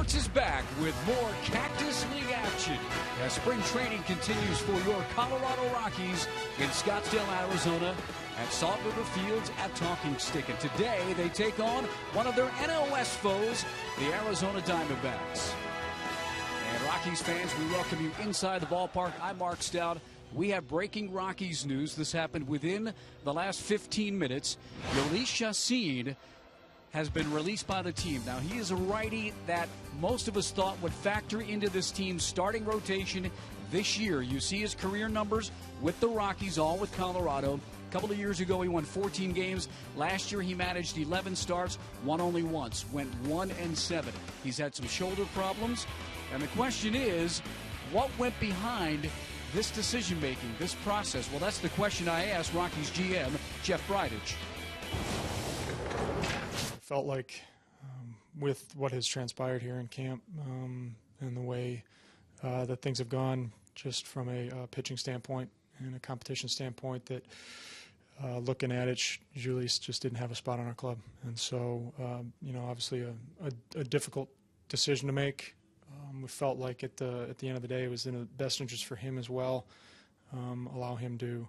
Sports is back with more Cactus League action as spring training continues for your Colorado Rockies in Scottsdale, Arizona at Salt River Fields at Talking Stick. And today they take on one of their NL West foes, the Arizona Diamondbacks. And Rockies fans, we welcome you inside the ballpark. I'm Mark Stout. We have breaking Rockies news. This happened within the last 15 minutes. Chacín has been released by the team. Now, he is a righty that most of us thought would factor into this team's starting rotation this year. You see his career numbers with the Rockies, all with Colorado. A couple of years ago, he won 14 games. Last year, he managed 11 starts, won only once, went 1-7. He's had some shoulder problems. And the question is, what went behind this decision-making, this process? Well, that's the question I asked Rockies GM Jeff Bridich. Felt like with what has transpired here in camp and the way that things have gone just from a pitching standpoint and a competition standpoint, that looking at it, Julius just didn't have a spot on our club. And so, obviously a difficult decision to make. We felt like at the end of the day it was in the best interest for him as well, allow him to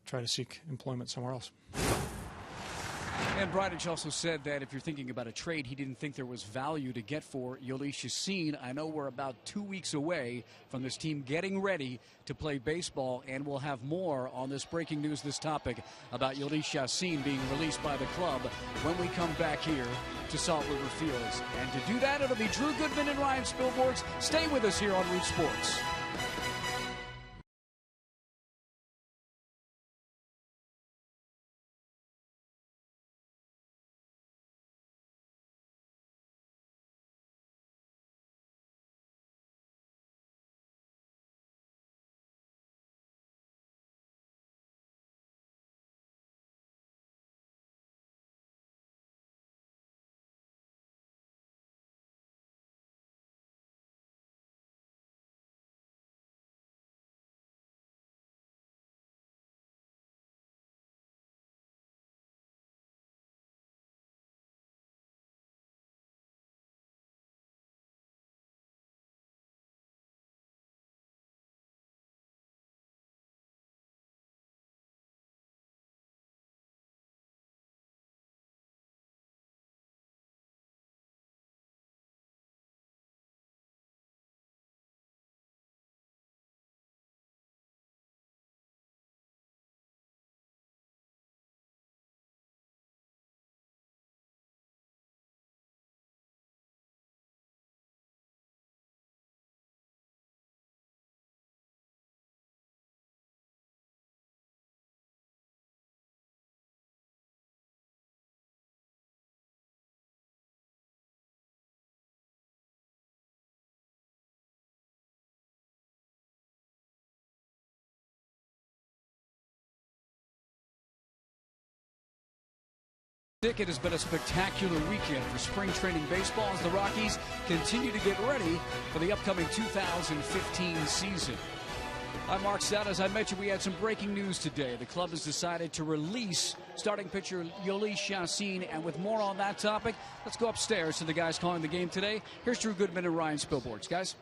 try to seek employment somewhere else. And Bridich also said that if you're thinking about a trade, he didn't think there was value to get for Chacín. I know we're about 2 weeks away from this team getting ready to play baseball, and we'll have more on this breaking news, this topic about Chacín being released by the club when we come back here to Salt River Fields. And to do that, it'll be Drew Goodman and Ryan Spilborghs. Stay with us here on Root Sports. It has been a spectacular weekend for spring training baseball as the Rockies continue to get ready for the upcoming 2015 season. I'm Mark Stout. As I mentioned, we had some breaking news today. The club has decided to release starting pitcher Chacín, and with more on that topic, let's go upstairs to the guys calling the game today. Here's Drew Goodman and Ryan Spilborghs. Guys.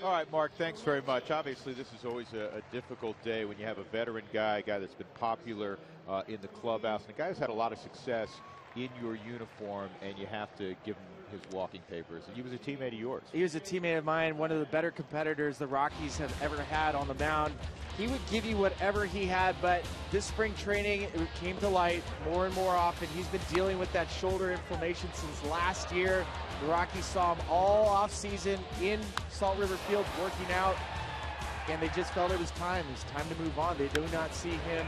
All right, Mark, thanks very much. Obviously, this is always a difficult day when you have a veteran guy, a guy that's been popular in the clubhouse, and a guy who's had a lot of success in your uniform, and you have to give him his walking papers. And he was a teammate of yours. He was a teammate of mine, one of the better competitors the Rockies have ever had on the mound. He would give you whatever he had, but this spring training, it came to light more and more often. He's been dealing with that shoulder inflammation since last year. The Rockies saw him all offseason in Salt River Fields working out, and they just felt it was time. It was time to move on. They do not see him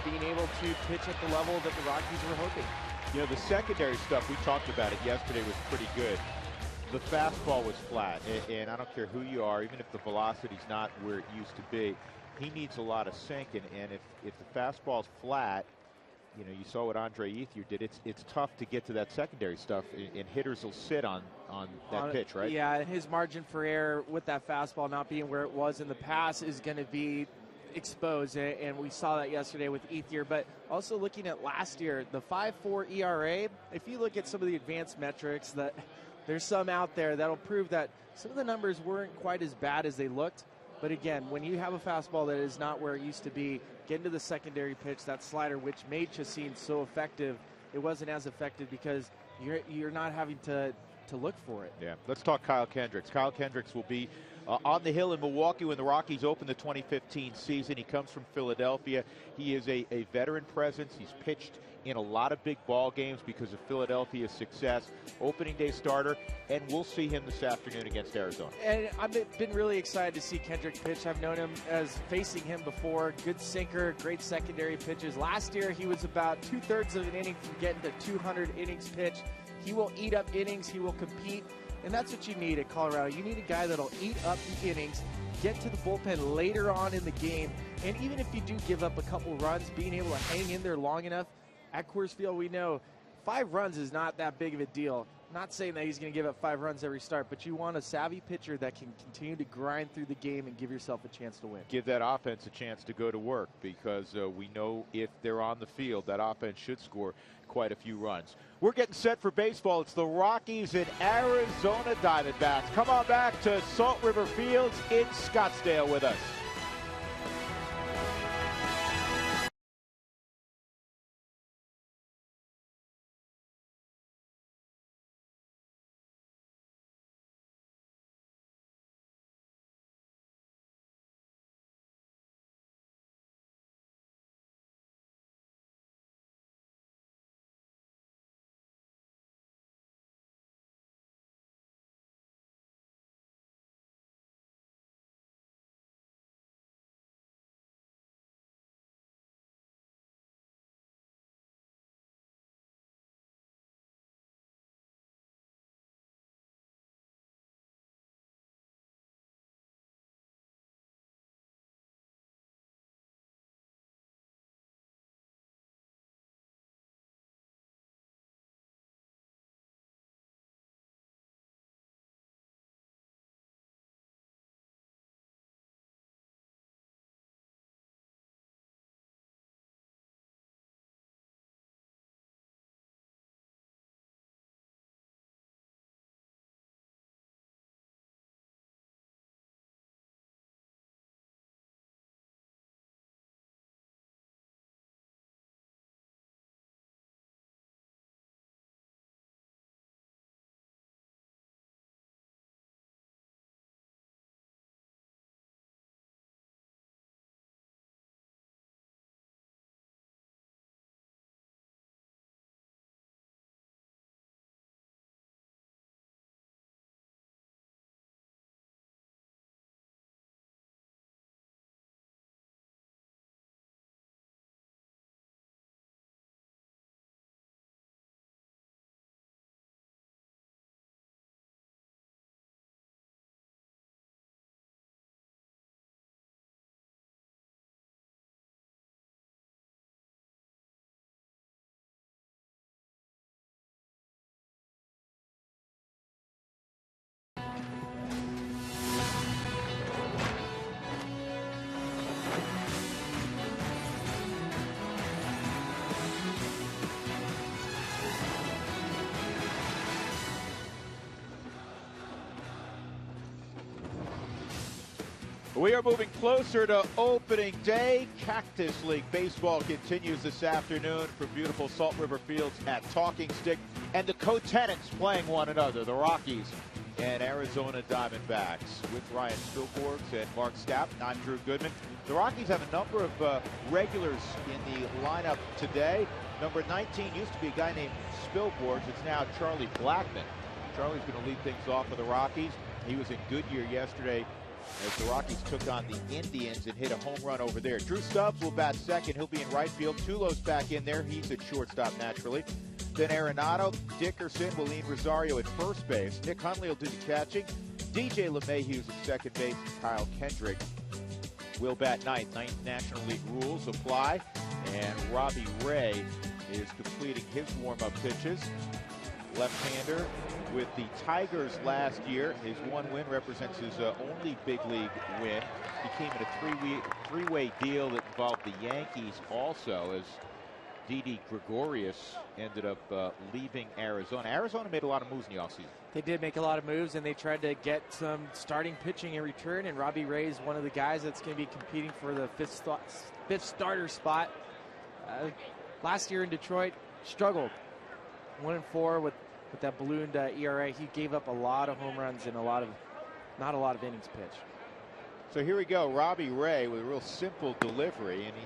being able to pitch at the level that the Rockies were hoping. You know, the secondary stuff, we talked about it yesterday, was pretty good. The fastball was flat, and I don't care who you are, even if the velocity's not where it used to be, he needs a lot of sink, and if the fastball's flat, you know, you saw what Andre Ethier did. It's tough to get to that secondary stuff, and hitters will sit on that pitch, right? Yeah, and his margin for error with that fastball not being where it was in the past is going to be exposed, and we saw that yesterday with Ethier. But also looking at last year, the 5.4 ERA, if you look at some of the advanced metrics that there's some out there that'll prove that some of the numbers weren't quite as bad as they looked. But again, when you have a fastball that is not where it used to be, get into the secondary pitch, that slider, which made Chacín so effective, it wasn't as effective because you're not having to look for it. Yeah, let's talk Kyle Kendricks. Kyle Kendricks will be on the hill in Milwaukee when the Rockies open the 2015 season. He comes from Philadelphia. He is a veteran presence. He's pitched in a lot of big ball games because of Philadelphia's success. Opening day starter, and we'll see him this afternoon against Arizona. And I've been really excited to see Kendrick pitch. I've known him as facing him before. Good sinker, great secondary pitches. Last year, he was about 2/3 of an inning from getting to 200 innings pitched. He will eat up innings. He will compete. And that's what you need at Colorado. You need a guy that'll eat up the innings, get to the bullpen later on in the game, and even if you do give up a couple runs, being able to hang in there long enough. At Coors Field, we know 5 runs is not that big of a deal. Not saying that he's going to give up 5 runs every start, but you want a savvy pitcher that can continue to grind through the game and give yourself a chance to win. Give that offense a chance to go to work, because we know if they're on the field, that offense should score quite a few runs. We're getting set for baseball. It's the Rockies and Arizona Diamondbacks. Come on back to Salt River Fields in Scottsdale with us. We are moving closer to opening day. Cactus League baseball continues this afternoon from beautiful Salt River Fields at Talking Stick. And the co-tenants playing one another, the Rockies and Arizona Diamondbacks. With Ryan Spilborghs and Mark Stapp, I'm Drew Goodman. The Rockies have a number of regulars in the lineup today. Number 19 used to be a guy named Spilborghs. It's now Charlie Blackmon. Charlie's going to lead things off for the Rockies. He was in Goodyear yesterday as the Rockies took on the Indians and hit a home run over there. Drew Stubbs will bat second. He'll be in right field. Tulo's back in there. He's at shortstop naturally. Then Arenado, Dickerson, Willeen Rosario at first base. Nick Hundley will do the catching. DJ LeMahieu's at second base. Kyle Kendrick will bat ninth. Ninth National League rules apply. And Robbie Ray is completing his warm-up pitches. Left-hander with the Tigers last year. His one win represents his only big league win. He came in a three-way deal that involved the Yankees also, as Didi Gregorius ended up leaving Arizona. Arizona made a lot of moves in the offseason. They did make a lot of moves, and they tried to get some starting pitching in return, and Robbie Ray is one of the guys that's going to be competing for the fifth starter spot. Last year in Detroit, struggled. 1-4 with that ballooned ERA. He gave up a lot of home runs and not a lot of innings pitched. So here we go. Robbie Ray with a real simple delivery, and he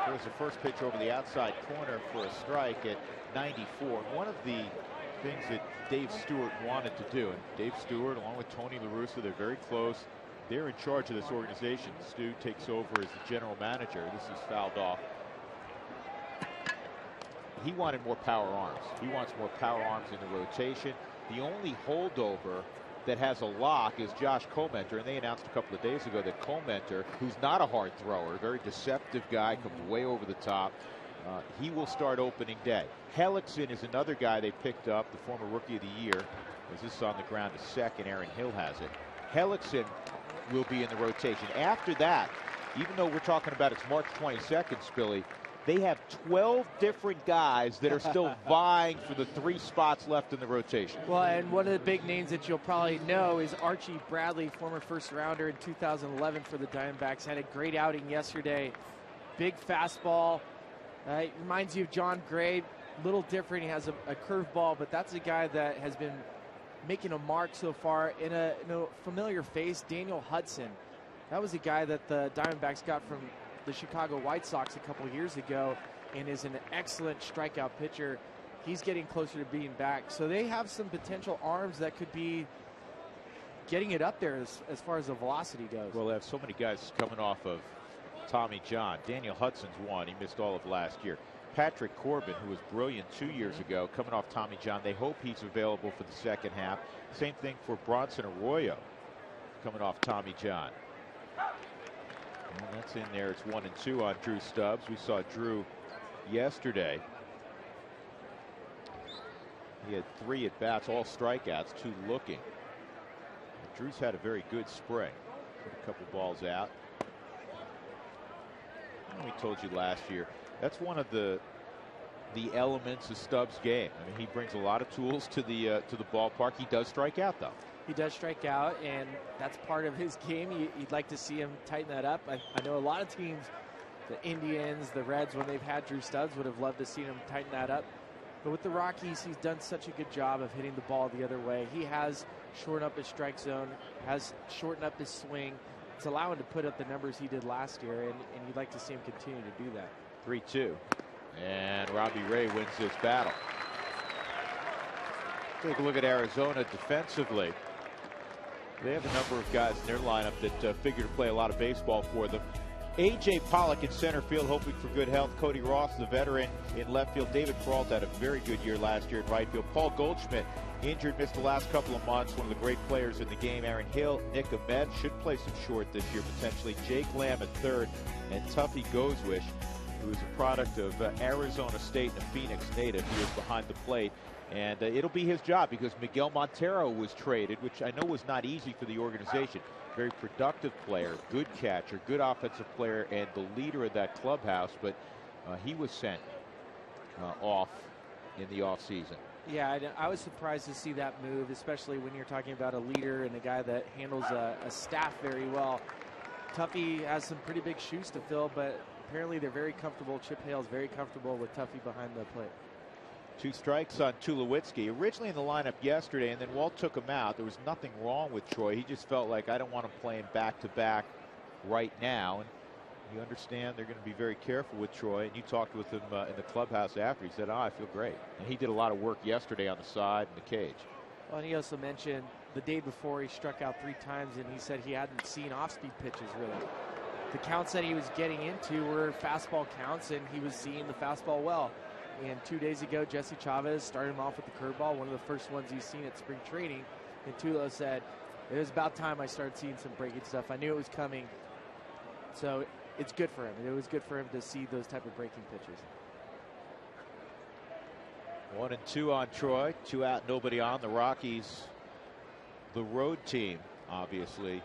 throws the first pitch over the outside corner for a strike at 94. One of the things that Dave Stewart wanted to do, and Dave Stewart along with Tony La Russa, they're very close. They're in charge of this organization. Stu takes over as the general manager. This is fouled off. He wanted more power arms. He wants more power arms in the rotation. The only holdover that has a lock is Josh Comenter, and they announced a couple of days ago that Comenter, who's not a hard thrower, a very deceptive guy, comes way over the top, he will start opening day. Hellickson is another guy they picked up, the former Rookie of the Year. As this is on the ground to second, Aaron Hill has it. Hellickson will be in the rotation. After that, even though we're talking about it's March 22nd, Spilly, they have 12 different guys that are still vying for the 3 spots left in the rotation. Well, and one of the big names that you'll probably know is Archie Bradley, former first rounder in 2011 for the Diamondbacks. Had a great outing yesterday. Big fastball. It reminds you of John Gray. A little different. He has a curveball, but that's a guy that has been making a mark so far. In a familiar face, Daniel Hudson. That was a guy that the Diamondbacks got from the Chicago White Sox a couple years ago, and is an excellent strikeout pitcher. He's getting closer to being back. So they have some potential arms that could be getting it up there as far as the velocity goes. Well, they have so many guys coming off of Tommy John. Daniel Hudson's one. He missed all of last year. Patrick Corbin, who was brilliant 2 years ago, coming off Tommy John. They hope he's available for the second half. Same thing for Bronson Arroyo, coming off Tommy John. And that's in there. It's 1-2 on Drew Stubbs. We saw Drew yesterday. He had 3 at bats, all strikeouts, 2 looking. And Drew's had a very good spring. Put a couple balls out. We told you last year, that's one of the elements of Stubbs' game. I mean, he brings a lot of tools to the ballpark. He does strike out, though. He does strike out, and that's part of his game. You'd like to see him tighten that up. I know a lot of teams, the Indians, the Reds, when they've had Drew Stubbs, would have loved to see him tighten that up. But with the Rockies, he's done such a good job of hitting the ball the other way. He has shortened up his strike zone, has shortened up his swing. It's allowing him to put up the numbers he did last year, and you'd like to see him continue to do that. 3-2. And Robbie Ray wins this battle. Take a look at Arizona defensively. They have a number of guys in their lineup that figure to play a lot of baseball for them. A.J. Pollock in center field, hoping for good health. Cody Ross, the veteran, in left field. David Peralta had a very good year last year in right field. Paul Goldschmidt, injured, missed the last couple of months. One of the great players in the game. Aaron Hill, Nick Ahmed should play some short this year potentially. Jake Lamb at third, and Tuffy Gozwish, who is a product of Arizona State and a Phoenix native. He is behind the plate. And it'll be his job because Miguel Montero was traded, which I know was not easy for the organization. Very productive player, good catcher, good offensive player, and the leader of that clubhouse. But he was sent off in the offseason. Yeah, I was surprised to see that move, especially when you're talking about a leader and a guy that handles a staff very well. Tuffy has some pretty big shoes to fill, but apparently they're very comfortable. Chip Hale's very comfortable with Tuffy behind the plate. 2 strikes on Tulowitzki. Originally in the lineup yesterday, and then Walt took him out. There was nothing wrong with Troy. He just felt like, I don't want him playing back-to-back right now. And you understand they're going to be very careful with Troy. And you talked with him in the clubhouse after. He said, I feel great. And he did a lot of work yesterday on the side and the cage. Well, and he also mentioned the day before he struck out 3 times, and he said he hadn't seen off-speed pitches really. The counts that he was getting into were fastball counts, and he was seeing the fastball well. And 2 days ago, Jesse Chavez started him off with the curveball, one of the first ones he's seen at spring training. And Tulo said, it was about time I started seeing some breaking stuff. I knew it was coming. So it's good for him. It was good for him to see those type of breaking pitches. 1-2 on Troy. 2 out, nobody on. The Rockies, the road team, obviously,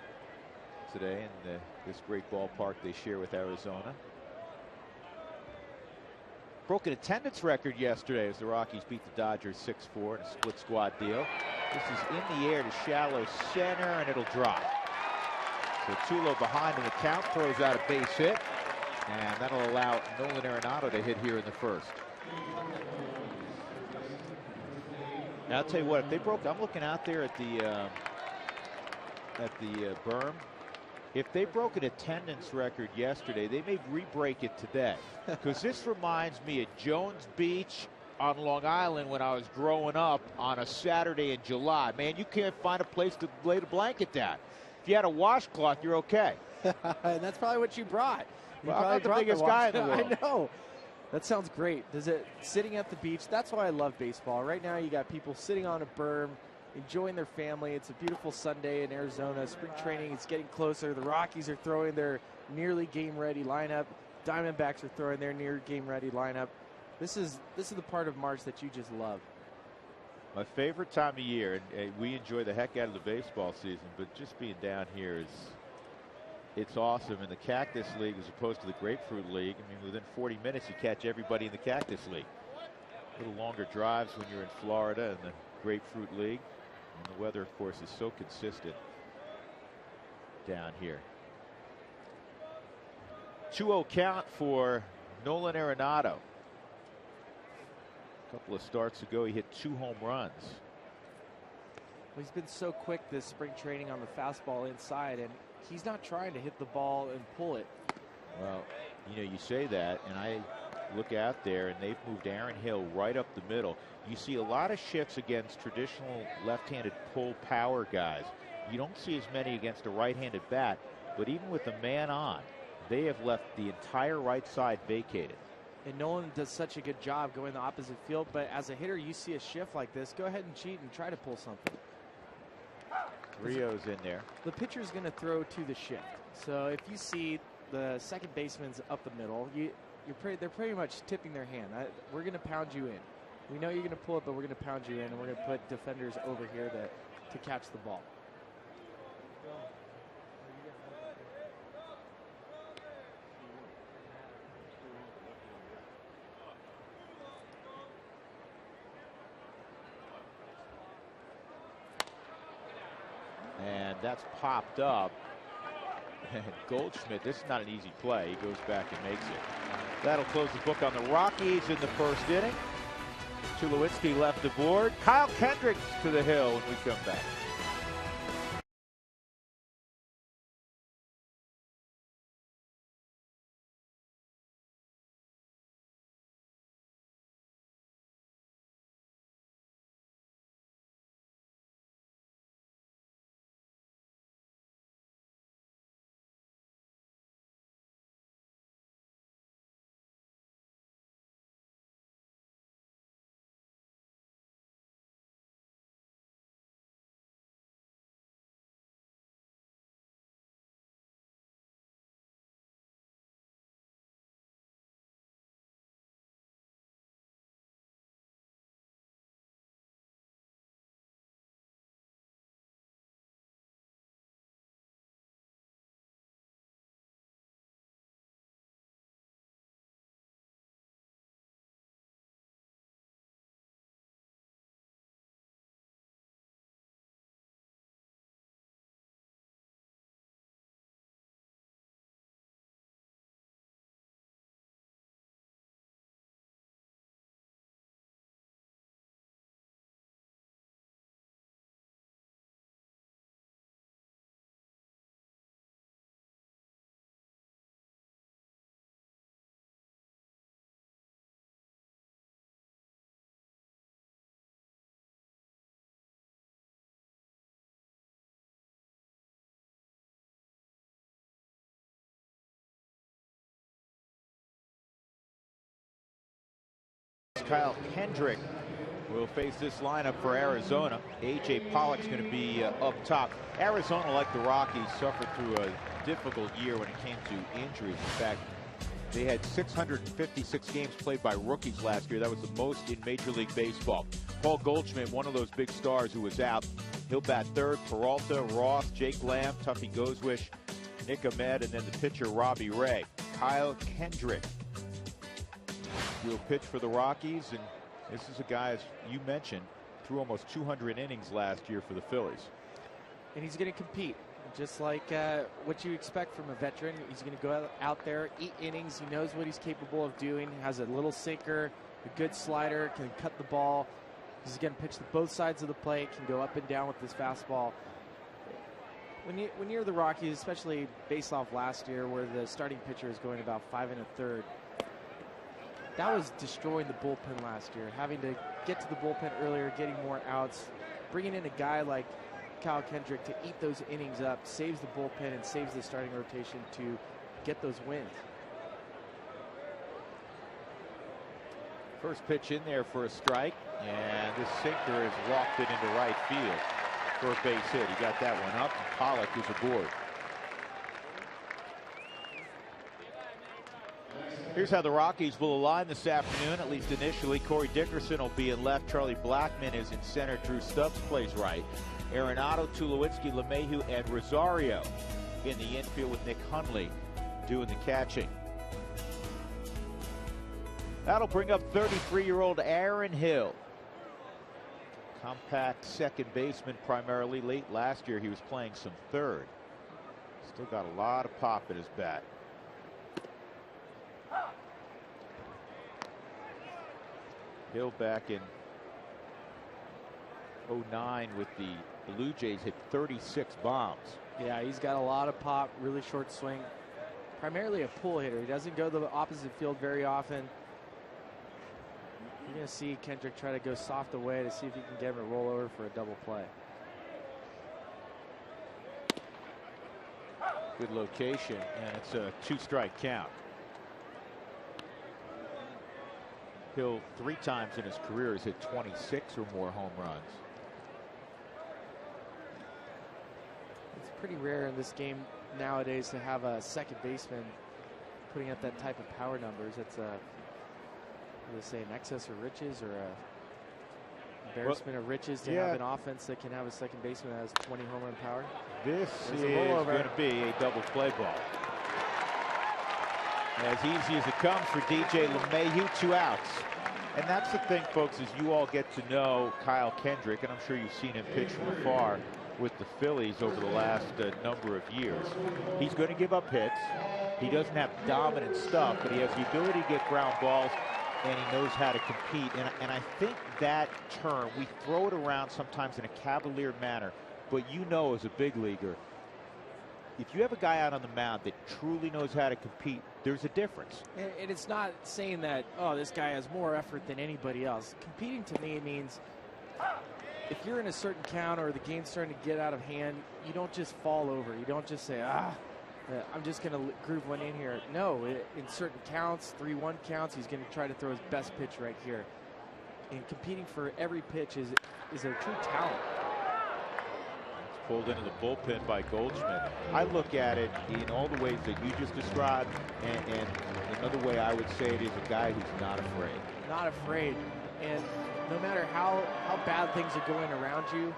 today in this great ballpark they share with Arizona. Broke an attendance record yesterday as the Rockies beat the Dodgers 6-4 in a split squad deal. This is in the air to shallow center, and it'll drop. So Tulo behind in the count, throws out a base hit, and that'll allow Nolan Arenado to hit here in the first. Now, I'll tell you what, if they broke, I'm looking out there at the berm. If they broke an attendance record yesterday, they may re-break it today. Because this reminds me of Jones Beach on Long Island when I was growing up on a Saturday in July. Man, you can't find a place to lay the blanket down. If you had a washcloth, you're okay. And that's probably what you brought. Well, I'm not the biggest guy in the world. I know. That sounds great. Sitting at the beach, that's why I love baseball. Right now you got people sitting on a berm, enjoying their family. It's a beautiful Sunday in Arizona. Spring training is getting closer. The Rockies are throwing their nearly game-ready lineup. Diamondbacks are throwing their near game-ready lineup. This is the part of March that you just love. My favorite time of year, and we enjoy the heck out of the baseball season, but just being down here it's awesome. In the Cactus League as opposed to the Grapefruit League, I mean, within 40 minutes you catch everybody in the Cactus League. A little longer drives when you're in Florida in the Grapefruit League. And the weather, of course, is so consistent down here. 2-0 count for Nolan Arenado. A couple of starts ago, he hit 2 home runs. Well, he's been so quick this spring training on the fastball inside, and he's not trying to hit the ball and pull it. Well, you know, you say that, and I look out there, and they've moved Aaron Hill right up the middle. You see a lot of shifts against traditional left-handed pull power guys. You don't see as many against a right-handed bat, but even with the man on, they have left the entire right side vacated. And Nolan does such a good job going the opposite field, but as a hitter, you see a shift like this, go ahead and cheat and try to pull something. Rio's in there. The pitcher's going to throw to the shift. So if you see the second baseman's up the middle, they're pretty much tipping their hand. We're going to pound you in. We know you're going to pull it, but we're going to pound you in, and we're going to put defenders over here to catch the ball. And that's popped up. And Goldschmidt, this is not an easy play. He goes back and makes it. That'll close the book on the Rockies in the first inning. Tulowitzki left the board. Kyle Kendrick to the hill when we come back. Kyle Kendrick will face this lineup for Arizona. A.J. Pollock's going to be up top. Arizona, like the Rockies, suffered through a difficult year when it came to injuries. In fact, they had 656 games played by rookies last year. That was the most in Major League Baseball. Paul Goldschmidt, one of those big stars who was out. He'll bat third. Peralta, Ross, Jake Lamb, Tuffy Gozwish, Nick Ahmed, and then the pitcher Robbie Ray. Kyle Kendrick He'll pitch for the Rockies, and this is a guy, as you mentioned, threw almost 200 innings last year for the Phillies. And he's going to compete, just like what you expect from a veteran. He's going to go out there, eat innings. He knows what he's capable of doing. Has a little sinker, a good slider, can cut the ball. He's going to pitch to both sides of the plate, can go up and down with this fastball. When you're the Rockies, especially based off last year, where the starting pitcher is going about 5 1/3, that was destroying the bullpen last year. Having to get to the bullpen earlier, getting more outs, bringing in a guy like Kyle Kendrick to eat those innings up, saves the bullpen and saves the starting rotation to get those wins. First pitch in there for a strike, and this sinker is wafted into right field for a base hit. He got that one up, and Pollock is aboard. Here's how the Rockies will align this afternoon, at least initially. Corey Dickerson will be in left. Charlie Blackmon is in center. Drew Stubbs plays right. Arenado, Tulowitzki, LeMahieu, and Rosario in the infield with Nick Hundley doing the catching. That'll bring up 33-year-old Aaron Hill. Compact second baseman primarily. Late last year he was playing some third. Still got a lot of pop in his bat. Hill back in 09 with the Blue Jays hit 36 bombs. Yeah, he's got a lot of pop, really short swing. Primarily a pull hitter. He doesn't go to the opposite field very often. You're going to see Kendrick try to go soft away to see if he can get him a rollover for a double play. Good location, and it's a 2-strike count. Hill 3 times in his career has hit 26 or more home runs. It's pretty rare in this game nowadays to have a second baseman putting up that type of power numbers. It's a, what do they say, an excess of riches, or a embarrassment of riches to have an offense that can have a second baseman that has 20 home run power. This is going to be a double play ball. As easy as it comes for DJ LeMahieu, 2 outs. And that's the thing, folks, is you all get to know Kyle Kendrick, and I'm sure you've seen him pitch from afar with the Phillies over the last number of years. He's going to give up hits. He doesn't have dominant stuff, but he has the ability to get ground balls, and he knows how to compete. And I think that term, we throw it around sometimes in a cavalier manner, but you know as a big leaguer, if you have a guy out on the mound that truly knows how to compete, there's a difference. And it's not saying that, oh, this guy has more effort than anybody else. Competing to me means if you're in a certain count or the game's starting to get out of hand, you don't just fall over. You don't just say, I'm just going to groove one in here. No, in certain counts, 3-1 counts, he's going to try to throw his best pitch right here. And competing for every pitch is a true talent. Pulled into the bullpen by Goldschmidt. I look at it in all the ways that you just described, and another way I would say it is a guy who's not afraid. Not afraid. And no matter how bad things are going around you,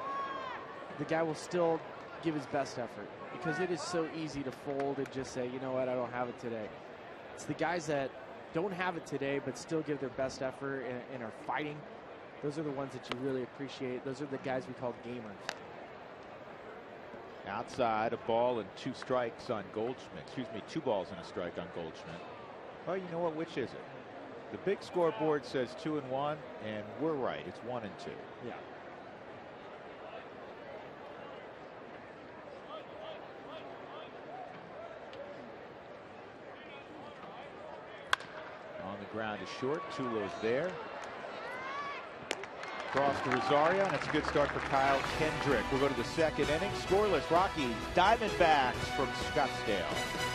the guy will still give his best effort, because it is so easy to fold and just say, you know what, I don't have it today. It's the guys that don't have it today but still give their best effort and are fighting. Those are the ones that you really appreciate. Those are the guys we call gamers. Outside, a ball and 2 strikes on Goldschmidt. Excuse me, 2 balls and a strike on Goldschmidt. Well, you know what? Which is it? The big scoreboard says 2-1, and we're right. It's 1-2. Yeah. On the ground is short. Tulo's there. Cross to Rosario, and it's a good start for Kyle Kendrick. We'll go to the second inning. Scoreless, Rockies, Diamondbacks from Scottsdale.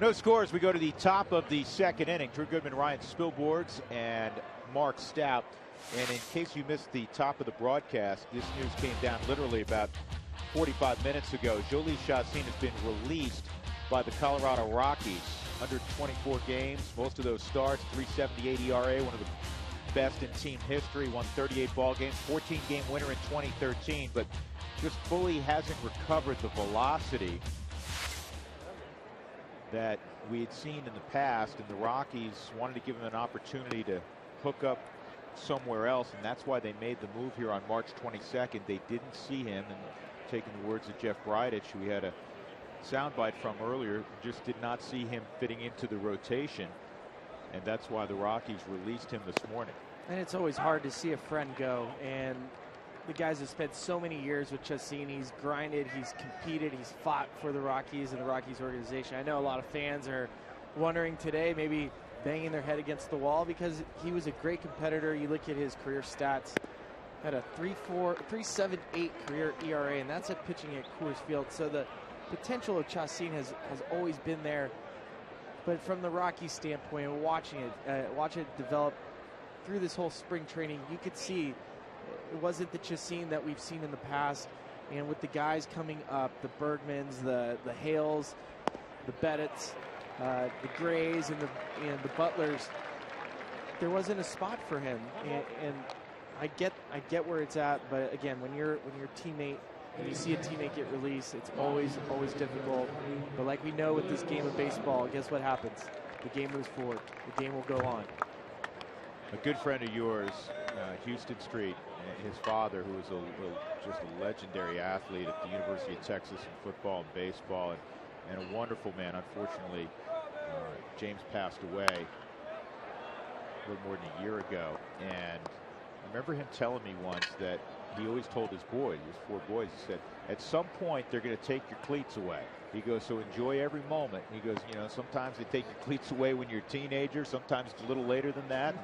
No scores. We go to the top of the second inning. Drew Goodman, Ryan Spilborghs, and Mark Stout. And in case you missed the top of the broadcast, this news came down literally about 45 minutes ago. Jhoulys Chacín has been released by the Colorado Rockies. Under 24 games, most of those starts, 3.78 ERA, one of the best in team history, won 38 ball games, 14-game winner in 2013, but just fully hasn't recovered the velocity that we had seen in the past, and the Rockies wanted to give him an opportunity to hook up somewhere else, and that's why they made the move here on March 22nd. They didn't see him, and taking the words of Jeff Bridich, who we had a soundbite from earlier, just did not see him fitting into the rotation, and that's why the Rockies released him this morning. And it's always hard to see a friend go, and the guys have spent so many years with Chacín. He's grinded, he's competed, he's fought for the Rockies and the Rockies organization. I know a lot of fans are wondering today, maybe banging their head against the wall, because he was a great competitor. You look at his career stats, had a 3.78 career ERA, and that's at pitching at Coors Field. So the potential of Chacín has always been there. But from the Rockies standpoint, watching it develop through this whole spring training, you could see it wasn't the Chacín that we've seen in the past. And with the guys coming up, the Bergmans, the Hales, the Beddetts, the Grays, and the Butlers, there wasn't a spot for him. And I get where it's at, but again, when you're a teammate, when you see a teammate get released, it's always difficult. But like we know with this game of baseball, guess what happens? The game moves forward. The game will go on. A good friend of yours, Houston Street, his father, who was just a legendary athlete at the University of Texas in football and baseball, and a wonderful man. Unfortunately, James passed away a little more than a year ago, and I remember him telling me once that he always told his boys, his 4 boys, he said, at some point they're going to take your cleats away. He goes, so enjoy every moment. He goes, you know, sometimes they take your cleats away when you're a teenager. Sometimes it's a little later than that.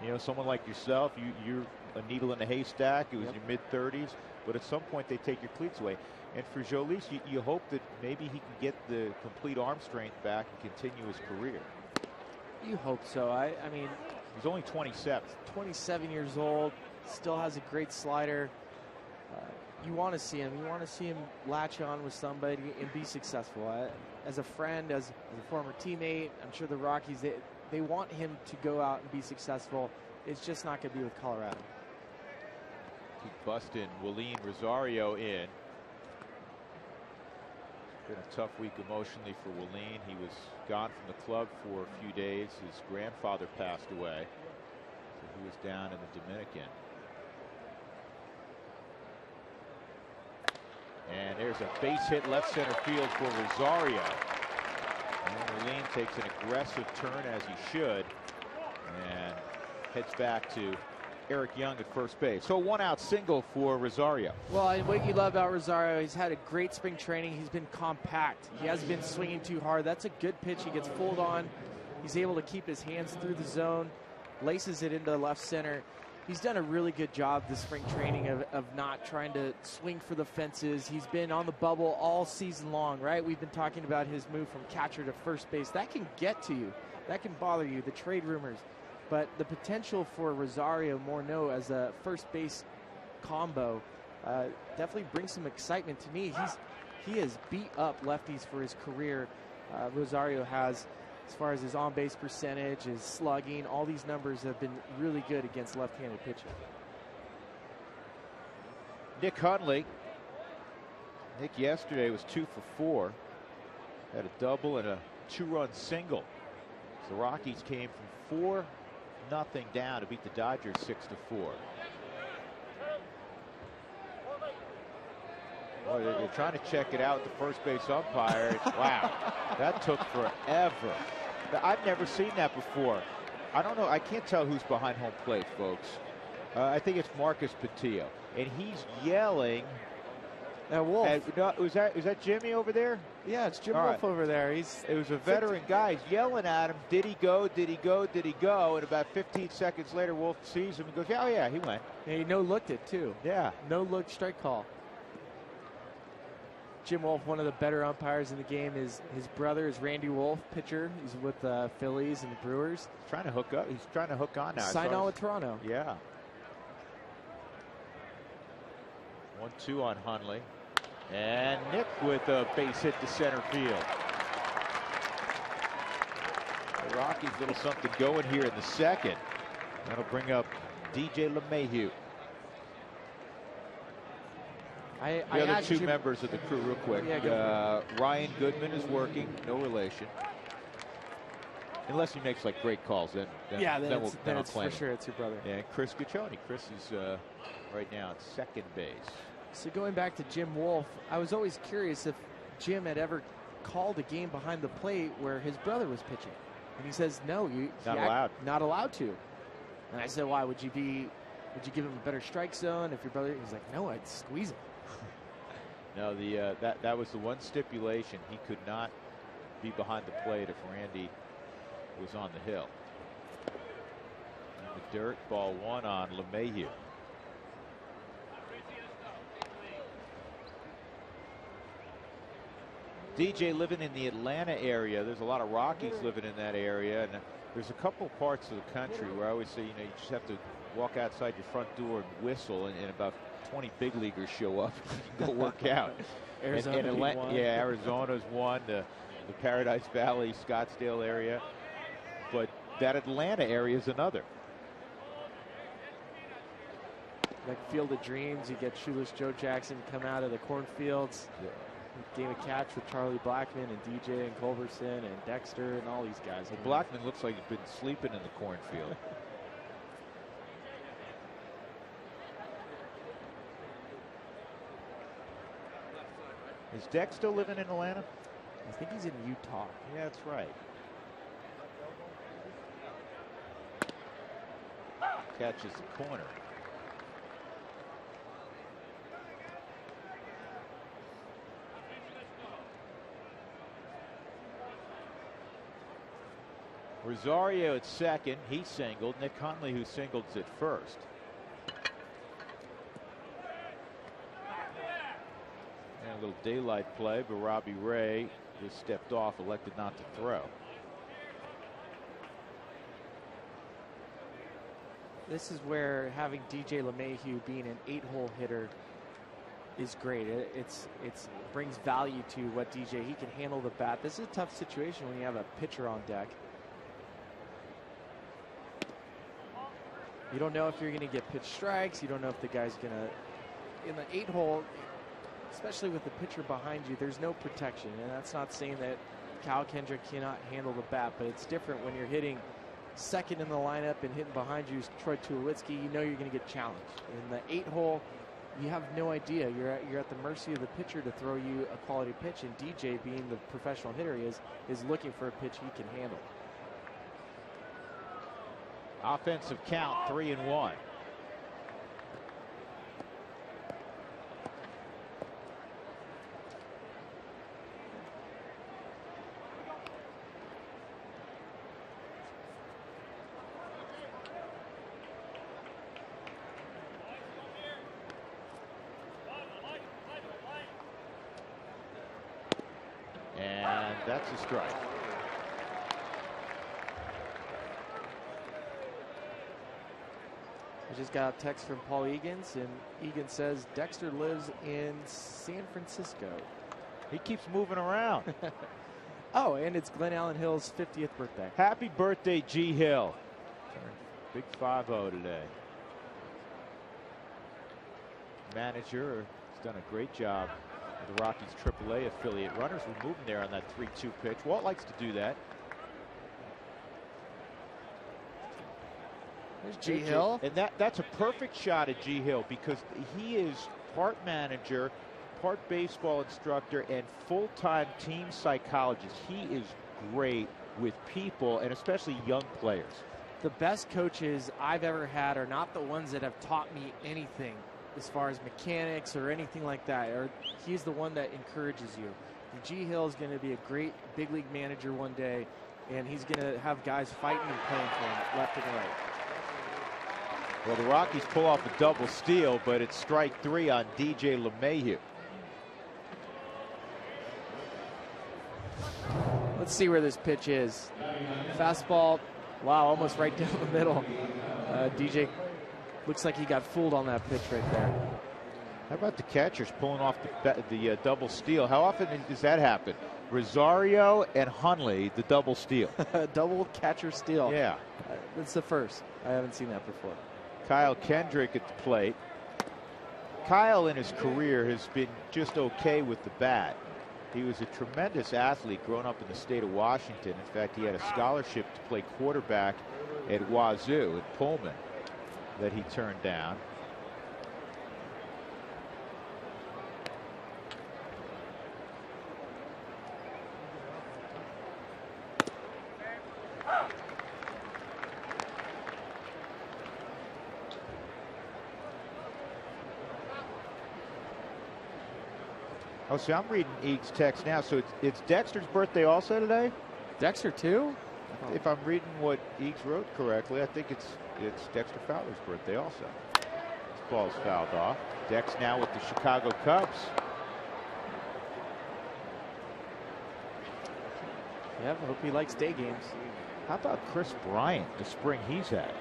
You know, someone like yourself, you're a needle in a haystack. It was your mid-30s. But at some point they take your cleats away. And for Jhoulys, you hope that maybe he can get the complete arm strength back and continue his career. You hope so. I mean, he's only 27. 27 years old, still has a great slider. You want to see him. You want to see him latch on with somebody and be successful. As a friend, as a former teammate, I'm sure the Rockies, they want him to go out and be successful. It's just not going to be with Colorado. Keep busting Willeen Rosario in. Been a tough week emotionally for Willeen. He was gone from the club for a few days. His grandfather passed away, so he was down in the Dominican. And there's a base hit left center field for Rosario. And Willeen takes an aggressive turn, as he should, and heads back to Eric Young at first base. So 1-out single for Rosario. Well, and what you love about Rosario, he's had a great spring training. He's been compact. He hasn't been swinging too hard. That's a good pitch. He gets pulled on. He's able to keep his hands through the zone, laces it into left center. He's done a really good job this spring training of not trying to swing for the fences. He's been on the bubble all season long, right? We've been talking about his move from catcher to first base. That can get to you. That can bother you, the trade rumors. But the potential for Rosario Morneau as a first base combo definitely brings some excitement to me. He has beat up lefties for his career. Rosario has, as far as his on-base percentage, his slugging, all these numbers have been really good against left-handed pitching. Nick Hundley. Nick yesterday was 2 for 4. Had a double and a 2-run single. So the Rockies came from 4-0 down to beat the Dodgers 6-4. Boy, they're trying to check it out. The first base umpire. Wow, that took forever. I've never seen that before. I don't know. I can't tell who's behind home plate, folks. I think it's Marcus Patillo, and he's yelling. Wolf. Is that Jimmy over there? Yeah, it's Jim Wolf over there. It was a veteran guy. He's yelling at him. Did he go? Did he go? Did he go? And about 15 seconds later, Wolf sees him and goes, "Oh yeah, he went." And he no-looked it too. Yeah. No-look strike call. Jim Wolf, one of the better umpires in the game. His brother is Randy Wolf, pitcher. He's with the Phillies and the Brewers. He's trying to hook up. He's trying to hook on now. Sign on with Toronto. Yeah. 1-2 on Hundley. And Nick with a base hit to center field. The Rockies little something going here in the second. That'll bring up DJ LeMahieu. The other two members of the crew real quick. Yeah, Ryan Goodman is working, no relation. Unless he makes like great calls, then it's for sure it's your brother. Yeah, Chris Gaccioni. Chris is right now at second base. So going back to Jim Wolf, I was always curious if Jim had ever called a game behind the plate where his brother was pitching. And he says, no, not allowed to. And I said, why? Would you give him a better strike zone if your brother? He's like, no, I'd squeeze him. No, that was the one stipulation. He could not be behind the plate if Randy was on the hill. In the dirt, ball one on LeMahieu. DJ living in the Atlanta area. There's a lot of Rockies living in that area, and there's a couple parts of the country where I always say, you just have to walk outside your front door and whistle, and about 20 big leaguers show up. You can go work out. Arizona's one. The Paradise Valley, Scottsdale area, but that Atlanta area is another. Like Field of Dreams, you get Shoeless Joe Jackson come out of the cornfields. Yeah. Game of catch with Charlie Blackmon and DJ and Culberson and Dexter and all these guys. Well, Blackmon looks like he's been sleeping in the cornfield. Is Dex still living in Atlanta? I think he's in Utah. Yeah, that's right. Catches the corner. Rosario at second. He singled. Nick Hundley, who singled at first. And a little daylight play, but Robbie Ray just stepped off, elected not to throw. This is where having DJ LeMahieu being an 8-hole hitter is great. It brings value to what DJ, he can handle the bat. This is a tough situation when you have a pitcher on deck. You don't know if you're going to get pitch strikes. You don't know if the guy's going to, in the 8-hole, especially with the pitcher behind you, there's no protection. And that's not saying that Cal Kendrick cannot handle the bat, but it's different when you're hitting second in the lineup and hitting behind you is Troy Tulowitzki. You know you're going to get challenged. In the 8-hole, you have no idea. You're at the mercy of the pitcher to throw you a quality pitch, and DJ, being the professional hitter he is looking for a pitch he can handle. Offensive count, 3-1. And that's a strike. I just got a text from Paul Egan's, and Egan says Dexter lives in San Francisco. He keeps moving around. Oh, and it's Glenn Allen Hill's 50th birthday. Happy birthday, G. Hill. Big 5-0 today. Manager has done a great job with the Rockies AAA affiliate. Runners were moving there on that 3-2 pitch. Walt likes to do that. There's G. Hill. And that's a perfect shot at G. Hill, because he is part manager, part baseball instructor, and full-time team psychologist. He is great with people, and especially young players. The best coaches I've ever had are not the ones that have taught me anything as far as mechanics or anything like that. He's the one that encourages you. And G. Hill is going to be a great big league manager one day, and he's going to have guys fighting and playing for him left and right. Well, the Rockies pull off a double steal, but it's strike 3 on DJ LeMahieu. Let's see where this pitch is. Fastball. Wow, almost right down the middle. DJ looks like he got fooled on that pitch right there. How about the catchers pulling off the double steal? How often does that happen? Rosario and Hundley, the double steal. Double catcher steal. Yeah. That's the first. I haven't seen that before. Kyle Kendrick at the plate. Kyle in his career has been just okay with the bat. He was a tremendous athlete growing up in the state of Washington. In fact, he had a scholarship to play quarterback at Wazoo at Pullman that he turned down. Oh, see, I'm reading Eag's text now. So it's Dexter's birthday also today? Dexter too? If I'm reading what Eag's wrote correctly, I think it's Dexter Fowler's birthday also. This ball's fouled off. Dex now with the Chicago Cubs. Yep, I hope he likes day games. How about Chris Bryant, the spring he's had?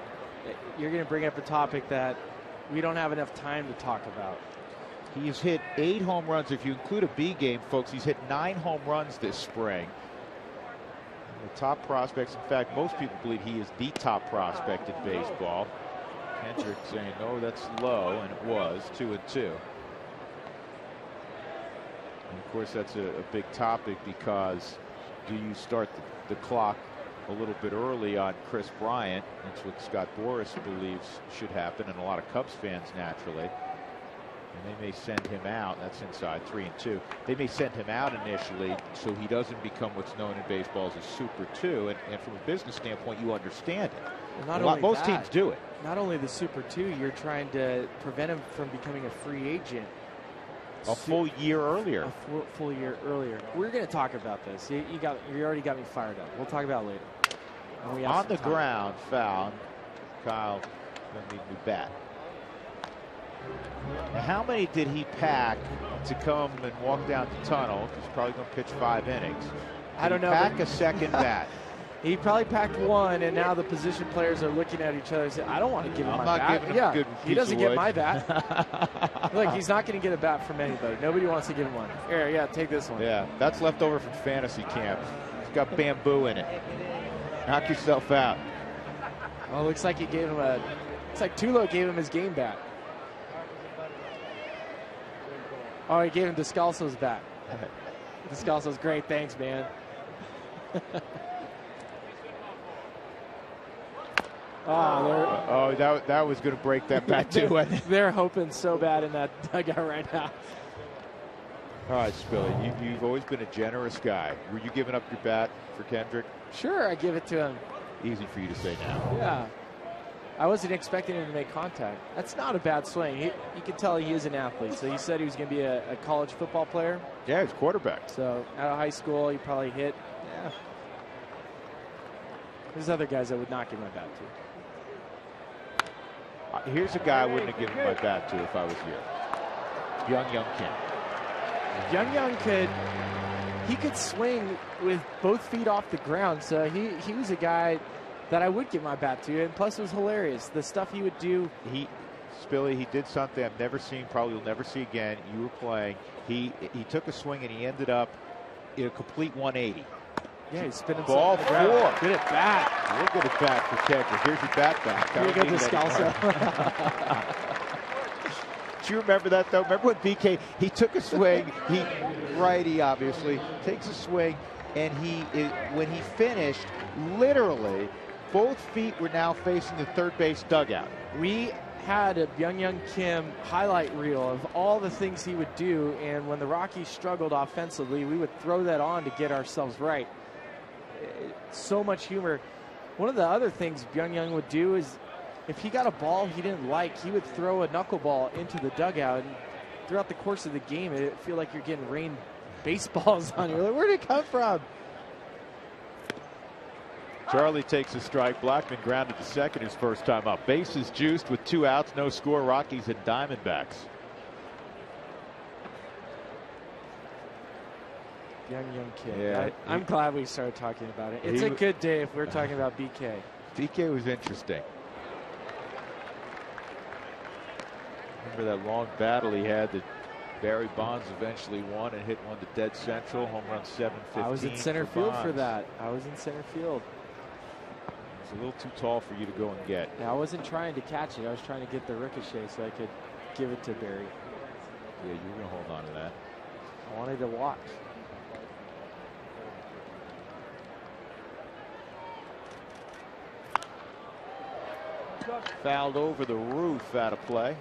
You're going to bring up a topic that we don't have enough time to talk about. He's hit 8 home runs. If you include a B game, folks, he's hit 9 home runs this spring. The top prospects. In fact, most people believe he is the top prospect in baseball. Kendrick saying, no, that's low, and it was 2-2. And of course, that's a big topic because do you start the clock a little bit early on Chris Bryant? That's what Scott Boras believes should happen, and a lot of Cubs fans naturally. And they may send him out. That's inside 3-2. They may send him out initially so he doesn't become what's known in baseball as a Super 2. And from a business standpoint, you understand it. Well, most teams do it. Not only the Super 2, you're trying to prevent him from becoming a free agent. A full year earlier. A full year earlier. We're going to talk about this. You already got me fired up. We'll talk about it later. On the ground, foul. Kyle going to need a new bat. Now, how many did he pack to come and walk down the tunnel? He's probably going to pitch 5 innings. I don't know. Pack a second bat. He probably packed one, and now the position players are looking at each other and say, I don't want to give him my bat. I'm not giving him a good piece he doesn't of get wood. my bat. Look, he's not going to get a bat from anybody. Nobody wants to give him one. Here, yeah, take this one. Yeah, that's left over from fantasy camp. It's got bamboo in it. Knock yourself out. Well, it looks like he gave him it's like Tulo gave him his game bat. Oh, he gave him Descalso's bat. Descalso's great. Thanks, man. That was going to break that bat too. They're hoping so bad in that dugout right now. All right, Spilly, you've always been a generous guy. Were you giving up your bat for Kendrick? Sure, I give it to him. Easy for you to say now. Yeah. I wasn't expecting him to make contact. That's not a bad swing. You can tell he is an athlete. So he said he was going to be a college football player. Yeah, he's quarterback. So out of high school, he probably hit. Yeah. There's other guys I would not give my bat to. Here's a guy I wouldn't have given my bat to if I was you. Young Kim. Young could swing with both feet off the ground. So he was a guy that I would give my bat to, and plus it was hilarious. The stuff he would do. He did something I've never seen, probably will never see again. You were playing. He took a swing and he ended up in a complete 180. Yeah, he's spinning ball 4. Good at bat. Real good at bat for Kendrick. Here's your bat back. Here you go, Descalso. Do you remember that though? Remember when BK he took a swing? Righty obviously takes a swing, and when he finished, literally. Both feet were now facing the third base dugout. We had a Young Kim highlight reel of all the things he would do, and when the Rockies struggled offensively, we would throw that on to get ourselves right. So much humor. One of the other things Young would do is if he got a ball he didn't like, he would throw a knuckleball into the dugout, and throughout the course of the game, it feel like you're getting rain baseballs on you. Like, where did it come from? Charlie takes a strike. Blackman grounded to second his first time up. Bases juiced with 2 outs, no score. Rockies and Diamondbacks. Young kid. Yeah, I'm glad we started talking about it. It's a good day if we're talking about BK. BK was interesting. Remember that long battle he had that Barry Bonds eventually won and hit one to dead central, home run 715. I was in center field for that. I was in center field. It's a little too tall for you to go and get. Yeah, I wasn't trying to catch it. I was trying to get the ricochet so I could give it to Barry. Yeah, you were going to hold on to that. I wanted to watch. Fouled over the roof, out of play.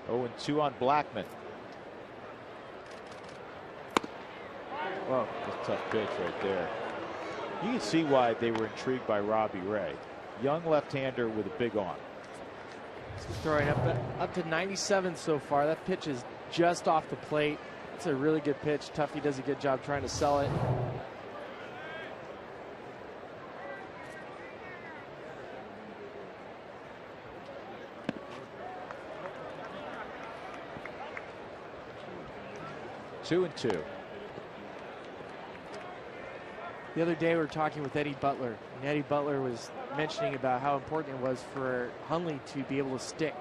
Oh, and 2 on Blackman. Whoa. That's a tough pitch right there. You can see why they were intrigued by Robbie Ray. Young left-hander with a big arm. He's throwing up to 97 so far. That pitch is just off the plate. It's a really good pitch. Tuffy does a good job trying to sell it. Two and two. The other day we were talking with Eddie Butler, and Eddie Butler was mentioning about how important it was for Hundley to be able to stick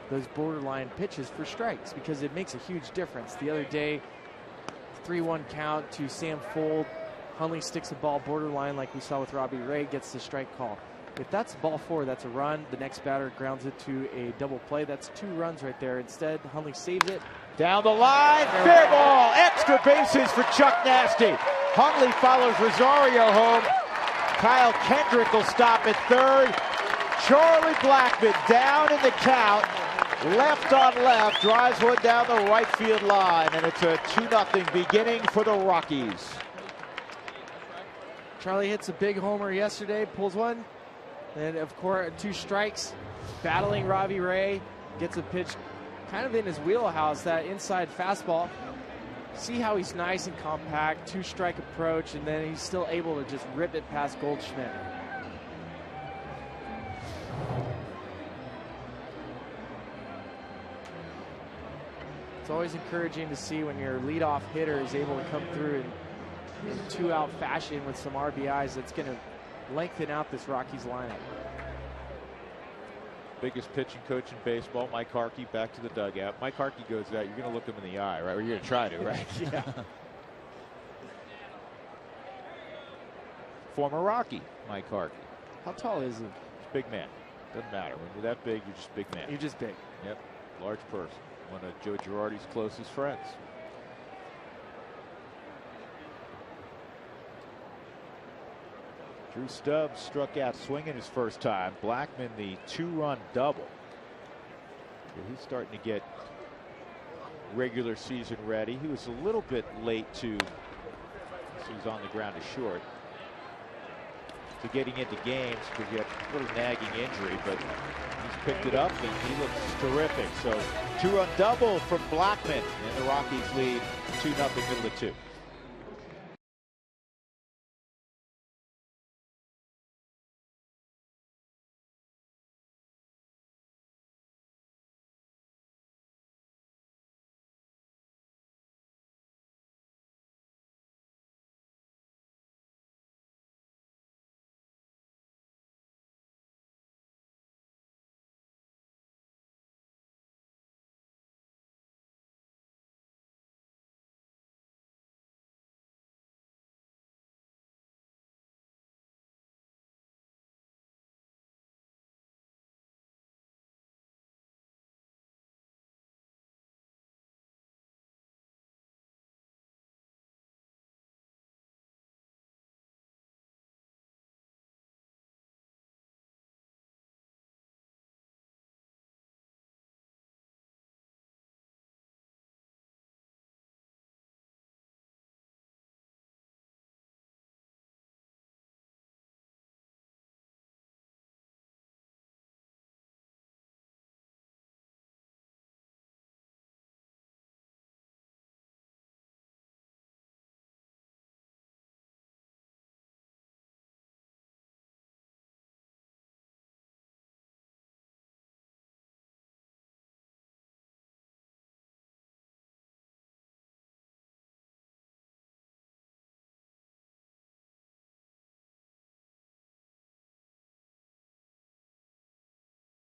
those borderline pitches for strikes because it makes a huge difference. The other day, 3-1 count to Sam Fuld. Hundley sticks the ball borderline like we saw with Robbie Ray, gets the strike call. If that's ball 4, that's a run. The next batter grounds it to a double play. That's 2 runs right there. Instead, Hundley saves it. Down the line, fair ball, extra bases for Chuck Nasty. Hundley follows Rosario home. Kyle Kendrick will stop at third. Charlie Blackman down in the count. Left on left, drives one down the right field line, and it's a 2-0 beginning for the Rockies. Charlie hits a big homer yesterday, pulls one. And of course, 2 strikes, battling Robbie Ray, gets a pitch kind of in his wheelhouse, that inside fastball. See how he's nice and compact, 2-strike approach, and then he's still able to just rip it past Goldschmidt. It's always encouraging to see when your leadoff hitter is able to come through in 2-out fashion with some RBIs. That's going to lengthen out this Rockies lineup. Biggest pitching coach in baseball, Mike Harkey, back to the dugout. Mike Harkey goes out. You're going to look him in the eye, right? Or you're going to try to, right? Yeah. Former Rocky, Mike Harkey. How tall is he? Big man. Doesn't matter. When you're that big, you're just big man. You're just big. Yep. Large person. One of Joe Girardi's closest friends. Drew Stubbs struck out swinging his first time. Blackman the 2-run double. So he's starting to get regular season ready. He was a little bit late to, he was on the ground to short, to getting into games because he had a little nagging injury, but he's picked it up and he looks terrific. So 2-run double from Blackman, and the Rockies lead 2-0 middle of 2.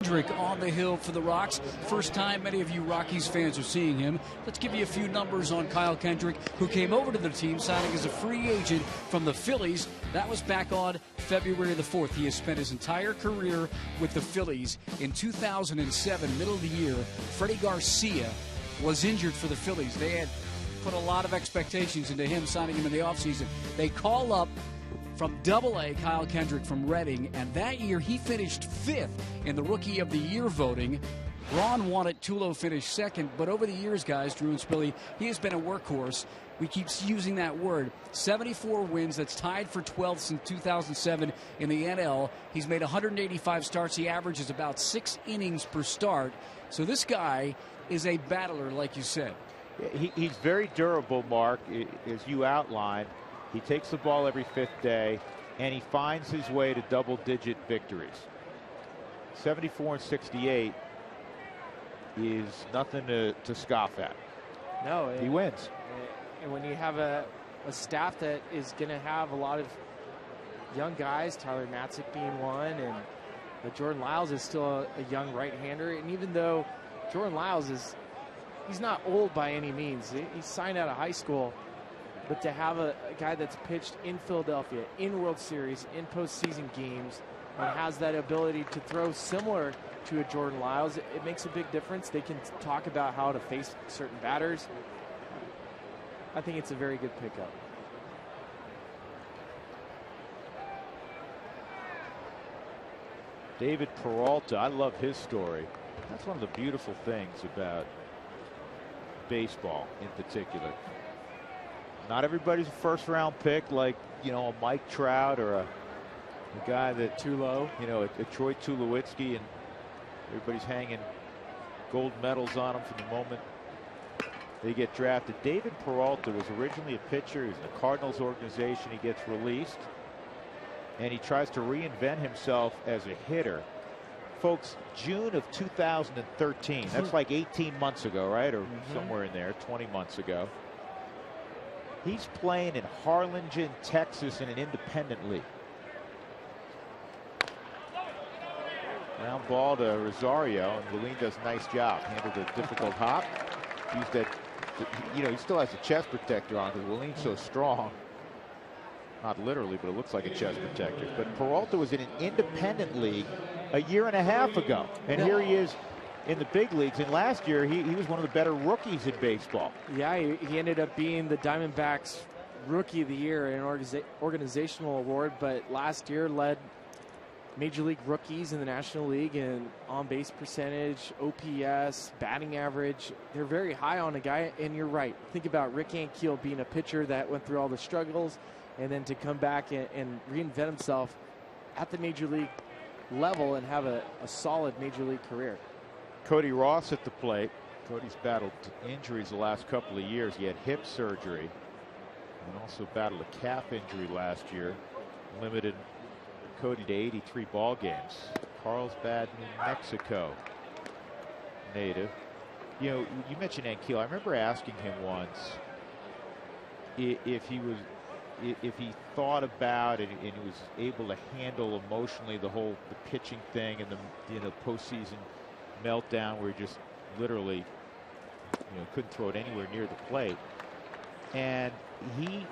Kendrick on the hill for the Rocks. First time many of you Rockies fans are seeing him. Let's give you a few numbers on Kyle Kendrick, who came over to the team signing as a free agent from the Phillies. That was back on February the 4th. He has spent his entire career with the Phillies. In 2007, middle of the year, Freddie Garcia was injured for the Phillies. They had put a lot of expectations into him, signing him in the offseason. They call up from Double-A Kyle Kendrick from Reading, and that year he finished 5th in the Rookie of the Year voting. Ron won it, Tulo finished 2nd, but over the years, guys, Drew and Spilly, he has been a workhorse. We keep using that word. 74 wins, that's tied for 12th since 2007 in the NL. He's made 185 starts. He averages about 6 innings per start. So this guy is a battler, like you said. He's very durable, Mark, as you outlined. He takes the ball every 5th day, and he finds his way to double-digit victories. 74 and 68 is nothing to scoff at. No, he wins. And when you have a staff that is going to have a lot of young guys, Tyler Matzik being one, and Jordan Lyles is still a young right-hander. And even though Jordan Lyles he's not old by any means. He signed out of high school. But to have a guy that's pitched in Philadelphia, in World Series, in postseason games, and has that ability to throw similar to a Jordan Lyles, it makes a big difference. They can talk about how to face certain batters. I think it's a very good pickup. David Peralta, I love his story. That's one of the beautiful things about baseball in particular. Not everybody's a first-round pick like, you know, a Mike Trout or a guy that, Tulo, you know, a Troy Tulowitzki, and everybody's hanging gold medals on him from the moment they get drafted. David Peralta was originally a pitcher. He was in the Cardinals organization. He gets released, and he tries to reinvent himself as a hitter. Folks, June of 2013, that's like 18 months ago, right? Or somewhere in there, 20 months ago. He's playing in Harlingen, Texas in an independent league. Ground ball to Rosario, and Willeen does a nice job. Handled a difficult hop. Used that, you know, he still has a chest protector on because Willeen's so strong. Not literally, but it looks like a chest protector. But Peralta was in an independent league a year and a half ago. And here he is in the big leagues. And last year, he was one of the better rookies in baseball. Yeah, he ended up being the Diamondbacks Rookie of the Year in an organizational award. But last year led Major League rookies in the National League in on-base percentage, OPS, batting average. They're very high on a guy. And you're right. Think about Rick Ankiel being a pitcher that went through all the struggles, and then to come back and reinvent himself at the Major League level and have a solid Major League career. Cody Ross at the plate. Cody's battled injuries the last couple of years. He had hip surgery and also battled a calf injury last year. Limited Cody to 83 ball games. Carlsbad, New Mexico native. You know, you mentioned Ankiel. I remember asking him once if he thought about it and he was able to handle emotionally the pitching thing and the postseason meltdown where he just literally, you know, couldn't throw it anywhere near the plate. And he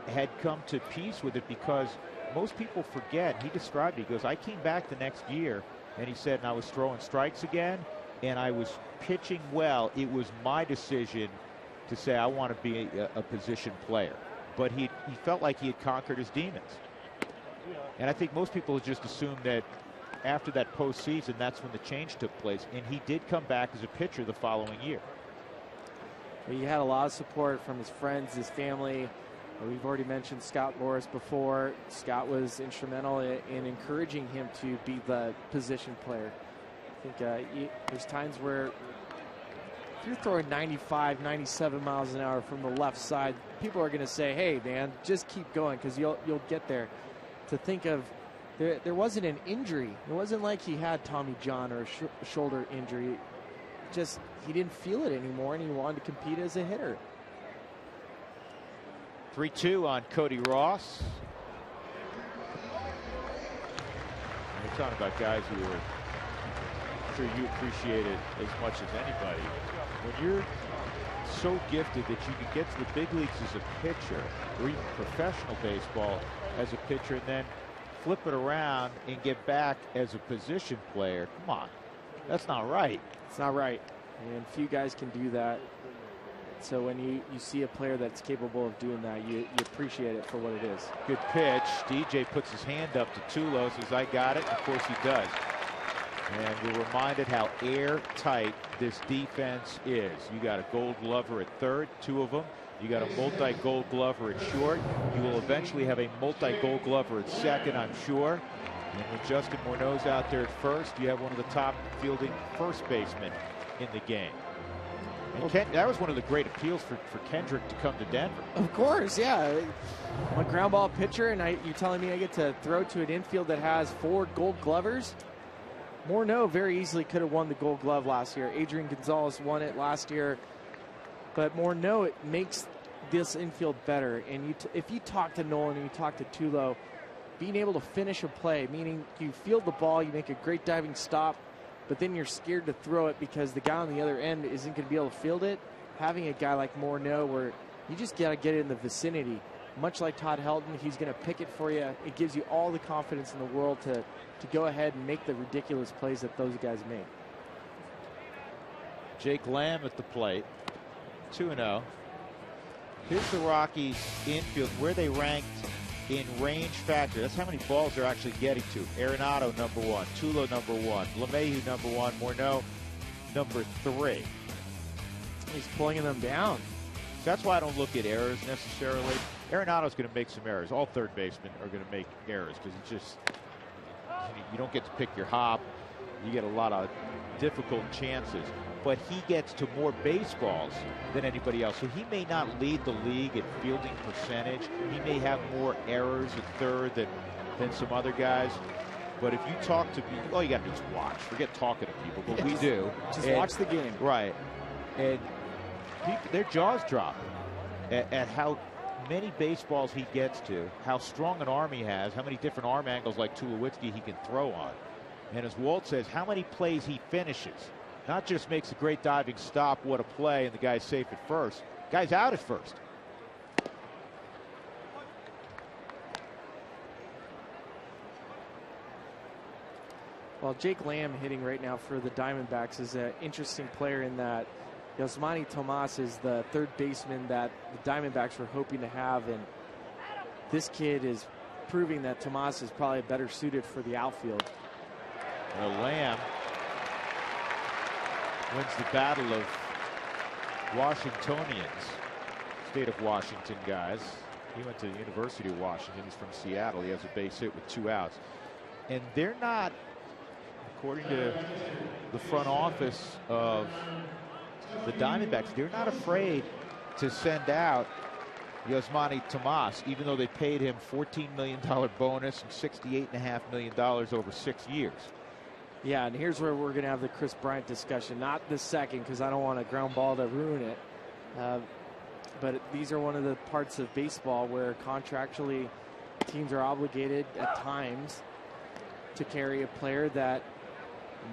had come to peace with it because most people forget. He described it. He goes, I came back the next year, and he said, and I was throwing strikes again, and I was pitching well. It was my decision to say I want to be a position player. But he felt like he had conquered his demons. And I think most people just assume that after that postseason, that's when the change took place. And he did come back as a pitcher the following year. He had a lot of support from his friends, his family. We've already mentioned Scott Morris before. Scott was instrumental in encouraging him to be the position player. I think there's times where if you're throwing 95, 97 miles an hour from the left side, people are going to say, hey, man, just keep going because you'll get there. To think of, there wasn't an injury. It wasn't like he had Tommy John or a shoulder injury. Just he didn't feel it anymore, and he wanted to compete as a hitter. 3-2 on Cody Ross. We're talking about guys who are I'm sure you appreciate it as much as anybody. When you're so gifted that you can get to the big leagues as a pitcher, or even professional baseball as a pitcher, and then flip it around and get back as a position player, come on, that's not right. It's not right, and few guys can do that. So when you see a player that's capable of doing that, you appreciate it for what it is. Good pitch. DJ puts his hand up to Tulo, says, I got it. Of course he does. And we're reminded how airtight this defense is. You got a Gold Glover at third, 2 of them. You got a multi-Gold Glover at short. You will eventually have a multi-Gold Glover at second, I'm sure. And when Justin Morneau's out there at first, you have one of the top fielding first basemen in the game. And that was one of the great appeals for Kendrick to come to Denver. Of course, yeah. I'm a ground ball pitcher, and you're telling me I get to throw to an infield that has 4 Gold Glovers? Morneau very easily could have won the Gold Glove last year. Adrian Gonzalez won it last year. But Morneau, it makes this infield better. And if you talk to Nolan and you talk to Tulo, being able to finish a play, meaning you field the ball, you make a great diving stop, but then you're scared to throw it because the guy on the other end isn't going to be able to field it. Having a guy like Morneau where you just got to get it in the vicinity, much like Todd Helton, he's going to pick it for you. It gives you all the confidence in the world to go ahead and make the ridiculous plays that those guys make. Jake Lamb at the plate, 2-0. Here's the Rockies infield, where they ranked in range factor. That's how many balls they're actually getting to. Arenado, number 1. Tulo, number 1. LeMahieu, number 1. Morneau, number 3. He's pulling them down. That's why I don't look at errors necessarily. Arenado's going to make some errors. All third basemen are going to make errors because it's just, you don't get to pick your hop. You get a lot of difficult chances. But he gets to more baseballs than anybody else. So he may not lead the league at fielding percentage. He may have more errors at third than some other guys. But if you talk to people, all you got to do is watch. Forget talking to people, but we do. Just watch the game. Right. And people, their jaws drop at how many baseballs he gets to, how strong an arm he has, how many different arm angles like Tulowitzki he can throw on. And as Walt says, how many plays he finishes. Not just makes a great diving stop, what a play, and the guy's safe at first. Guy's out at first. Well, Jake Lamb hitting right now for the Diamondbacks is an interesting player in that Yasmani Tomas is the third baseman that the Diamondbacks were hoping to have, and this kid is proving that Tomas is probably better suited for the outfield. Well, Lamb wins the battle of Washingtonians, state of Washington guys. He went to the University of Washington. He's from Seattle. He has a base hit with 2 outs. And they're not, according to the front office of the Diamondbacks, they're not afraid to send out Yasmani Tomas, even though they paid him $14 million bonus and $68.5 million over 6 years. Yeah, and here's where we're going to have the Chris Bryant discussion. Not this second, because I don't want a ground ball to ruin it. But these are one of the parts of baseball where contractually teams are obligated at times to carry a player that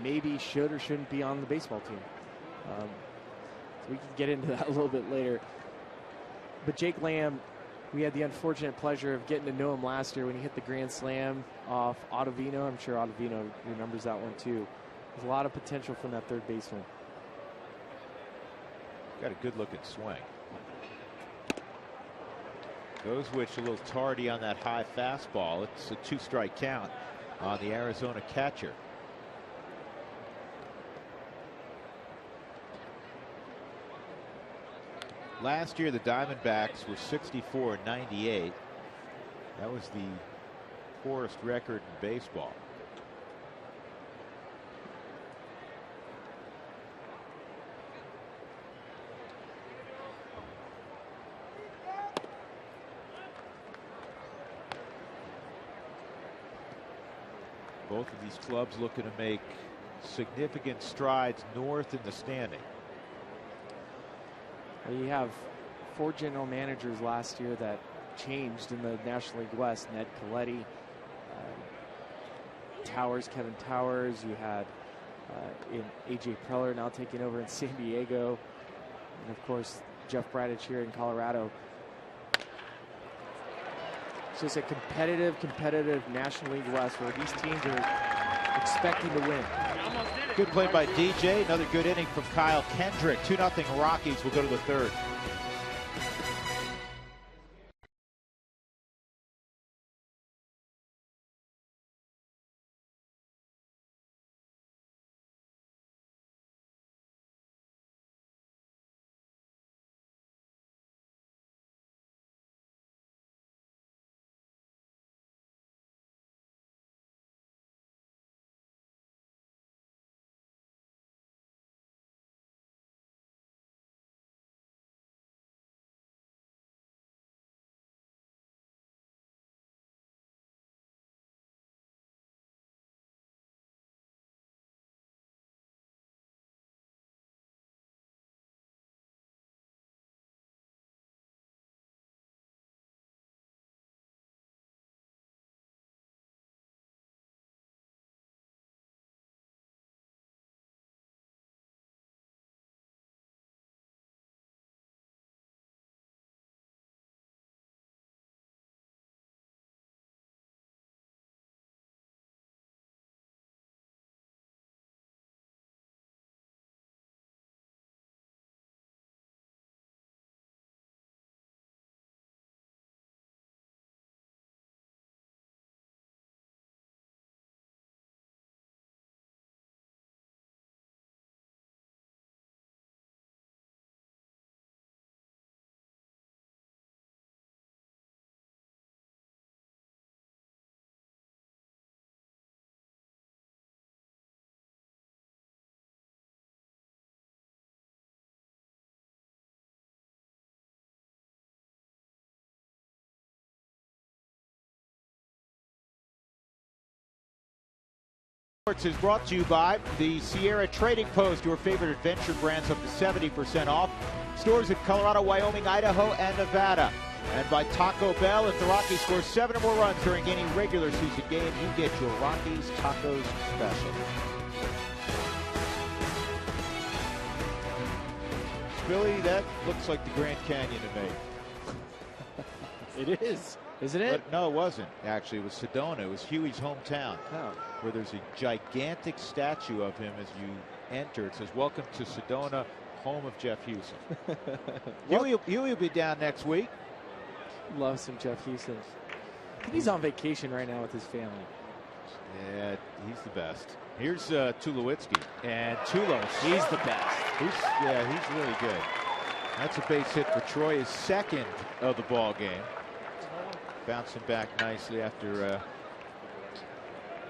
maybe should or shouldn't be on the baseball team. So we can get into that a little bit later. But Jake Lamb, we had the unfortunate pleasure of getting to know him last year when he hit the grand slam off Ottavino. I'm sure Ottavino remembers that one too. There's a lot of potential from that third baseman. Got a good looking swing. Goswich a little tardy on that high fastball. It's a 2-strike count on the Arizona catcher. Last year, the Diamondbacks were 64-98. That was the poorest record in baseball. Both of these clubs looking to make significant strides north in the standing. You have 4 general managers last year that changed in the National League West. Ned Colletti, Towers, Kevin Towers. You had in A.J. Preller now taking over in San Diego. And, of course, Jeff Bradich here in Colorado. It's just a competitive National League West where these teams are expecting to win. Good play by DJ. Another good inning from Kyle Kendrick. 2-0 Rockies. We'll go to the third. Sports is brought to you by the Sierra Trading Post, your favorite adventure brands up to 70% off. Stores in Colorado, Wyoming, Idaho, and Nevada. And by Taco Bell, if the Rockies score 7 or more runs during any regular season game, you get your Rockies Tacos Special. Billy, that looks like the Grand Canyon to me. It is. Isn't it? But no, it wasn't. Actually, it was Sedona. It was Huey's hometown. Oh. Where there's a gigantic statue of him as you enter. It says, "Welcome to Sedona, home of Jeff Hewson." Huey will be down next week. Love some Jeff Hewson. I think he's on vacation right now with his family. Yeah, he's the best. Here's Tulowitzki. And Tulos. He's the best. He's really good. That's a base hit for Troy, his second of the ball game. Bouncing back nicely after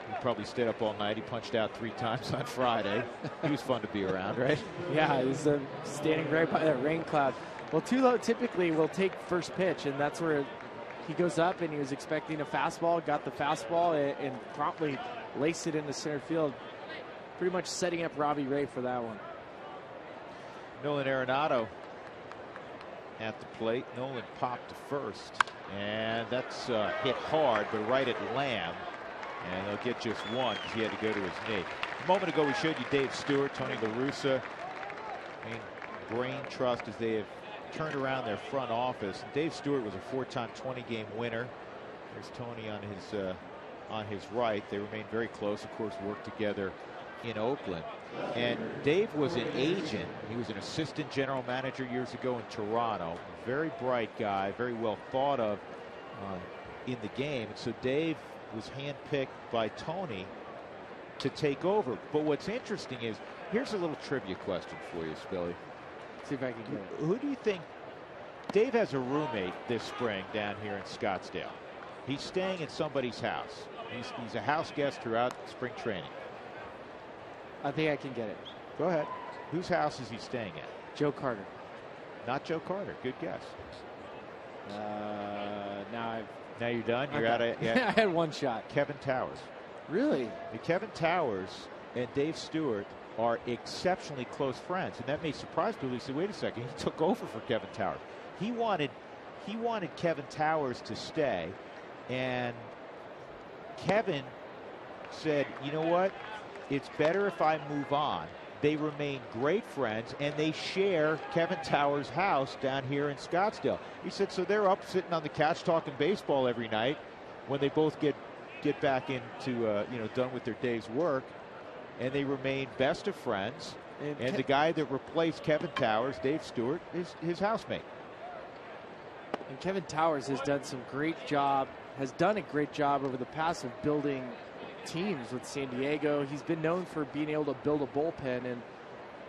he probably stayed up all night. He punched out 3 times on Friday. He was fun to be around, right? Yeah, he's standing right by that rain cloud. Well, Tulo typically will take first pitch, and that's where he goes up, and he was expecting a fastball, got the fastball, and promptly laced it into center field, pretty much setting up Robbie Ray for that one. Nolan Arenado at the plate. Nolan popped to first, and that's hit hard, but right at Lamb. And they'll get just one because he had to go to his knee. A moment ago, we showed you Dave Stewart, Tony La Russa, and Brain Trust as they have turned around their front office. And Dave Stewart was a 4-time 20-game winner. There's Tony on his right. They remain very close, of course, worked together in Oakland. And Dave was an agent. He was an assistant general manager years ago in Toronto. Very bright guy, very well thought of in the game. And so Dave was handpicked by Tony to take over. But what's interesting is, here's a little trivia question for you, Spilly. See if I can get it. Who do you think? Dave has a roommate this spring down here in Scottsdale. He's staying at somebody's house. He's a house guest throughout spring training. I think I can get it. Go ahead. Whose house is he staying at? Joe Carter. Not Joe Carter. Good guess. Now you're done? You're out of. Yeah. I had one shot. Kevin Towers. Really? Kevin Towers and Dave Stewart are exceptionally close friends. And that may surprise people. He said, wait a second, he took over for Kevin Towers. He wanted Kevin Towers to stay. And Kevin said, you know what? it's better if I move on. They remain great friends, and they share Kevin Towers' house down here in Scottsdale. He said, so they're up sitting on the couch talking baseball every night when they both get back into, done with their day's work, and they remain best of friends. And the guy that replaced Kevin Towers, Dave Stewart, is his housemate. And Kevin Towers has done a great job over the past of building teams with San Diego. He's been known for being able to build a bullpen, and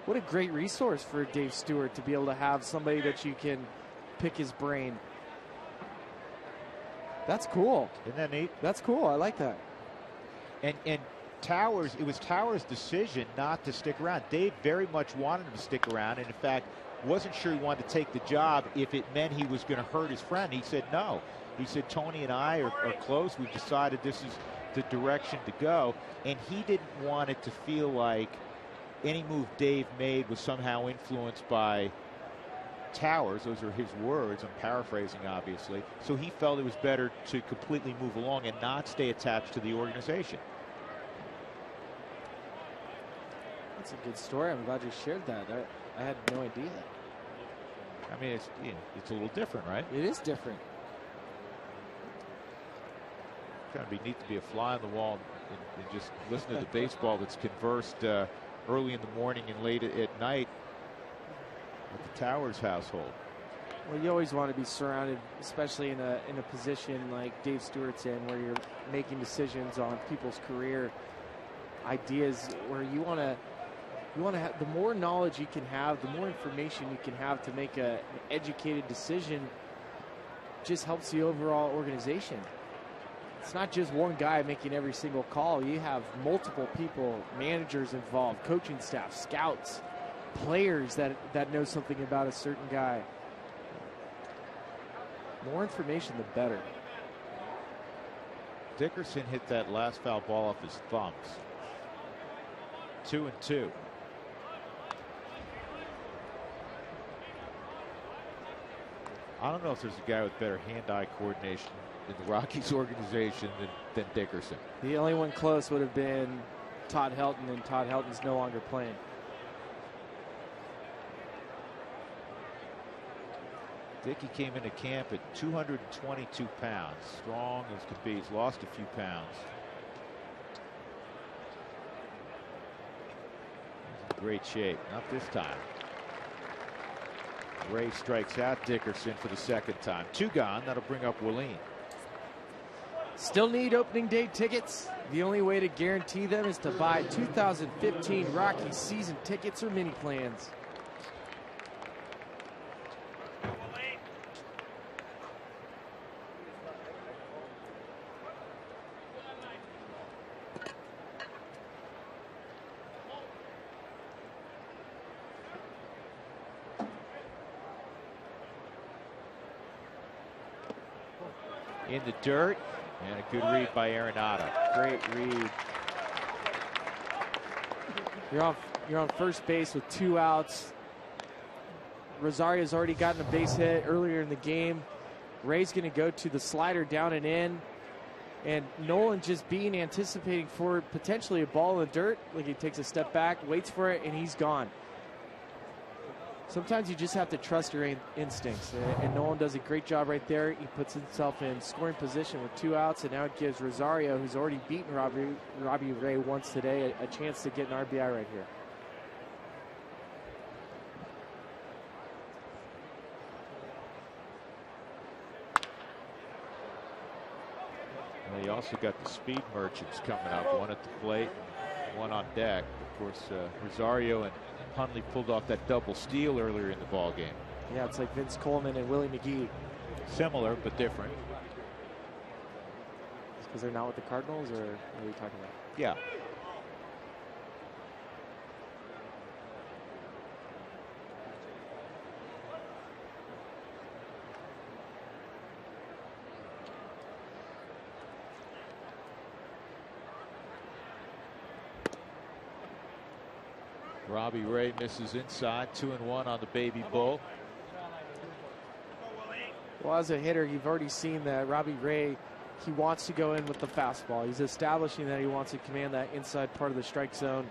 what a great resource for Dave Stewart to be able to have somebody that you can pick his brain. That's cool. Isn't that neat? That's cool. I like that. And Towers, it was Towers' decision not to stick around. Dave very much wanted him to stick around, and in fact wasn't sure he wanted to take the job if it meant he was going to hurt his friend. He said no. He said, Tony and I are close. We've decided this is the direction to go, and he didn't want it to feel like any move Dave made was somehow influenced by Towers. Those are his words. I'm paraphrasing, obviously. So he felt it was better to completely move along and not stay attached to the organization. That's a good story. I'm glad you shared that. I had no idea. I mean, it's a little different, right? It is different. Kind of be neat to be a fly on the wall and just listen to the baseball that's conversed early in the morning and late at night at the Towers household. Well, you always want to be surrounded, especially in a position like Dave Stewart's in, where you're making decisions on people's career ideas, where you want to have the more knowledge you can have, the more information you can have to make an educated decision, just helps the overall organization. It's not just one guy making every single call. You have multiple people, managers involved, coaching staff, scouts, players that know something about a certain guy. More information, the better. Dickerson hit that last foul ball off his thumbs. 2-2. I don't know if there's a guy with better hand-eye coordination in the Rockies organization than Dickerson. The only one close would have been Todd Helton, and Todd Helton's no longer playing. Dickey came into camp at 222 pounds. Strong as could be. He's lost a few pounds. He's in great shape. Not this time. Ray strikes out Dickerson for the second time. 2 gone. That'll bring up Willeen. Still need opening day tickets. The only way to guarantee them is to buy 2015 Rockies season tickets or mini plans. In the dirt. And a good read by Arenado. Great read. You're on first base with 2 outs. Rosario's already gotten a base hit earlier in the game. Ray's going to go to the slider down and in. And Nolan just anticipating for potentially a ball in the dirt. Like he takes a step back, waits for it, and he's gone. Sometimes you just have to trust your instincts, and Nolan does a great job right there. He puts himself in scoring position with 2 outs, and now it gives Rosario, who's already beaten Robbie Ray once today, a chance to get an RBI right here. Well, you also got the speed merchants coming up, one at the plate, and one on deck. Of course, Rosario and Hundley pulled off that double steal earlier in the ball game. Yeah, it's like Vince Coleman and Willie McGee. Similar, but different. Because they're not with the Cardinals, or what are you talking about? Yeah. Robbie Ray misses inside. 2-1 on the baby bull. Well, as a hitter, you've already seen that Robbie Ray he wants to go in with the fastball. He's establishing that he wants to command that inside part of the strike zone.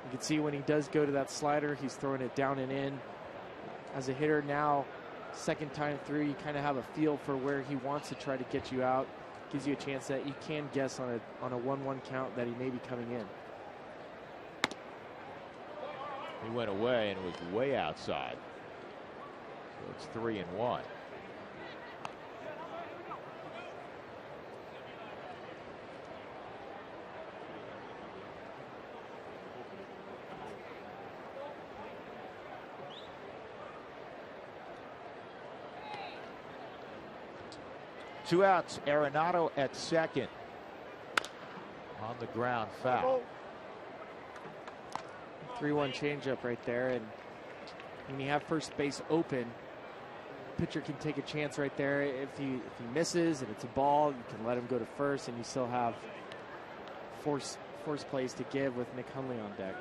You can see when he does go to that slider, he's throwing it down and in. As a hitter now, second time through, you kind of have a feel for where he wants to try to get you out. Gives you a chance that you can guess on a 1-1 count that he may be coming in. He went away and it was way outside. So it's 3-1. Two outs. Arenado at second. On the ground, foul. 3-1 changeup right there, and when you have first base open, pitcher can take a chance right there. If he misses and it's a ball, you can let him go to first, and you still have force plays to give with Nick Hundley on deck.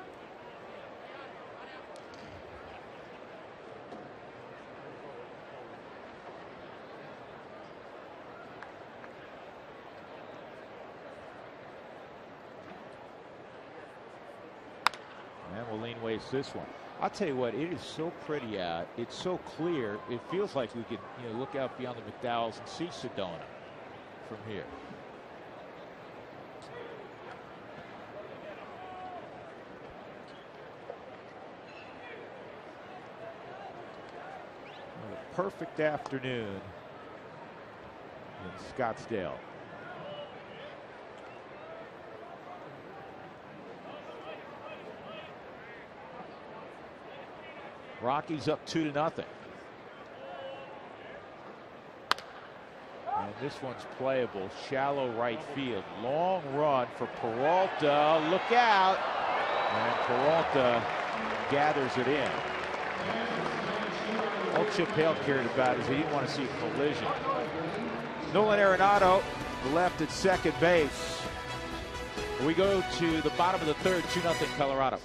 Wastes this one. I'll tell you what, it is so pretty out. It's so clear. It feels like we could, look out beyond the McDowells and see Sedona from here. What a perfect afternoon in Scottsdale. Rockies up 2-0. And this one's playable. Shallow right field. Long run for Peralta. Look out. And Peralta gathers it in. All Chip Hale cared about is he didn't want to see a collision. Nolan Arenado left at second base. We go to the bottom of the third, 2-0 Colorado.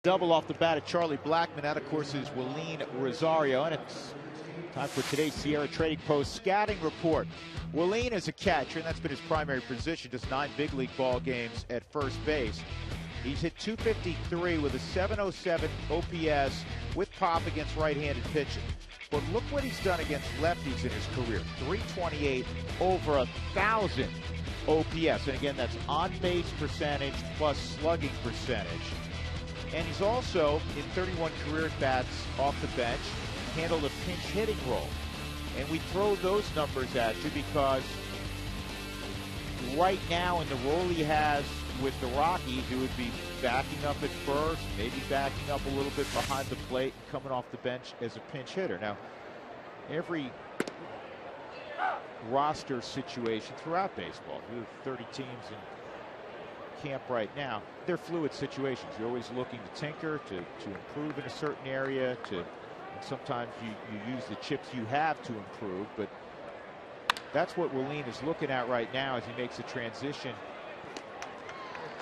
Double off the bat of Charlie Blackmon. That, of course, is Willeen Rosario. And it's time for today's Sierra Trading Post scouting report. Willeen is a catcher, and that's been his primary position. Just 9 big league ball games at first base. He's hit .253 with a .707 OPS with pop against right-handed pitching. But look what he's done against lefties in his career. .328 over 1,000 OPS. And again, that's on-base percentage plus slugging percentage. And he's also, in 31 career at-bats off the bench, handled a pinch hitting role. And we throw those numbers at you because right now in the role he has with the Rockies, he would be backing up at first, maybe backing up a little bit behind the plate and coming off the bench as a pinch hitter. Now, every roster situation throughout baseball, we have 30 teams in camp right now, they're fluid situations. You're always looking to tinker, to improve in a certain area, to And sometimes you use the chips you have to improve, but that's what Willeen is looking at right now as he makes a transition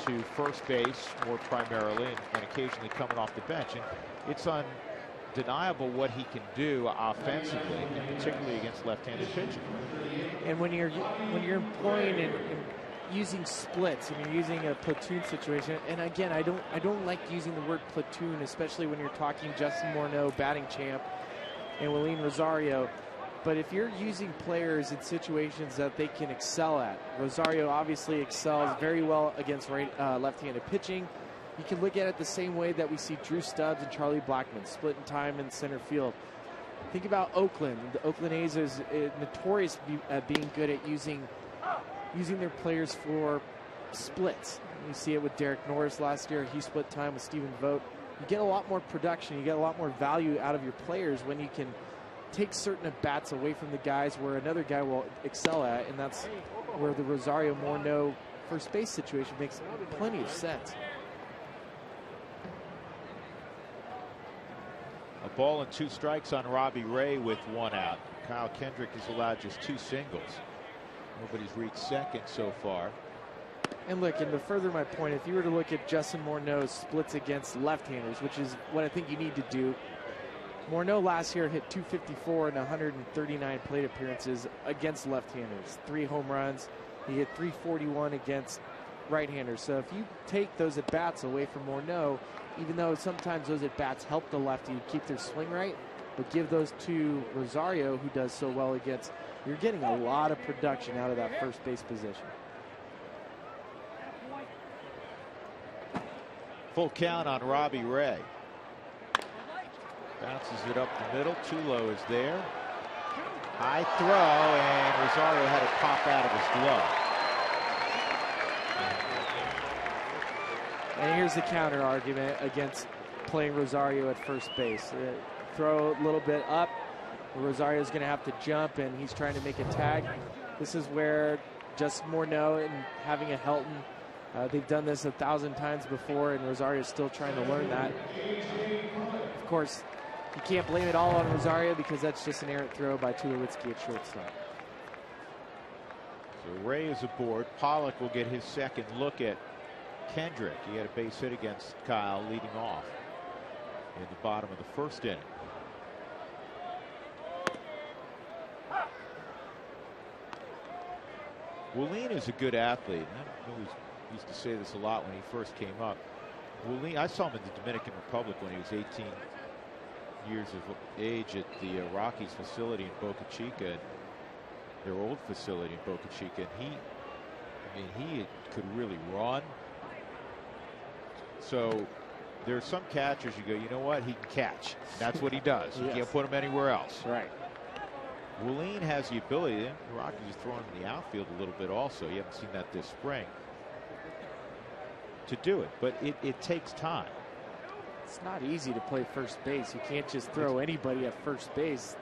to first base more primarily and occasionally coming off the bench. And it's undeniable what he can do offensively, and particularly against left-handed pitching. And when you're employing and using splits and you're using a platoon situation, and again, I don't like using the word platoon, especially when you're talking Justin Morneau, batting champ, and Willeen Rosario. But if you're using players in situations that they can excel at, Rosario obviously excels very well against left-handed pitching. You can look at it the same way that we see Drew Stubbs and Charlie Blackmon splitting time in center field. Think about Oakland. The Oakland A's is notorious at being good at using their players for splits. You see it with Derek Norris last year. He split time with Stephen Vogt. You get a lot more production. You get a lot more value out of your players when you can take certain at-bats away from the guys where another guy will excel at, and that's where the Rosario-Morneau first base situation makes plenty of sense. A ball and 2 strikes on Robbie Ray with 1 out. Kyle Kendrick has allowed just 2 singles. Nobody's reached second so far. And look, and to further my point, if you were to look at Justin Morneau's splits against left-handers, which is what I think you need to do, Morneau last year hit .254 in 139 plate appearances against left-handers. 3 home runs. He hit .341 against right-handers. So if you take those at-bats away from Morneau, even though sometimes those at-bats help the lefty keep their swing right, but give those to Rosario, who does so well against, you're getting a lot of production out of that first base position. Full count on Robbie Ray. Bounces it up the middle. Tulo is there. High throw, and Rosario had it pop out of his glove. And here's the counter argument against playing Rosario at first base. Throw a little bit up. Rosario's going to have to jump, and he's trying to make a tag. This is where Justin Morneau and having a Helton, they've done this 1,000 times before, and Rosario's still trying to learn that. Of course, you can't blame it all on Rosario because that's just an errant throw by Tulowitzki at shortstop. So Ray is aboard. Pollock will get his second look at Kendrick. He had a base hit against Kyle leading off in the bottom of the first inning. Willeen is a good athlete. I always used to say this a lot when he first came up. Willeen, I saw him in the Dominican Republic when he was 18 years of age at the Rockies facility in Boca Chica, their old facility in Boca Chica, and he could really run. So there are some catchers you go, you know what, he can catch. And that's what he does. You can't put him anywhere else. Right. Willeen has the ability, and the Rockies are throwing him in the outfield a little bit also. You haven't seen that this spring, to do it, but it takes time. It's not easy to play first base. You can't just throw anybody at first base.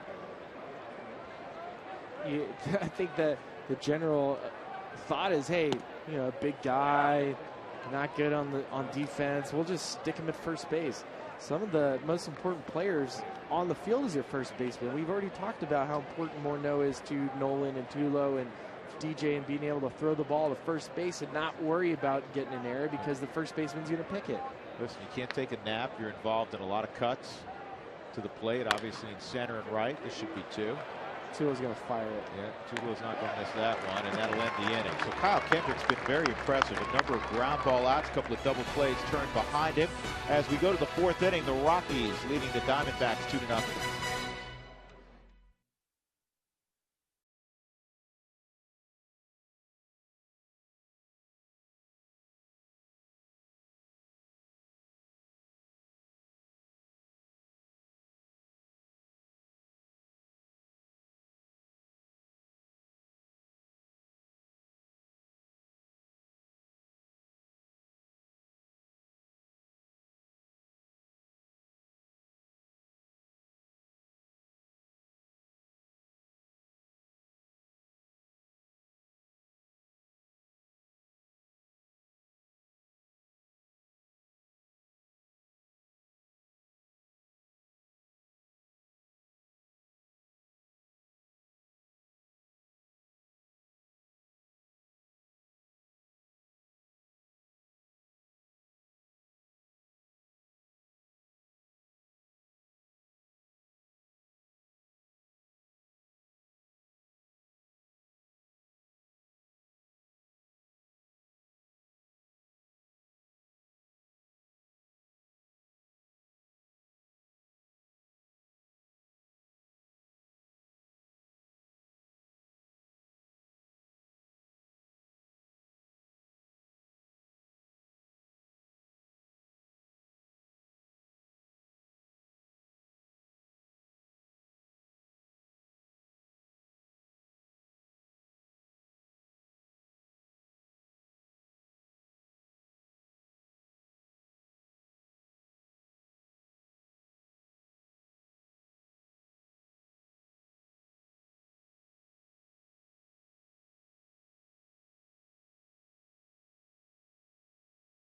I think that the general thought is, hey, you know, big guy, not good on defense. We'll just stick him at first base. Some of the most important players on the field is your first baseman. We've already talked about how important Morneau is to Nolan and Tulo and DJ, and being able to throw the ball to first base and not worry about getting an error because the first baseman's going to pick it. Listen, you can't take a nap. You're involved in a lot of cuts to the plate, obviously in center and right. This should be 2. Tulo's going to fire it. Yeah, Tulo's not going to miss that one, and that'll end the inning. So Kyle Kendrick's been very impressive. A number of ground ball outs, a couple of double plays turned behind him. As we go to the 4th inning, the Rockies leading the Diamondbacks 2-0.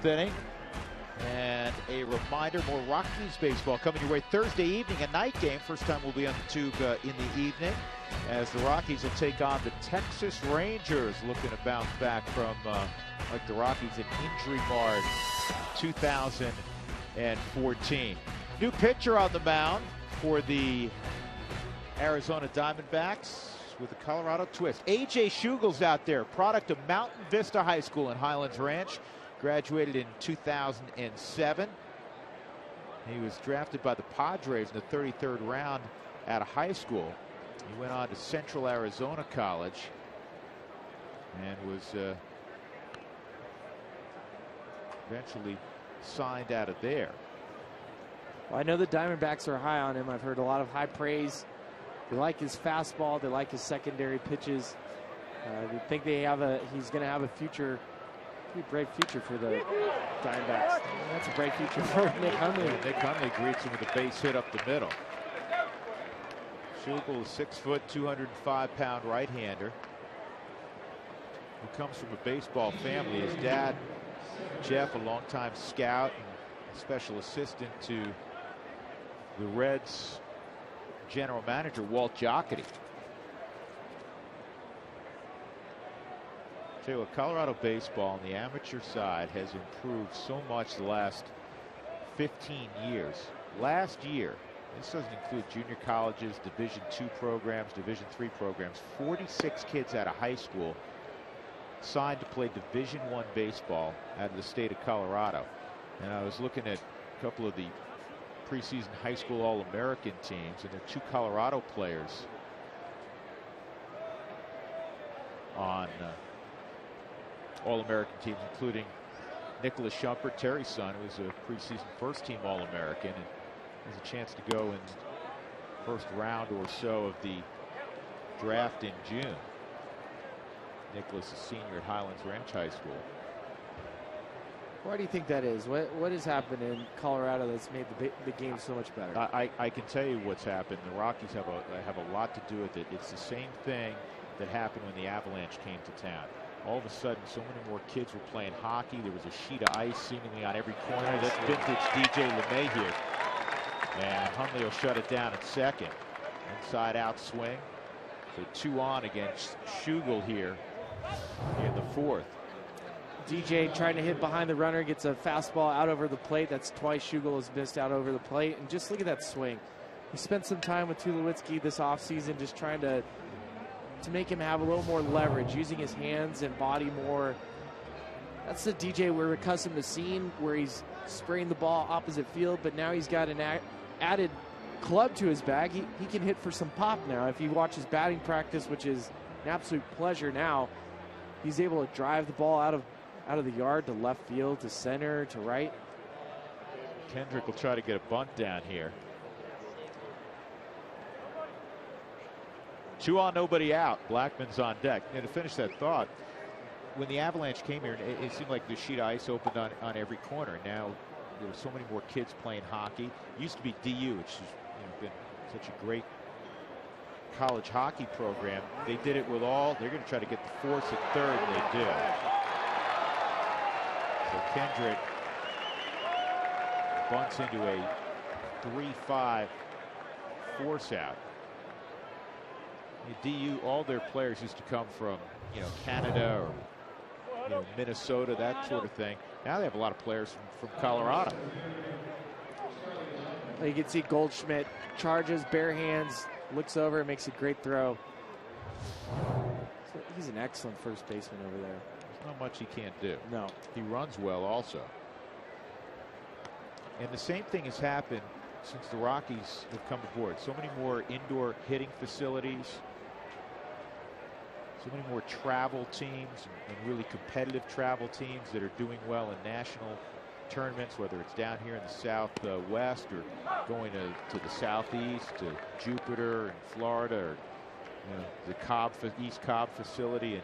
inning. And a reminder, more Rockies baseball coming your way Thursday evening, a night game. First time we'll be on the tube in the evening, as the Rockies will take on the Texas Rangers, looking to bounce back from, like the Rockies, an injury-marred 2014. New pitcher on the mound for the Arizona Diamondbacks with a Colorado twist. A.J. Shugel's out there, product of Mountain Vista High School in Highlands Ranch. Graduated in 2007. He was drafted by the Padres in the 33rd round out of high school. He went on to Central Arizona College and was eventually signed out of there. Well, I know the Diamondbacks are high on him. I've heard a lot of high praise. They like his fastball. They like his secondary pitches. They think he's going to have a future. Pretty bright future for the Diamondbacks. That's a bright future for Nick Hundley. Yeah, Nick Hundley greets him with a base hit up the middle. Schugel is 6 foot, 205-pound right-hander who comes from a baseball family. His dad, Jeff, a longtime scout and special assistant to the Reds general manager, Walt Jocketty. Tell you what, Colorado baseball on the amateur side has improved so much the last 15 years. Last year, this doesn't include junior colleges, Division II programs, Division III programs, 46 kids out of high school signed to play Division I baseball out of the state of Colorado. And I was looking at a couple of the preseason high school All-American teams, and there are 2 Colorado players on All-American teams, including Nicholas Shumpert, Terry's son, who was a preseason first-team All-American and has a chance to go in first round or so of the draft in June. Nicholas is senior at Highlands Ranch High School. Why do you think that is? What has happened in Colorado that's made the game so much better? I can tell you what's happened. The Rockies have a lot to do with it. It's the same thing that happened when the Avalanche came to town. All of a sudden, so many more kids were playing hockey. There was a sheet of ice seemingly on every corner. That's vintage DJ LeMahieu. And Hundley will shut it down at second. Inside out swing. So 2 on against Schugel here in the 4th. DJ trying to hit behind the runner, gets a fastball out over the plate. That's twice Schugel has missed out over the plate. And just look at that swing. We spent some time with Tulowitzki this offseason just trying to make him have a little more leverage, using his hands and body more. That's the DJ we're accustomed to seeing, where he's spraying the ball opposite field, but now he's got an added club to his bag. He can hit for some pop now. If you watch his batting practice, which is an absolute pleasure now, he's able to drive the ball out of the yard to left field, to center, to right. Kendrick will try to get a bunt down here. 2 on, nobody out. Blackman's on deck. And to finish that thought, when the Avalanche came here, it seemed like the sheet of ice opened on every corner. Now there were so many more kids playing hockey. It used to be DU, which has been such a great college hockey program. They did it with all. They're going to try to get the force at third, and they do. So Kendrick bunts into a 3-5 force out. DU, all their players used to come from, Canada or, Minnesota, that sort of thing. Now they have a lot of players from Colorado. You can see Goldschmidt charges, bare hands, looks over, makes a great throw. So he's an excellent first baseman over there. There's not much he can't do. No. He runs well also. And the same thing has happened since the Rockies have come aboard. So many more indoor hitting facilities. So many more travel teams and really competitive travel teams that are doing well in national tournaments, whether it's down here in the Southwest or going to the Southeast, to Jupiter and Florida, or the East Cobb facility in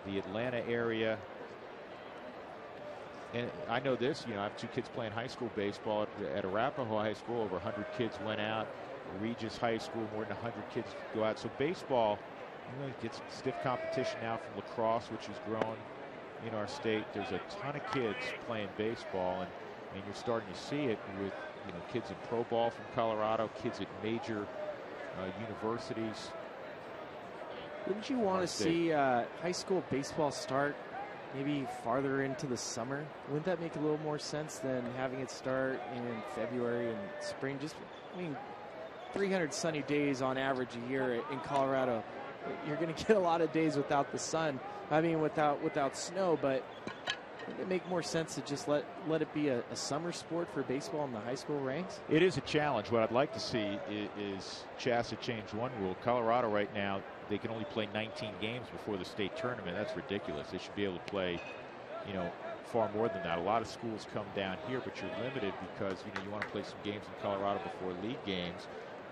the Atlanta area. And I know this, I have 2 kids playing high school baseball at Arapahoe High School. Over 100 kids went out. Regis High School, more than 100 kids go out. So baseball, gets stiff competition now from lacrosse, which has grown in our state. There's a ton of kids playing baseball, and you're starting to see it with kids in pro ball from Colorado, kids at major universities. Wouldn't you want to see high school baseball start maybe farther into the summer? Wouldn't that make a little more sense than having it start in February and spring? Just, 300 sunny days on average a year in Colorado. You're going to get a lot of days without the sun. Without snow, but wouldn't it make more sense to just let it be a summer sport for baseball in the high school ranks? It is a challenge. What I'd like to see is Chacín change one rule. Colorado right now, they can only play 19 games before the state tournament. That's ridiculous. They should be able to play, far more than that. A lot of schools come down here, but you're limited because, you want to play some games in Colorado before league games.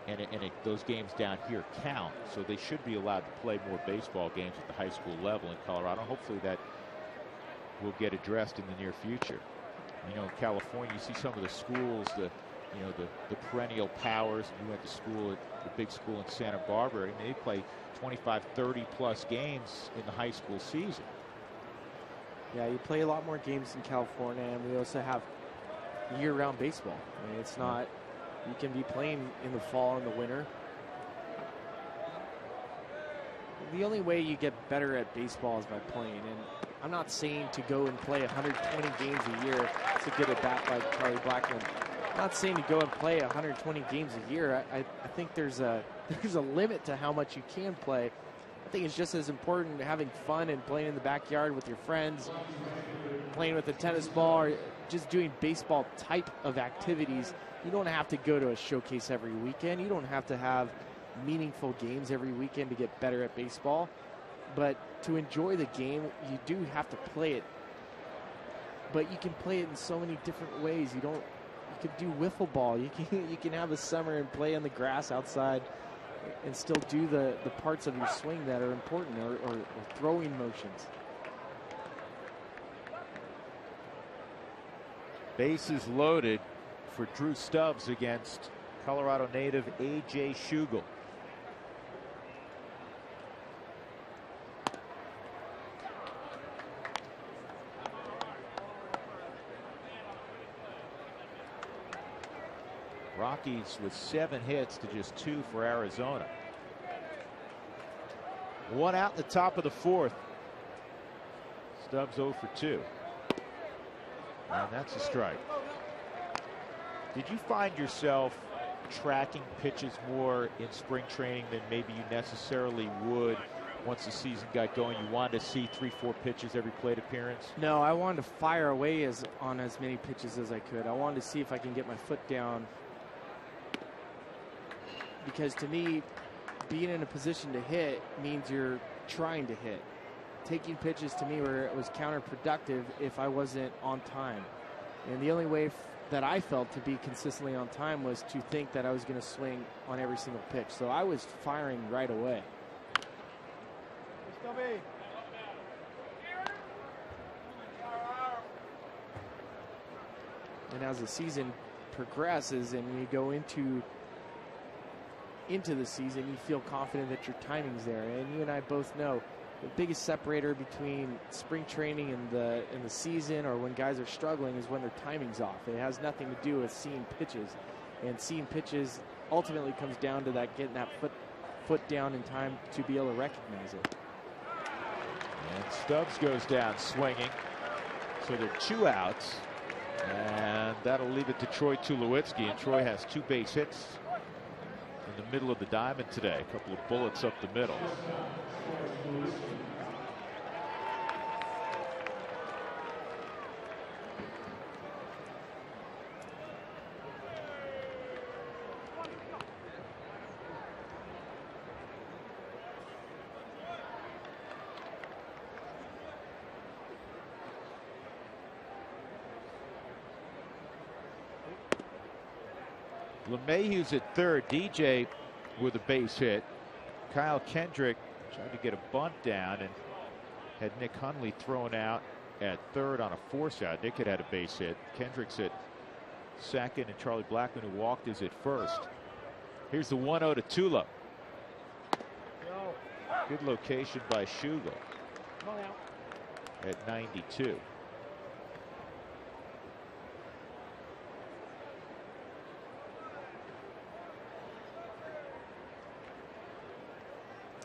And those games down here count, so they should be allowed to play more baseball games at the high school level in Colorado. Hopefully that will get addressed in the near future. In California, you see some of the schools, the perennial powers. We went to school at the big school in Santa Barbara, and they play 25, 30 plus games in the high school season. Yeah, you play a lot more games in California, and we also have year-round baseball. It's not. You can be playing in the fall and the winter. The only way you get better at baseball is by playing. And I'm not saying to go and play 120 games a year to get a bat like Charlie Blackmon. I'm not saying to go and play 120 games a year. I think there's a limit to how much you can play. I think it's just as important having fun and playing in the backyard with your friends, playing with a tennis ball, or just doing baseball type of activities. You don't have to go to a showcase every weekend. You don't have to have meaningful games every weekend to get better at baseball. But to enjoy the game, you do have to play it. But you can play it in so many different ways. You can do wiffle ball. You can have a summer and play on the grass outside and still do the parts of your swing that are important, or throwing motions. Bases loaded for Drew Stubbs against Colorado native A.J. Schugel. Rockies with 7 hits to just 2 for Arizona. 1 out in the top of the 4th. Stubbs 0 for 2. And that's a strike. Did you find yourself tracking pitches more in spring training than maybe you necessarily would once the season got going? You wanted to see 3-4 pitches every plate appearance? No, I wanted to fire away on as many pitches as I could. I wanted to see if I can get my foot down, because to me, being in a position to hit means you're trying to hit. Taking pitches to me where it was counterproductive if I wasn't on time. And the only way that I felt to be consistently on time was to think that I was going to swing on every single pitch. So I was firing right away. And as the season progresses and you go into the season, you feel confident that your timing's there. And you and I both know the biggest separator between spring training and the season, or when guys are struggling, is when their timing's off. It has nothing to do with seeing pitches. And seeing pitches ultimately comes down to that, getting that foot down in time to be able to recognize it. And Stubbs goes down swinging. So there are 2 outs. And that'll leave it to Troy Tulowitzki. And Troy has 2 base hits in the middle of the diamond today. A couple of bullets up the middle. LeMahieu's at third. DJ with a base hit. Kyle Kendrick trying to get a bunt down and had Nick Hundley thrown out at third on a force out. Nick had a base hit. Kendrick's at second, and Charlie Blackmon, who walked, is at first. Here's the 1-0 to Tulo. Good location by Schugel. at 92.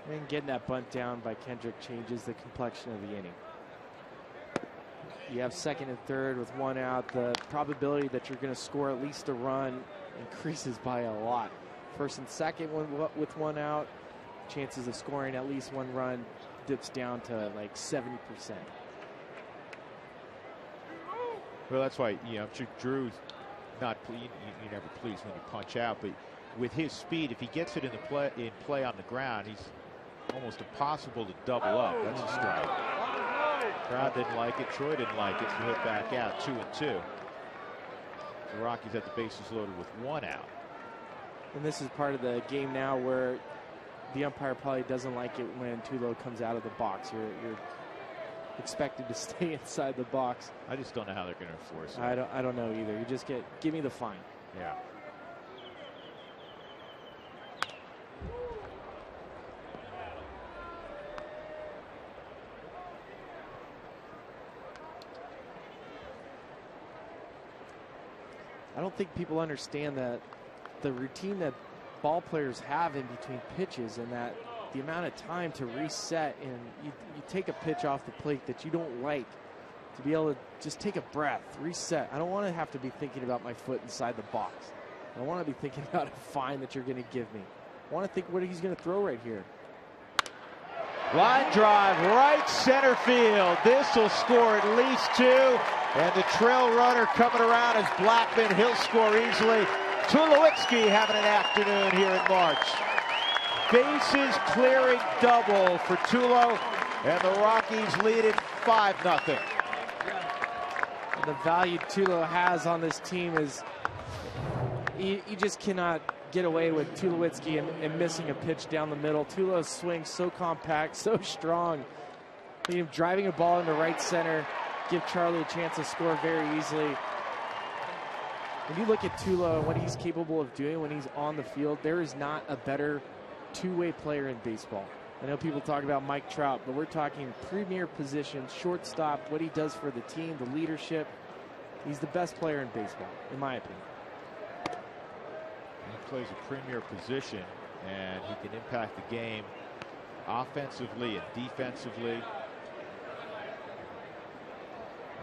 And getting that bunt down by Kendrick changes the complexion of the inning. You have second and third with one out. The probability that you're going to score at least a run increases by a lot. First and second with one out, chances of scoring at least one run dips down to like 70%. Well, that's why, you know, Drew's not, you never pleased when you punch out, but with his speed, if he gets it in play on the ground, he's almost impossible to double up. That's a strike. Crowd didn't like it. Troy didn't like it. So hit back out 2-2. The Rockies had the bases loaded with one out. And this is part of the game now where the umpire probably doesn't like it when Tulo comes out of the box. You're expected to stay inside the box. I just don't know how they're going to enforce it. I don't know either. You just give me the fine. Yeah. I don't think people understand that the routine that ball players have in between pitches, and that the amount of time to reset, and you take a pitch off the plate that you don't like, to be able to just take a breath, reset. I don't want to have to be thinking about my foot inside the box. I want to be thinking about a fine that you're going to give me. I want to think what he's going to throw right here. Line drive, right center field. This will score at least two. And the trail runner coming around is Blackman. He'll score easily. Tulowitzki having an afternoon here in March. Bases clearing double for Tulo, and the Rockies lead it 5-0. The value Tulo has on this team is you just cannot get away with Tulowitzki and missing a pitch down the middle. Tulo's swing so compact, so strong. Driving a ball into right center, give Charlie a chance to score very easily. When you look at Tulo and what he's capable of doing when he's on the field, there is not a better two-way player in baseball. I know people talk about Mike Trout, but we're talking premier position, shortstop, what he does for the team, the leadership. He's the best player in baseball, in my opinion. He plays a premier position, and he can impact the game offensively and defensively.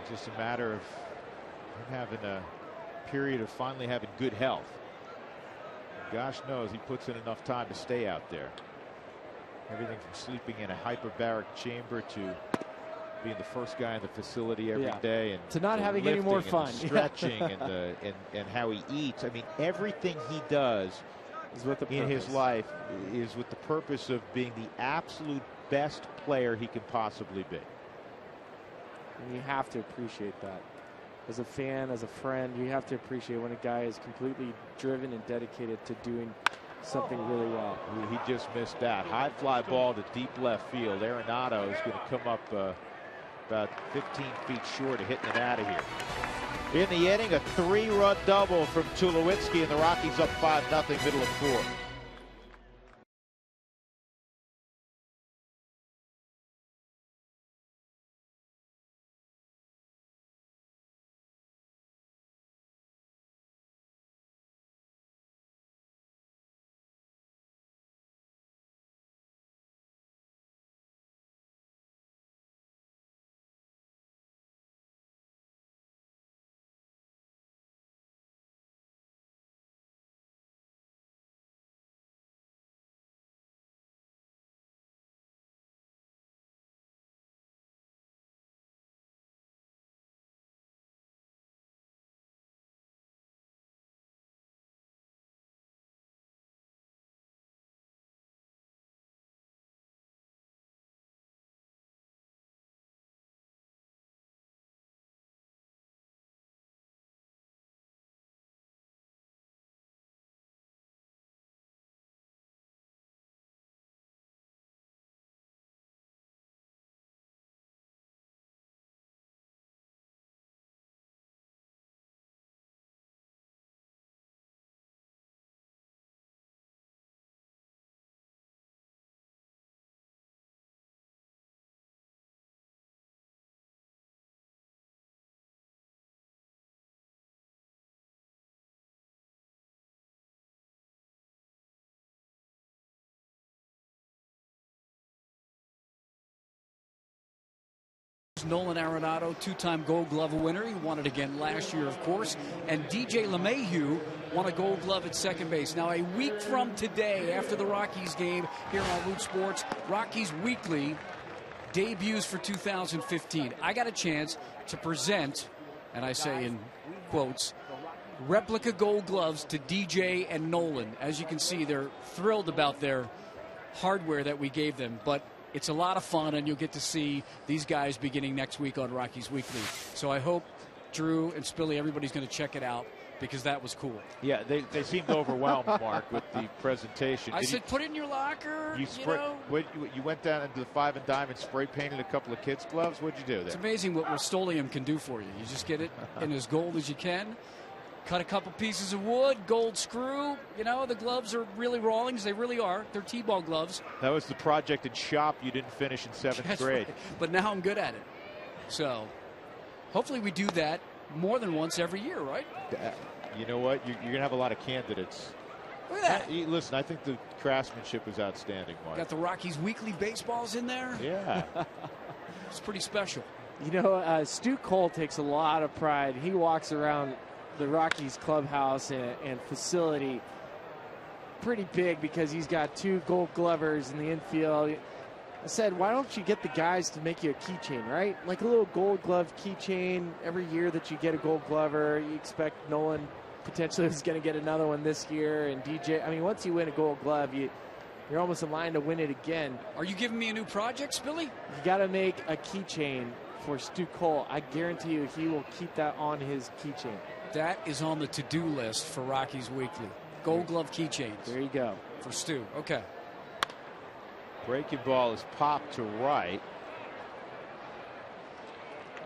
It's just a matter of him having a period of finally having good health. Gosh knows he puts in enough time to stay out there. Everything from sleeping in a hyperbaric chamber to being the first guy in the facility every day, and to not having any more fun, and stretching, and how he eats. I mean, everything he does is with the in his life is with the purpose of being the absolute best player he can possibly be. And you have to appreciate that. As a fan, as a friend, you have to appreciate when a guy is completely driven and dedicated to doing something really well. He just missed that. High fly ball to deep left field. Arenado is going to come up about 15 feet short of hitting it out of here. In the inning, a 3-run double from Tulowitzki, and the Rockies up 5-0, middle of 4. Nolan Arenado, two-time Gold Glove winner. He won it again last year, of course. And DJ LeMahieu won a Gold Glove at second base. Now, a week from today, after the Rockies game here on Root Sports, Rockies Weekly debuts for 2015. I got a chance to present, and I say in quotes, replica Gold Gloves to DJ and Nolan. As you can see, they're thrilled about their hardware that we gave them, but it's a lot of fun, and you'll get to see these guys beginning next week on Rockies Weekly. So I hope Drew and Spilly, everybody's going to check it out, because that was cool. Yeah, they seemed overwhelmed, Mark, with the presentation. I said, put it in your locker. You went down into the 5 and dime and spray painted a couple of kids' gloves? What'd you do there? It's amazing what Rust-Oleum can do for you. You just get it in as gold as you can. Cut a couple pieces of wood, gold screw. You know, the gloves are really Rawlings. They really are. They're T-ball gloves. That was the project in shop you didn't finish in 7th grade. Right. But now I'm good at it. So hopefully we do that more than once every year, right? You know what? You're going to have a lot of candidates. Look at that. Listen, I think the craftsmanship is outstanding, Mark. Got the Rockies Weekly baseballs in there. Yeah. It's pretty special. You know, Stu Cole takes a lot of pride. He walks around the Rockies clubhouse and facility pretty big because he's got 2 Gold Glovers in the infield. I said, why don't you get the guys to make you a keychain, right? Like a little Gold Glove keychain. Every year that you get a Gold Glover, you expect Nolan potentially is going to get another one this year. And DJ, I mean, once you win a Gold Glove, you're almost in line to win it again. Are you giving me a new project, Spilly? You got to make a keychain for Stu Cole. I guarantee you he will keep that on his keychain. That is on the to-do list for Rockies Weekly. Gold Glove keychains. There you go. For Stu. Okay. Breaking ball is popped to right.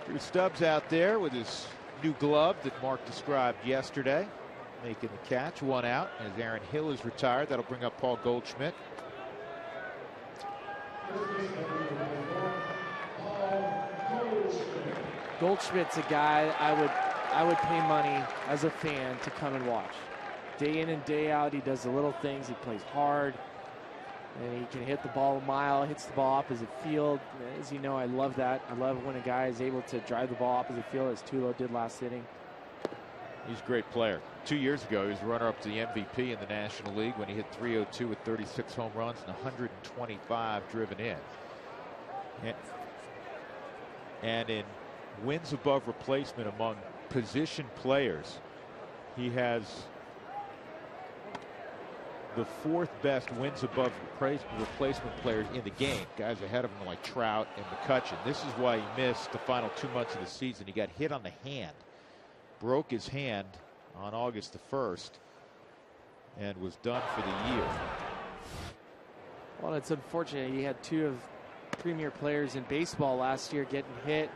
Drew Stubbs out there with his new glove that Mark described yesterday. Making the catch. 1 out as Aaron Hill is retired. That'll bring up Paul Goldschmidt. Goldschmidt's a guy I would pay money as a fan to come and watch. Day in and day out, he does the little things. He plays hard, and he can hit the ball a mile, hits the ball opposite field. As you know, I love that. I love when a guy is able to drive the ball opposite field, as Tulo did last inning. He's a great player. 2 years ago, he was runner-up to the MVP in the National League when he hit .302 with 36 home runs and 125 driven in. And in wins above replacement among position players, he has the 4th best wins above replacement players in the game. Guys ahead of him like Trout and McCutchen. This is why he missed the final 2 months of the season. He got hit on the hand, broke his hand on August the 1st, and was done for the year. Well, it's unfortunate. He had 2 of premier players in baseball last year getting hit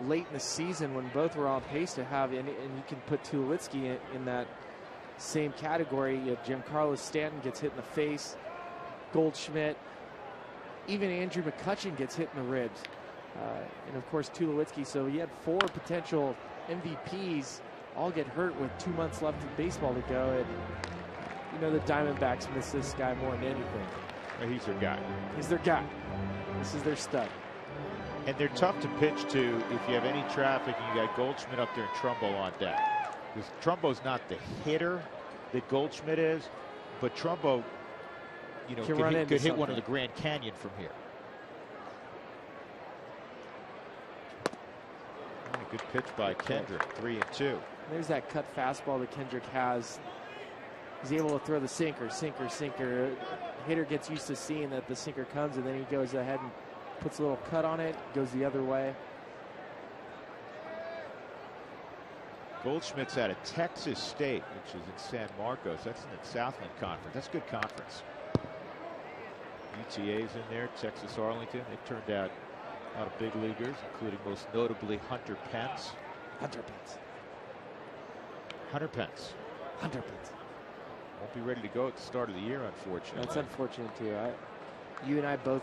late in the season when both were on pace to have, and you can put Tulowitzki in that same category. Giancarlo Stanton gets hit in the face, Goldschmidt, even Andrew McCutchen gets hit in the ribs, and of course Tulowitzki. So he had 4 potential MVPs all get hurt with 2 months left in baseball to go, and you know the Diamondbacks miss this guy more than anything. He's their guy. He's their guy. This is their stud. And they're tough to pitch to if you have any traffic and you got Goldschmidt up there and Trumbo on deck. Because Trumbo's not the hitter that Goldschmidt is, but Trumbo, you know, could hit one of the Grand Canyon from here. A good pitch by Kendrick, 3-2. There's that cut fastball that Kendrick has. He's able to throw the sinker. Hitter gets used to seeing that the sinker comes, and then he goes ahead and puts a little cut on it, goes the other way. Goldschmidt's out of Texas State, which is in San Marcos. That's in the Southland Conference. That's a good conference. UTA's in there, Texas Arlington. They turned out a lot of big leaguers, including most notably Hunter Pence. Hunter Pence. Won't be ready to go at the start of the year, unfortunately. That's unfortunate, too. You and I both,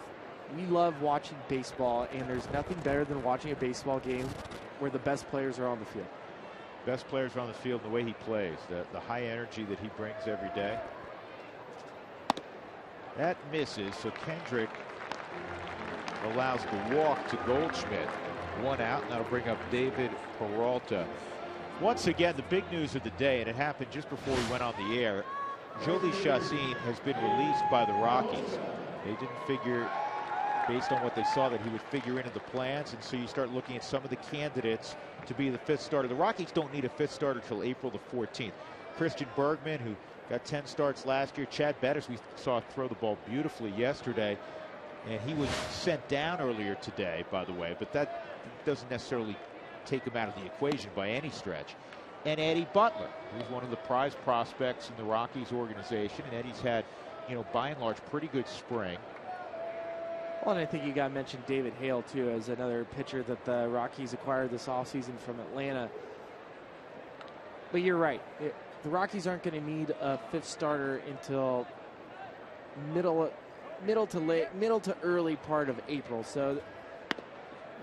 we love watching baseball, and there's nothing better than watching a baseball game where the best players are on the field. Best players are on the field, the way he plays, the high energy that he brings every day. That misses, so Kendrick allows the walk to Goldschmidt. 1 out, and that'll bring up David Peralta. Once again, the big news of the day, and it happened just before we went on the air. Jody Chacín has been released by the Rockies. They didn't figure, based on what they saw, that he would figure into the plans, and so you start looking at some of the candidates to be the 5th starter. The Rockies don't need a 5th starter until April the 14th. Christian Bergman, who got 10 starts last year. Chad Bettis, we saw throw the ball beautifully yesterday, and he was sent down earlier today, by the way, but that doesn't necessarily take him out of the equation by any stretch. And Eddie Butler, who's one of the prize prospects in the Rockies organization, and Eddie's had, by and large, pretty good spring. Well, and I think you got to mention David Hale, too, as another pitcher that the Rockies acquired this offseason from Atlanta. But you're right. The Rockies aren't going to need a 5th starter until middle to early part of April. So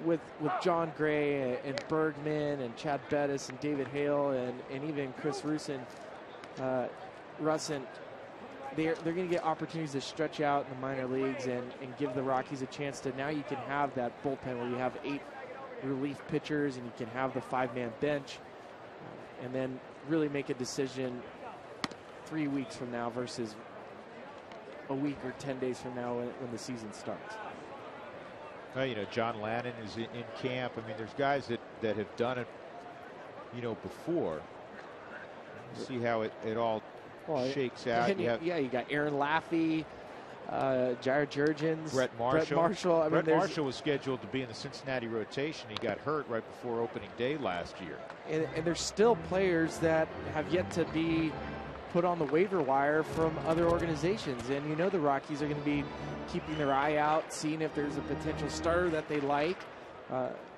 with John Gray and Bergman and Chad Bettis and David Hale and even Chris Russin, they're going to get opportunities to stretch out in the minor leagues and give the Rockies a chance to, now you can have that bullpen where you have 8 relief pitchers and you can have the 5-man bench, and then really make a decision 3 weeks from now versus a week or 10 days from now when the season starts. Well, John Lannon is in camp. I mean, there's guys that have done it, before. We'll see how it all shakes out. You got Aaron Laffey, Jared Jurgens, Brett Marshall. Brett Marshall was scheduled to be in the Cincinnati rotation. He got hurt right before opening day last year. And there's still players that have yet to be put on the waiver wire from other organizations. And the Rockies are going to be keeping their eye out, seeing if there's a potential starter that they like.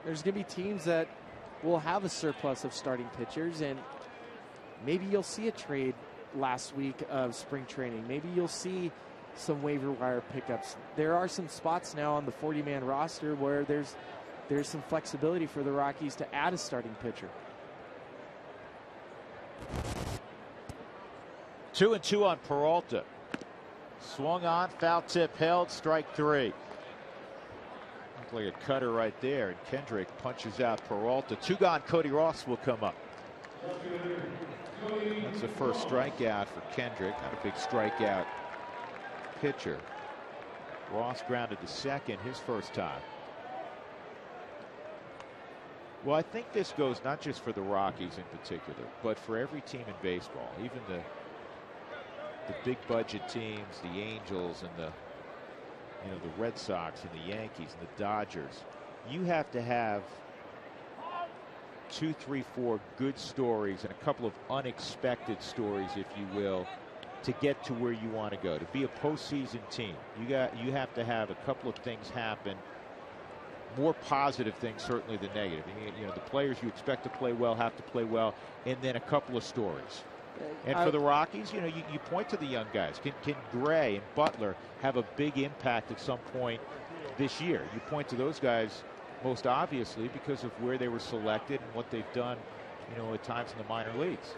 There's going to be teams that will have a surplus of starting pitchers, and maybe you'll see a trade last week of spring training. Maybe you'll see some waiver wire pickups. There are some spots now on the 40-man roster where there's some flexibility for the Rockies to add a starting pitcher. 2-2 on Peralta. Swung on, foul tip held, strike 3. Looked like a cutter right there, and Kendrick punches out Peralta. 2 gone, Cody Ross will come up. That's the first strikeout for Kendrick. Not a big strikeout pitcher. Ross grounded to second his first time. Well, I think this goes not just for the Rockies in particular, but for every team in baseball, even the big budget teams, the Angels and the Red Sox and the Yankees and the Dodgers. You have to have 2, 3, 4 good stories and a couple of unexpected stories, if you will, to get to where you want to go. To be a postseason team, you have to have a couple of things happen. More positive things certainly than negative. The players you expect to play well have to play well, and then a couple of stories. And for the Rockies, you point to the young guys. Can Gray and Butler have a big impact at some point this year? You point to those guys most obviously because of where they were selected and what they've done, at times in the minor leagues.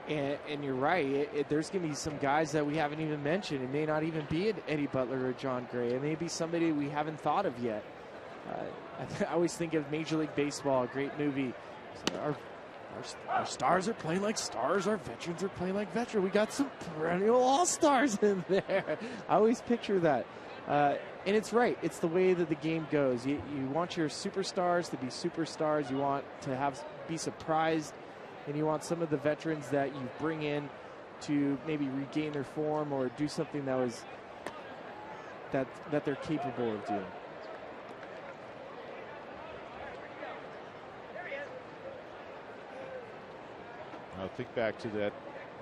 And you're right. There's going to be some guys that we haven't even mentioned. It may not even be an Eddie Butler or John Gray. It may be somebody we haven't thought of yet. I always think of Major League Baseball, a great movie. Our stars are playing like stars. Our veterans are playing like veterans. We got some perennial all-stars in there. I always picture that. And it's right. It's the way that the game goes. You want your superstars to be superstars. You want to be surprised. And you want some of the veterans that you bring in to maybe regain their form or do something that they're capable of doing. I'll think back to that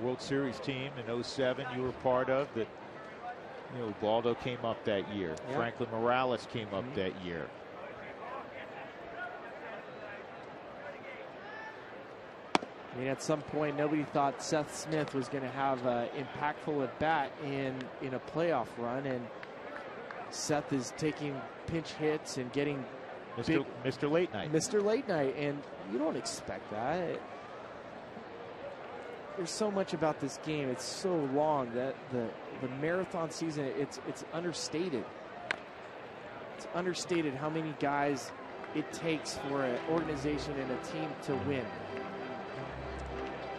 World Series team in '07 you were part of. That Baldo came up that year. Yeah. Franklin Morales came up that year. I mean, at some point, nobody thought Seth Smith was going to have an impactful at bat in a playoff run, and Seth is taking pinch hits and getting Mr. Late Night. Mr. Late Night, and you don't expect that. There's so much about this game. It's so long that the marathon season, it's understated. It's understated how many guys it takes for an organization and a team to win.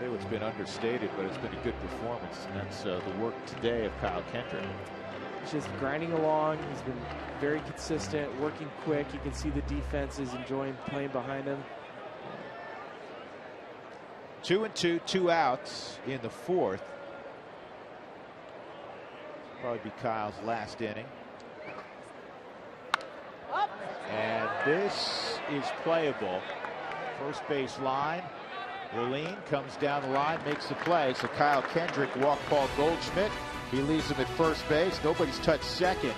It's been understated, but it's been a good performance, and that's the work today of Kyle Kendrick. He's just grinding along. He's been very consistent, working quick. You can see the defense is enjoying playing behind him. 2-2, 2 outs in the fourth. Probably be Kyle's last inning. And this is playable. First base line. Lilleen comes down the line, makes the play. So Kyle Kendrick walked Paul Goldschmidt. He leaves him at first base. Nobody's touched second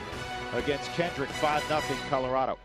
against Kendrick. 5-0 Colorado.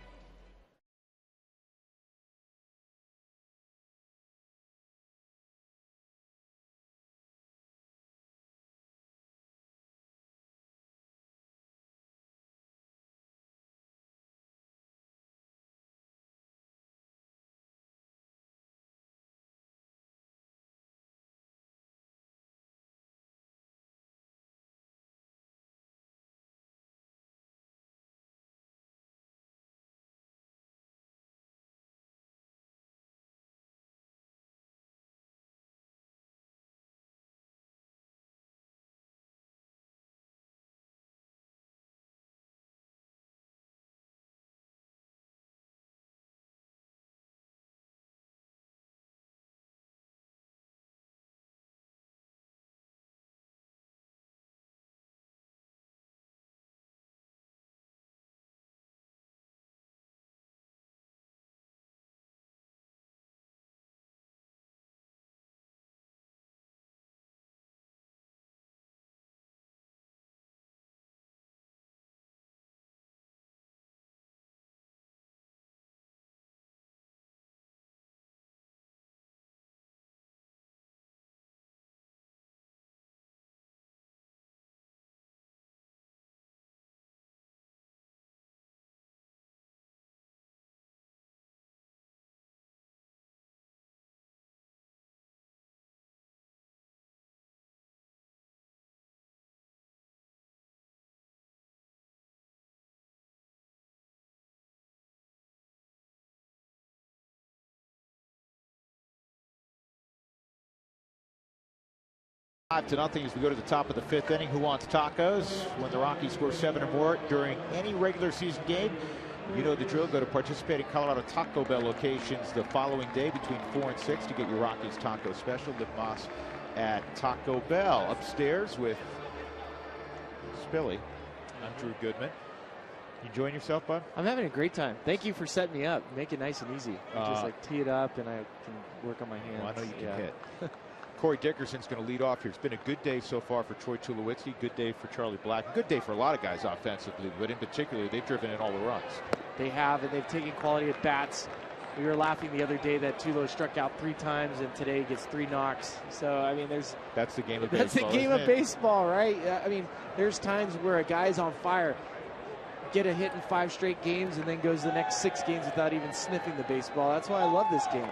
Five to nothing as we go to the top of the fifth inning. Who wants tacos? When the Rockies score 7 or more during any regular season game, you know the drill. Go to participating Colorado Taco Bell locations the following day between 4 and 6 to get your Rockies taco special. Liv Moss at Taco Bell. Upstairs with Spilly. I'm Drew Goodman. You enjoying yourself, bud? I'm having a great time. Thank you for setting me up. Make it nice and easy. I just like tee it up and I can work on my hands. Well, I know you can hit. Corey Dickerson's going to lead off here. It's been a good day so far for Troy Tulowitzki. Good day for Charlie Black. Good day for a lot of guys offensively, but in particular, they've driven in all the runs. They have, and they've taken quality at bats. We were laughing the other day that Tulo struck out 3 times, and today he gets 3 knocks. So, I mean, that's the game of baseball. That's the game of baseball, right? I mean, there's times where a guy's on fire, get a hit in 5 straight games, and then goes the next 6 games without even sniffing the baseball. That's why I love this game.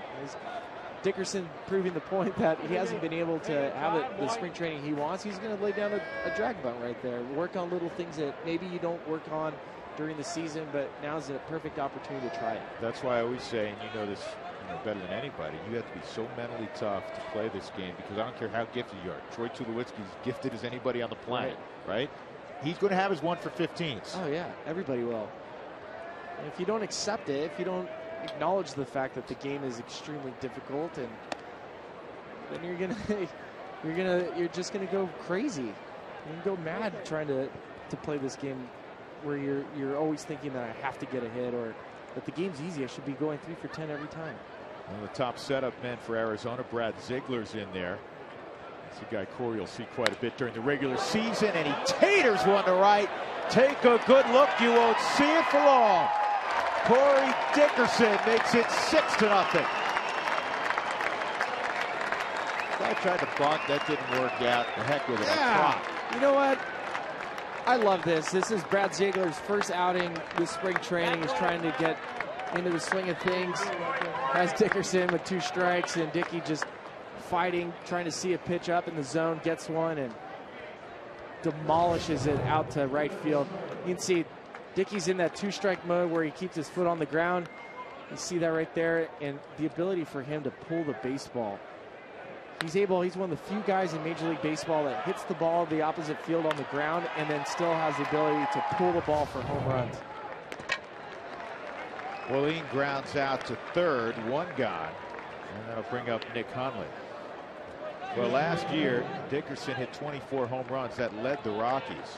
Dickerson proving the point that he hasn't been able to have the spring training he wants. He's going to lay down a drag bunt right there. Work on little things that maybe you don't work on during the season, but now's a perfect opportunity to try it. That's why I always say, and you know this better than anybody, you have to be so mentally tough to play this game because I don't care how gifted you are. Troy Tulowitzki is gifted as anybody on the planet, right? He's going to have his 1 for 15s. Oh, yeah. Everybody will. And if you don't accept it, if you don't acknowledge the fact that the game is extremely difficult, and then you're just gonna go crazy. You can go mad trying to play this game where you're always thinking that I have to get a hit or that the game's easy. I should be going 3 for 10 every time. One of the top setup men for Arizona, Brad Ziegler's in there. It's a guy Corey will see quite a bit during the regular season, and he taters one to right. Take a good look. You won't see it for long. Corey Dickerson makes it 6-0. Guy tried to bunt. That didn't work out. The heck with it. Yeah. You know what? I love this. This is Brad Ziegler's first outing this spring training. He's trying to get into the swing of things. Has Dickerson with 2 strikes, and Dickey just fighting, trying to see a pitch up in the zone, gets one, and demolishes it out to right field. You can see Dickey's in that 2-strike mode where he keeps his foot on the ground. You see that right there, and the ability for him to pull the baseball. He's one of the few guys in Major League Baseball that hits the ball the opposite field on the ground and then still has the ability to pull the ball for home runs. Willeen grounds out to third, one gone, and that'll bring up Nick Hundley. Well, last year, Dickerson hit 24 home runs. That led the Rockies.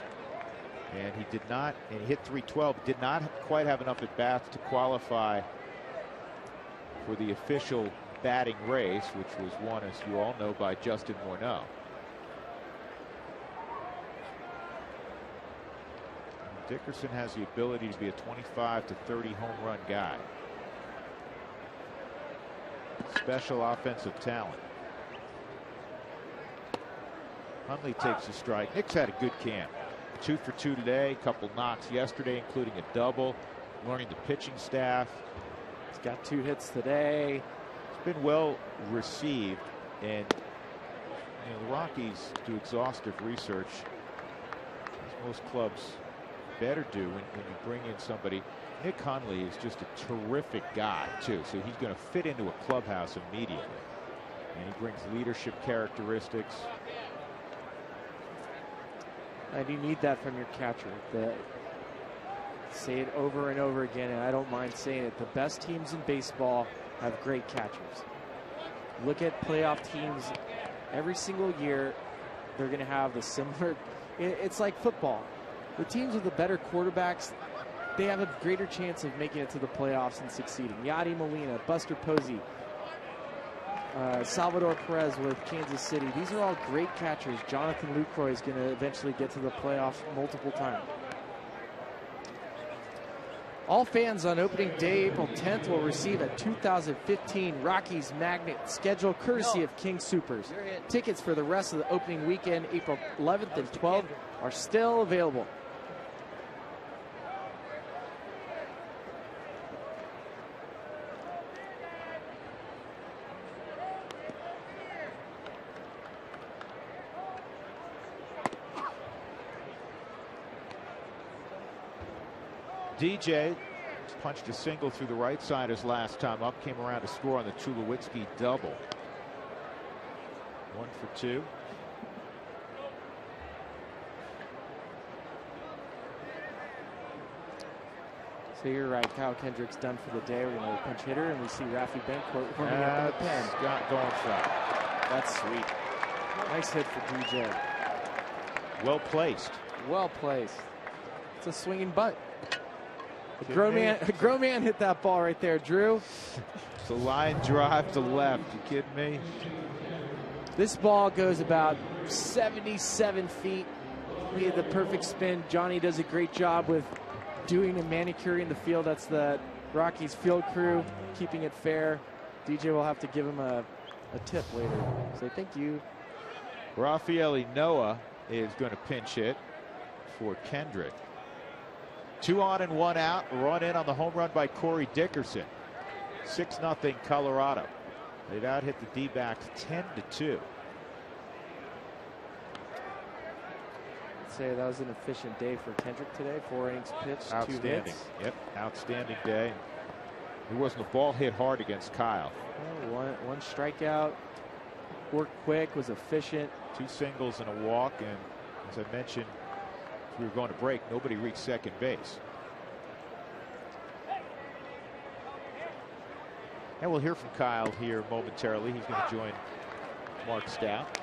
And he did not, and he hit 312, did not quite have enough at bats to qualify for the official batting race, which was won, as you all know, by Justin Morneau. Dickerson has the ability to be a 25 to 30 home run guy. Special offensive talent. Hundley takes a strike. Nick's had a good camp. 2 for 2 today, a couple knocks yesterday, including a double, learning the pitching staff. He's got 2 hits today. It's been well received, and the Rockies do exhaustive research, as most clubs better do when you bring in somebody. Nick Hundley is just a terrific guy too, so he's going to fit into a clubhouse immediately, and he brings leadership characteristics. And you need that from your catcher. Say it over and over again, and I don't mind saying it. The best teams in baseball have great catchers. Look at playoff teams every single year. They're going to have the similar. It's like football. The teams with the better quarterbacks, they have a greater chance of making it to the playoffs and succeeding. Yadi Molina, Buster Posey, Salvador Perez with Kansas City. These are all great catchers. Jonathan Lucroy is going to eventually get to the playoffs multiple times. All fans on opening day, April 10th, will receive a 2015 Rockies Magnet schedule courtesy of King Soopers. Tickets for the rest of the opening weekend, April 11th and 12th, are still available. DJ punched a single through the right side his last time up, came around to score on the Tulowitzki double. 1 for 2. So you're right, Kyle Kendrick's done for the day. We're going to pinch hitter, and we see Rafi Bencourt warming up in the pen. Scott going shot. That's sweet. Nice hit for DJ. Well placed. Well placed. It's a swinging butt. A grown man hit that ball right there, Drew. It's a line drive to left. You kidding me? This ball goes about 77 feet. He had the perfect spin. Johnny does a great job with doing and manicuring the field. That's the Rockies field crew, keeping it fair. DJ will have to give him a tip later. Say thank you. Rafaeli Noah is going to pinch hit for Kendrick. 2 on and 1 out. Run in on the home run by Corey Dickerson. 6-0 Colorado. They've out hit the D-backs 10-2. I'd say that was an efficient day for Kendrick today. 4 innings pitched, 2 hits. Yep, outstanding day. It wasn't a ball hit hard against Kyle. One strikeout. Worked quick, was efficient. 2 singles and a walk, and as I mentioned, we were going to break. Nobody reached second base. And we'll hear from Kyle here momentarily. He's going to join Mark Stout.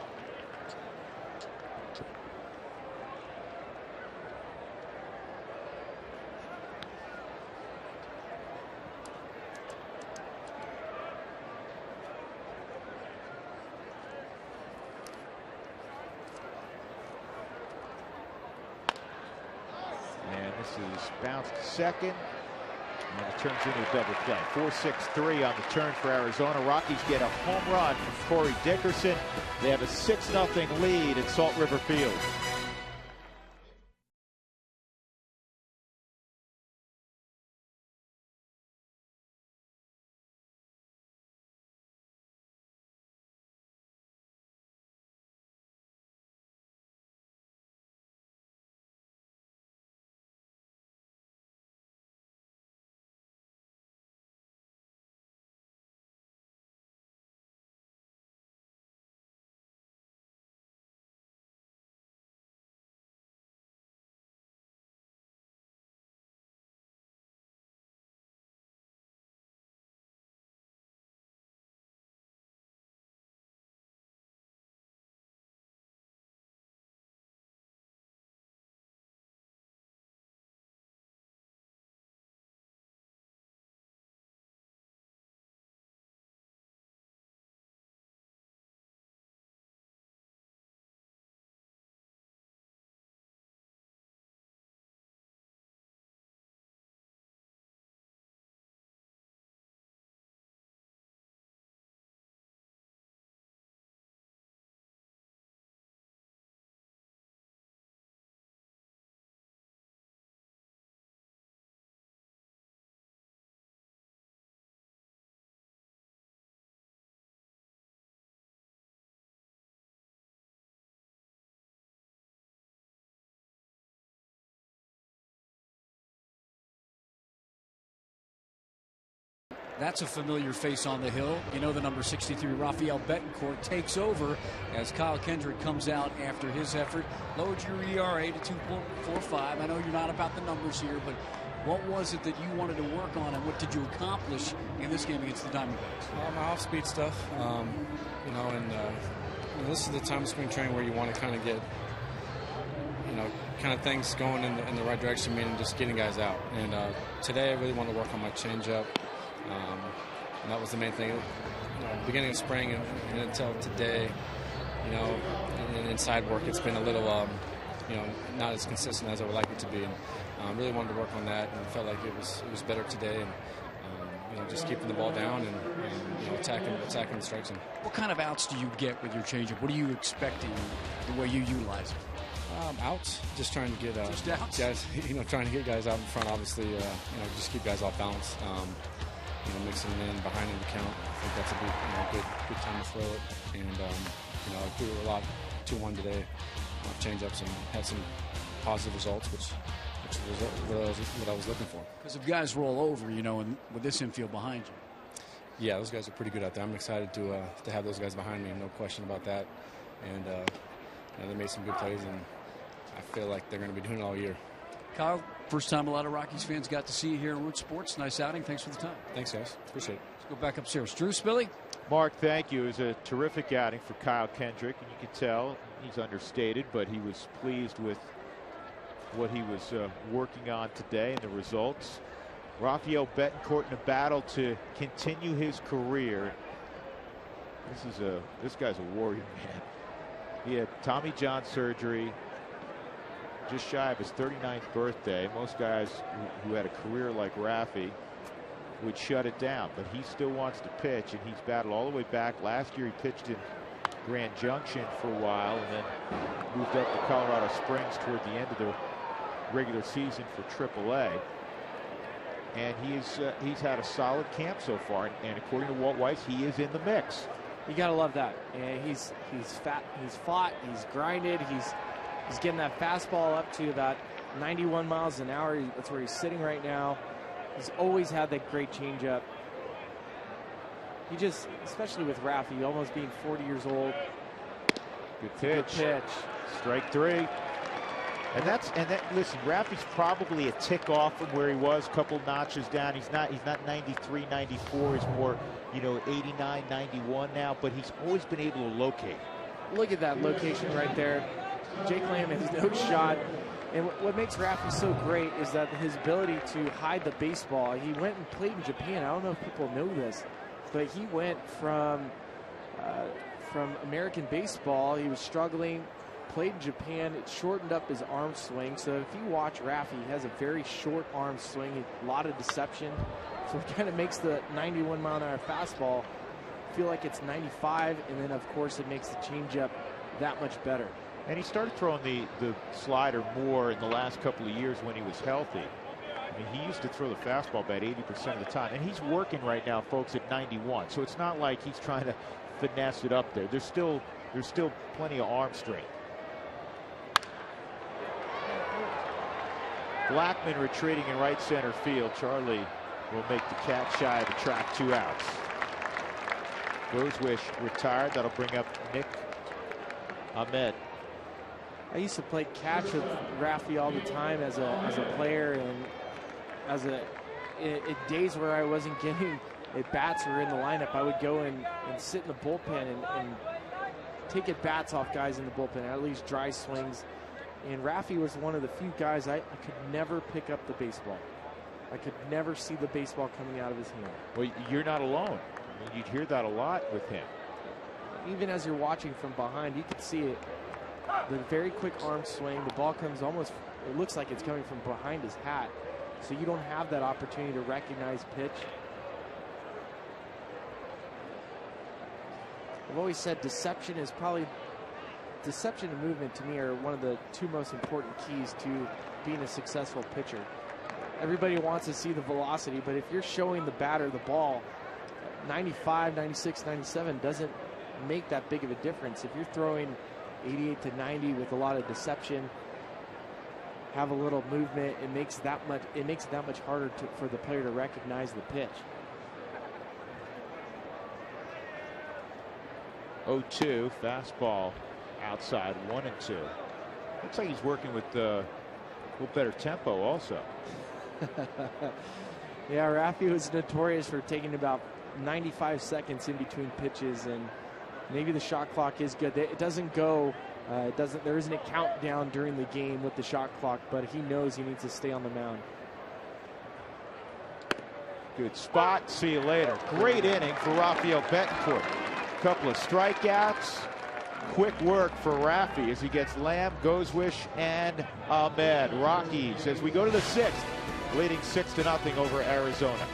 Is bounced to second, and it turns into a double play. 4-6-3 on the turn for Arizona. Rockies get a home run from Corey Dickerson. They have a 6-0 lead at Salt River Field. That's a familiar face on the hill. You know, the number 63, Rafael Betancourt, takes over as Kyle Kendrick comes out after his effort. Lowered your ERA to 2.45. I know you're not about the numbers here, but what was it that you wanted to work on, and what did you accomplish in this game against the Diamondbacks? My off-speed stuff. You know, and this is the time of spring training where you want to kind of get, you know, kind of things going in the right direction, meaning just getting guys out. And today I really want to work on my changeup. And that was the main thing. You know, beginning of spring and until today, you know, and inside work, it's been a little, you know, not as consistent as I would like it to be. And really wanted to work on that, and felt like it was better today. And you know, just keeping the ball down and you know, attacking the strike zone. What kind of outs do you get with your changeup? What are you expecting the way you utilize it? Outs, just trying to get just outs? guys, you know, trying to get guys out in front. Obviously, you know, just keep guys off balance. You know, mixing them in behind in the count. I think that's a big, you know, good time to throw it. And you know, I threw a lot 2-1 today, changeups, and had some positive results, which was what I was looking for. Because if guys roll over, you know, and with this infield behind you. Yeah, those guys are pretty good out there. I'm excited to have those guys behind me, no question about that. And you know, they made some good plays, and I feel like they're going to be doing it all year. Kyle, first time a lot of Rockies fans got to see you here in Root Sports. Nice outing. Thanks for the time. Thanks, guys. Appreciate it. Let's go back upstairs. Drew, Spilly? Mark, thank you. It was a terrific outing for Kyle Kendrick, and you can tell he's understated, but he was pleased with what he was working on today and the results. Rafael Betancourt in a battle to continue his career. This guy's a warrior, man. He had Tommy John surgery just shy of his 39th birthday. Most guys who had a career like Rafi would shut it down, but he still wants to pitch, and he's battled all the way back. Last year he pitched in Grand Junction for a while and then moved up to Colorado Springs toward the end of the regular season for AAA. And he's had a solid camp so far, and according to Walt Weiss, he is in the mix. You gotta love that. And he's fat, he's fought, he's grinded, he's getting that fastball up to about 91 miles an hour. That's where he's sitting right now. He's always had that great changeup. He just, especially with Rafi, almost being 40 years old. Good pitch. Good pitch. Strike three. And listen, Rafi's probably a tick off from where he was, a couple notches down. He's not 93, 94. He's more, you know, 89, 91 now, but he's always been able to locate. Look at that location right there. Jake Lamb has no shot. And what makes Rafi so great is that his ability to hide the baseball. He went and played in Japan. I don't know if people know this, but he went from American baseball. He was struggling, played in Japan. It shortened up his arm swing. So if you watch Rafi, he has a very short arm swing, a lot of deception. So it kind of makes the 91 mile an hour fastball feel like it's 95, and then of course it makes the changeup that much better. And he started throwing the slider more in the last couple of years when he was healthy. I mean, he used to throw the fastball about 80% of the time, and he's working right now, folks, at 91. So it's not like he's trying to finesse it up there. There's still plenty of arm strength. Blackman retreating in right center field. Charlie will make the catch shy of the track, 2 outs. Rosewish retired. That'll bring up Nick Ahmed. I used to play catch with Rafi all the time as a player, and in days where I wasn't getting at bats or in the lineup, I would go and sit in the bullpen and take at bats off guys in the bullpen, at least dry swings. And Rafi was one of the few guys I could never pick up the baseball. I could never see the baseball coming out of his hand. Well, you're not alone. I mean, you'd hear that a lot with him. Even as you're watching from behind, you could see it. The very quick arm swing, the ball comes almost, it looks like it's coming from behind his hat. So you don't have that opportunity to recognize pitch. I've always said deception and movement to me are one of the 2 most important keys to being a successful pitcher. Everybody wants to see the velocity, but if you're showing the batter the ball, 95, 96, 97 doesn't make that big of a difference. If you're throwing 88 to 90 with a lot of deception, have a little movement, it makes it that much harder for the player to recognize the pitch. 0-2. Fastball outside, 1-2. Looks like he's working with a little better tempo also. Yeah, Rafi was notorious for taking about 95 seconds in between pitches, and maybe the shot clock is good. It doesn't go, there isn't a countdown during the game with the shot clock, but he knows he needs to stay on the mound. Good spot. See you later. Great inning for Rafael Betancourt. Couple of strikeouts. Quick work for Rafi as he gets Lamb, Gozwish, and Ahmed. Rockies as we go to the 6th, leading 6-0 over Arizona.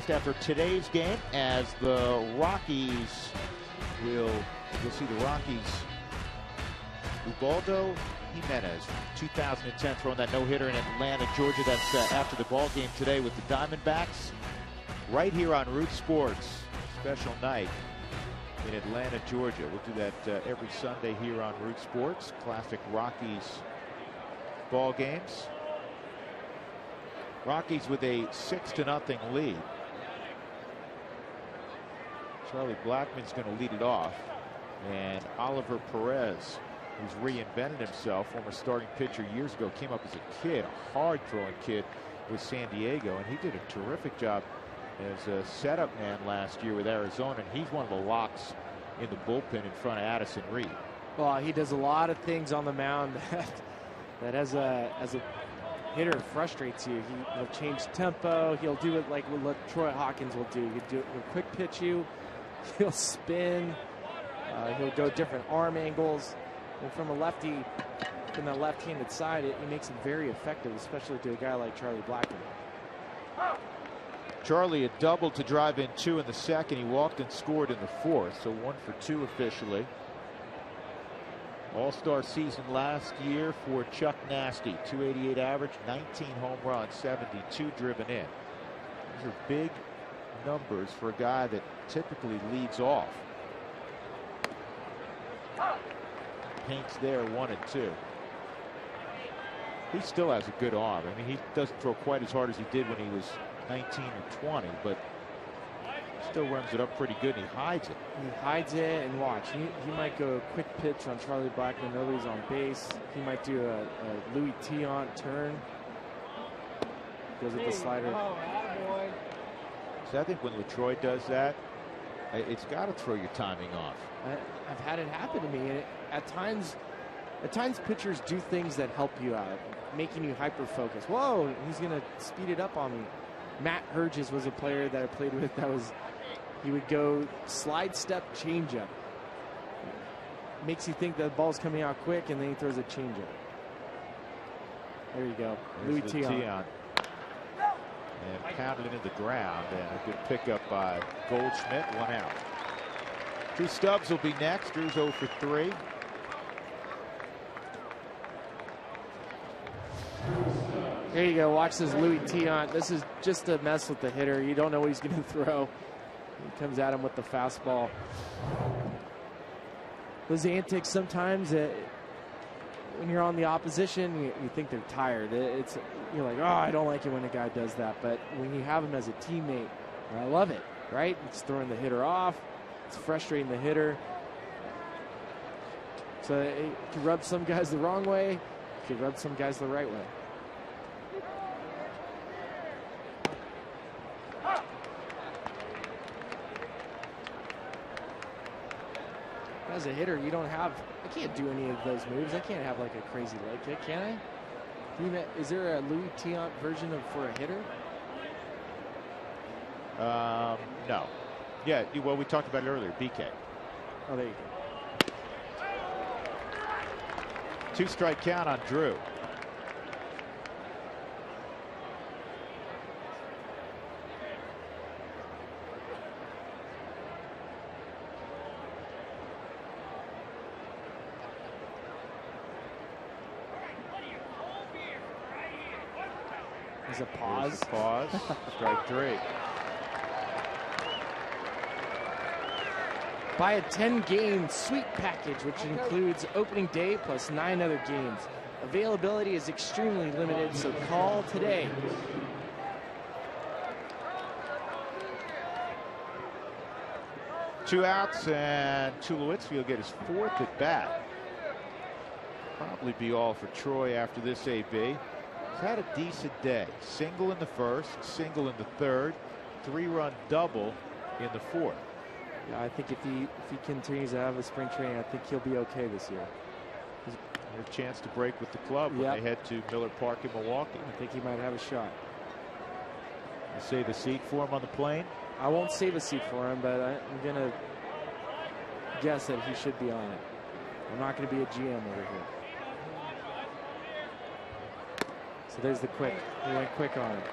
After today's game, as the Rockies you'll see the Rockies, Ubaldo Jimenez, 2010, throwing that no-hitter in Atlanta, Georgia. That's after the ball game today with the Diamondbacks, right here on Root Sports. Special night in Atlanta, Georgia. We'll do that every Sunday here on Root Sports. Classic Rockies ball games. Rockies with a 6-0 lead. Charlie Blackmon's going to lead it off, and Oliver Perez, who's reinvented himself, former starting pitcher years ago, came up as a kid, a hard throwing kid with San Diego, and he did a terrific job as a setup man last year with Arizona, and he's one of the locks in the bullpen in front of Addison Reed. Well, he does a lot of things on the mound that as a hitter frustrates you. He'll change tempo. He'll do it like what Troy Hawkins will do. He'll quick pitch you. He'll spin. He'll go different arm angles. And from a lefty, from the left-handed side, it makes him very effective, especially to a guy like Charlie Blackmon. Charlie had doubled to drive in 2 in the second. He walked and scored in the 4th, so 1 for 2 officially. All-Star season last year for Chuck Nasty. 288 average, 19 home runs, 72 driven in. These are big numbers for a guy that typically leads off. Paints there, 1 and 2. He still has a good arm. I mean, he doesn't throw quite as hard as he did when he was 19 or 20, but still runs it up pretty good, and he hides it. He hides it, and watch. He might go a quick pitch on Charlie Blackmon. Nobody's on base. He might do a Louis Tiant turn. Goes with the slider. So I think when LaTroy does that, it's got to throw your timing off. I've had it happen to me. And at times pitchers do things that help you out, making you hyper-focus. Whoa, he's going to speed it up on me. Matt Herges was a player that I played with he would go slide step changeup. makes you think the ball's coming out quick, and then he throws a changeup. There you go. Louis Tiant. And pounded into the ground, and a good pickup by Goldschmidt. 1 out. Drew Stubbs will be next. Drew's 0 for 3. There you go. Watch this Louis Tiant. This is just a mess with the hitter. You don't know what he's going to throw. He comes at him with the fastball. Those antics sometimes, when you're on the opposition, you think they're tired. You're like, oh, I don't like it when a guy does that. But when you have him as a teammate, I love it, right? It's throwing the hitter off. It's frustrating the hitter. So it can rub some guys the wrong way. It can rub some guys the right way. As a hitter, I can't do any of those moves. I can't have like a crazy leg kick, can I? Is there a Louis Tiant version for a hitter? No. Yeah, well, we talked about it earlier, BK. Oh, there you go. 2-strike count on Drew. There's a pause. Strike 3. Buy a 10-game sweet package, which includes opening day plus 9 other games. Availability is extremely limited, so call today. Two outs, and Tulowitzki will get his 4th at bat. Probably be all for Troy after this AB. He's had a decent day. Single in the 1st, single in the 3rd, 3-run double in the 4th. Yeah, I think if he continues to have a spring training, I think he'll be okay this year. A chance to break with the club when they head to Miller Park in Milwaukee. I think he might have a shot. You save a seat for him on the plane? I won't save a seat for him, but I'm going to guess that he should be on it. I'm not going to be a GM over here. So there's the quick. He went quick on it.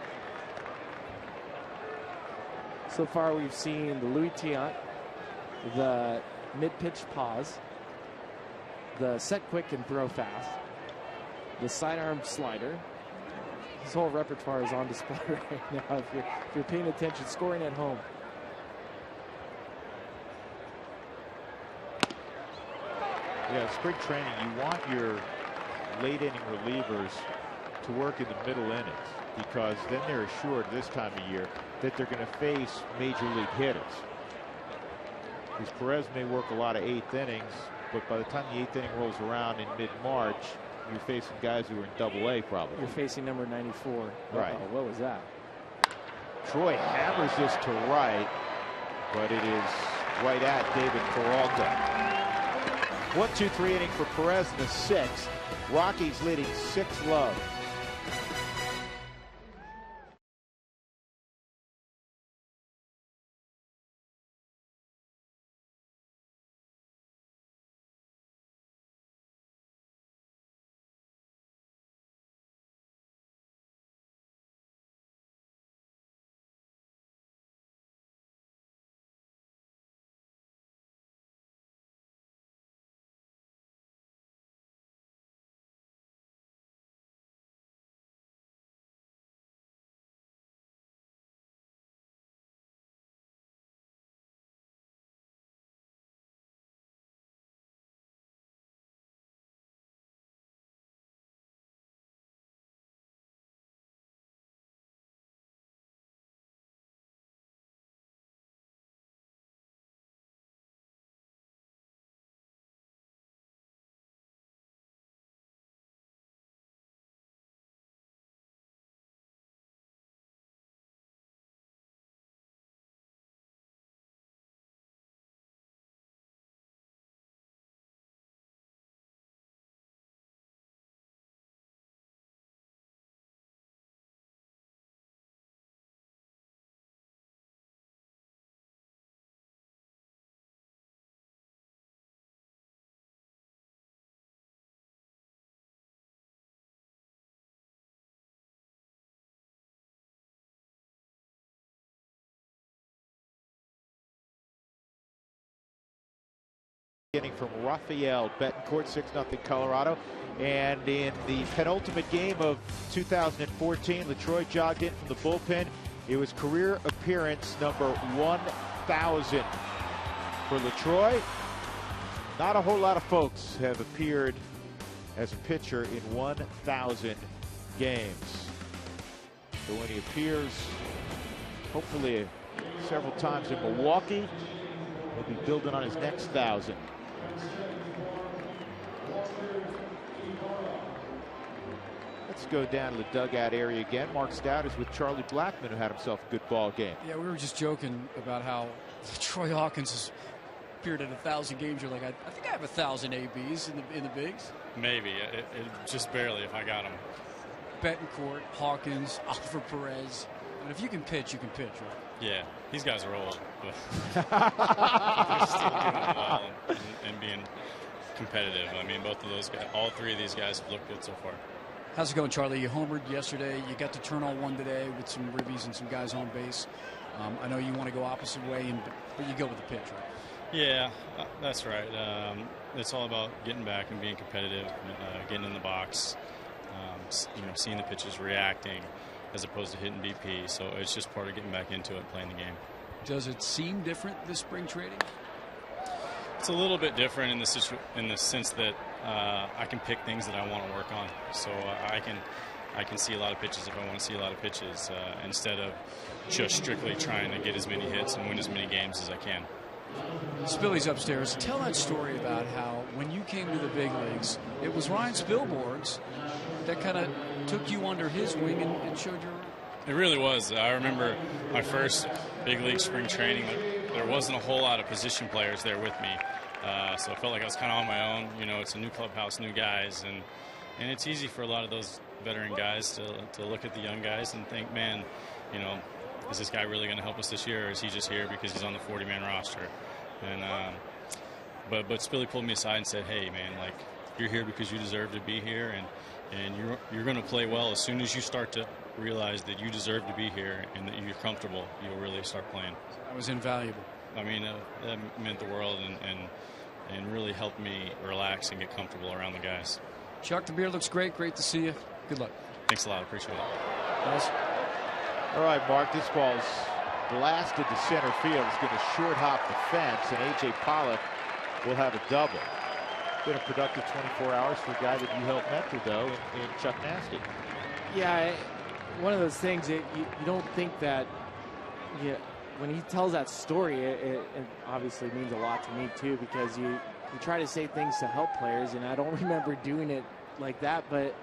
So far we've seen the Louis Tiant, the mid-pitch pause, the set quick and throw fast, the sidearm slider. His whole repertoire is on display right now if you're paying attention, scoring at home. Yeah, spring training, you want your late inning relievers to work in the middle innings, because then they're assured this time of year that they're going to face major league hitters. Because Perez may work a lot of 8th innings, but by the time the 8th inning rolls around in mid-March, you're facing guys who are in Double-A probably. You're facing number 94. Right. What was that? Troy hammers this to right, but it is right at David Peralta. 1-2-3 inning for Perez in the 6th. Rockies leading 6-love. Inning from Rafael Betancourt, 6-0 Colorado. And in the penultimate game of 2014, LaTroy jogged in from the bullpen. It was career appearance number 1,000 for LaTroy. Not a whole lot of folks have appeared as a pitcher in 1,000 games. So when he appears, hopefully several times in Milwaukee, he'll be building on his next 1,000. Let's go down to the dugout area again. Mark Stout is with Charlie Blackmon, who had himself a good ball game. Yeah, we were just joking about how Troy Hawkins has appeared in 1,000 games. You're like, I think I have 1,000 ABs in the bigs. Maybe it just barely if I got them. Betancourt, Hawkins, Oliver Perez. And if you can pitch, you can pitch, right? Yeah, these guys are old, but they're still doing well and being competitive. I mean, both of those guys, all three of these guys have looked good so far. How's it going, Charlie? You homered yesterday. You got to turn on one today with some ribbies and some guys on base. I know you want to go opposite way, but you go with the pitch, right? Yeah, that's right. It's all about getting back and being competitive, getting in the box, seeing the pitches, reacting, as opposed to hitting BP. So it's just part of getting back into it, playing the game. Does it seem different this spring training? It's a little bit different in the sense that I can pick things that I want to work on. So I can see a lot of pitches if I want to see a lot of pitches instead of just strictly trying to get as many hits and win as many games as I can. Spilly's upstairs. Tell that story about how when you came to the big leagues, it was Ryan Spilborghs that kind of took you under his wing and showed your... It really was. I remember my first big league spring training. There wasn't a whole lot of position players there with me. So I felt like I was kind of on my own. You know, it's a new clubhouse, new guys, and it's easy for a lot of those veteran guys to look at the young guys and think, man, you know, is this guy really going to help us this year, or is he just here because he's on the 40-man roster? And but Spilly pulled me aside and said, hey, man, like, you're here because you deserve to be here, and you're going to play well. As soon as you start to realize that you deserve to be here and that you're comfortable, you'll really start playing. That was invaluable. I mean, that meant the world and really helped me relax and get comfortable around the guys. Chuck, the beer looks great. Great to see you. Good luck. Thanks a lot. Appreciate it. Guys. All right, Mark, this ball's blasted to center field. It's going to short hop the fence, and A.J. Pollock will have a double. Been a productive 24 hours for a guy that you helped mentor, though, in Chuck Nasty. Yeah, one of those things that you don't think that when he tells that story, it obviously means a lot to me, too, because you try to say things to help players, and I don't remember doing it like that, but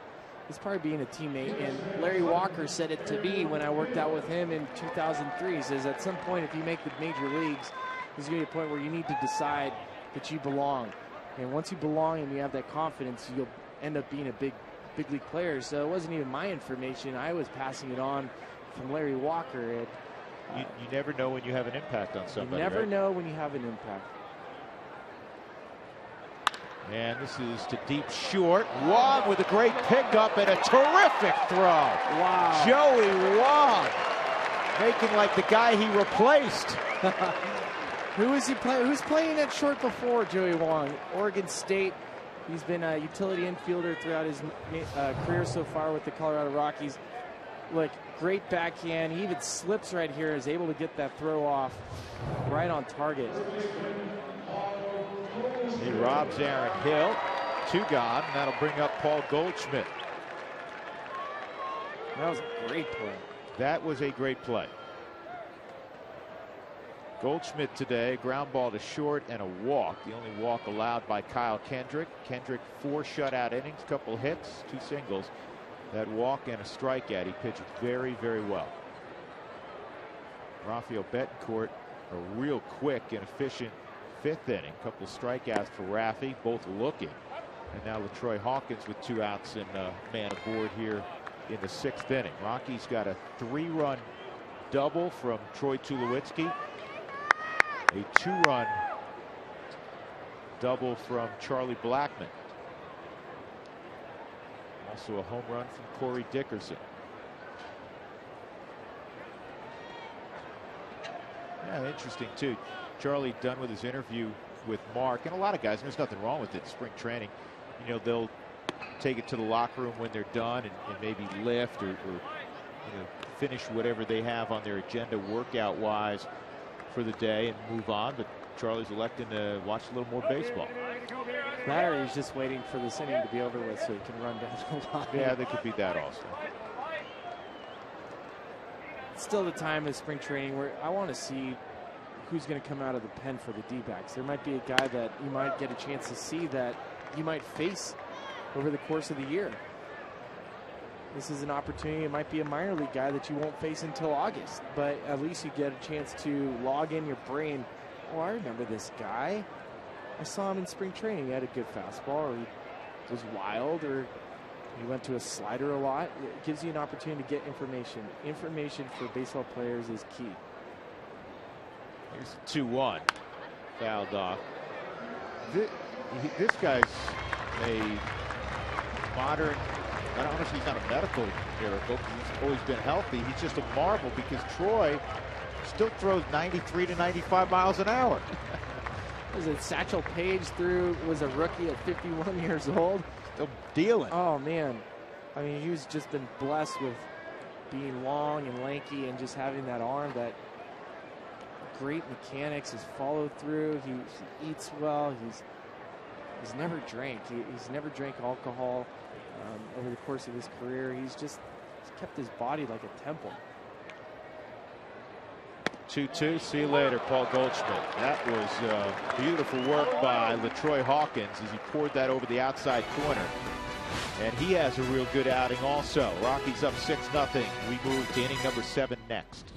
it's part of being a teammate. And Larry Walker said it to me when I worked out with him in 2003. He says, at some point, if you make the major leagues, there's going to be a point where you need to decide that you belong. And once you belong and you have that confidence, you'll end up being a big league player. So it wasn't even my information. I was passing it on from Larry Walker. And, you never know when you have an impact on somebody. You never right? know when you have an impact. And this is to deep short. Wong with a great pickup and a terrific throw. Wow. Joey Wong making like the guy he replaced. Who is he playing? Who's playing at short before Joey Wong? Oregon State. He's been a utility infielder throughout his career so far with the Colorado Rockies. Look, great backhand. He even slips right here, is able to get that throw off right on target. He robs Aaron Hill. 2 gone, and that'll bring up Paul Goldschmidt. That was a great play. That was a great play. Goldschmidt today, ground ball to short and a walk. The only walk allowed by Kyle Kendrick. Kendrick 4 shutout innings, couple hits, 2 singles. That walk and a strikeout. He pitched very, very well. Rafael Betancourt, a real quick and efficient 5th inning. Couple strikeouts for Raffy, both looking. And now LaTroy Hawkins with 2 outs and a man aboard here in the 6th inning. Rockies got a 3-run double from Troy Tulowitzki. A 2-run double from Charlie Blackmon. Also a home run from Corey Dickerson. Yeah, interesting too. Charlie done with his interview with Mark and a lot of guys. And there's nothing wrong with it. Spring training, you know, they'll take it to the locker room when they're done and maybe lift or you know, finish whatever they have on their agenda workout wise for the day and move on. But Charlie's electing to watch a little more baseball. That or he's just waiting for this inning to be over with so he can run down the line. Yeah, there could be that also. It's still the time of spring training where I want to see who's going to come out of the pen for the D-backs. There might be a guy that you might get a chance to see that you might face over the course of the year. This is an opportunity. It might be a minor league guy that you won't face until August, but at least you get a chance to log in your brain. Oh, I remember this guy. I saw him in spring training. He had a good fastball, or he was wild, or he went to a slider a lot. It gives you an opportunity to get information. Information for baseball players is key. Here's 2-1. Fouled off. This guy's a modern, I don't know if he's not a medical miracle. He's always been healthy. He's just a marvel because Troy still throws 93 to 95 miles an hour. Was it Satchel Paige was a rookie at 51 years old? Still dealing. Oh, man. I mean, he's just been blessed with being long and lanky and just having that arm, that great mechanics, his follow through. He eats well. He's never drank. He's never drank alcohol over the course of his career. He's kept his body like a temple. 2-2. See you later, Paul Goldschmidt. That was beautiful work by LaTroy Hawkins as he poured that over the outside corner. And he has a real good outing also. Rockies up 6-0. We move to inning number 7 next.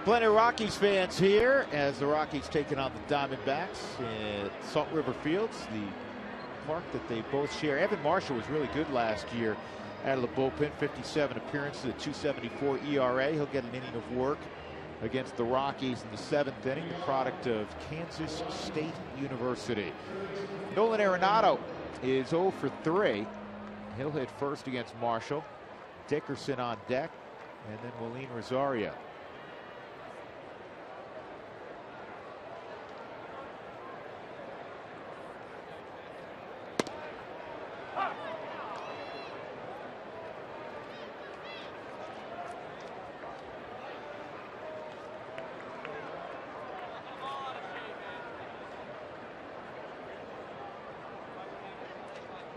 Plenty of Rockies fans here as the Rockies taking on the Diamondbacks at Salt River Fields, the park that they both share. Evan Marshall was really good last year out of the bullpen, 57 appearances, a 2.74 ERA. He'll get an inning of work against the Rockies in the 7th inning, the product of Kansas State University. Nolan Arenado is 0 for 3. He'll hit first against Marshall. Dickerson on deck, and then Willeen Rosario.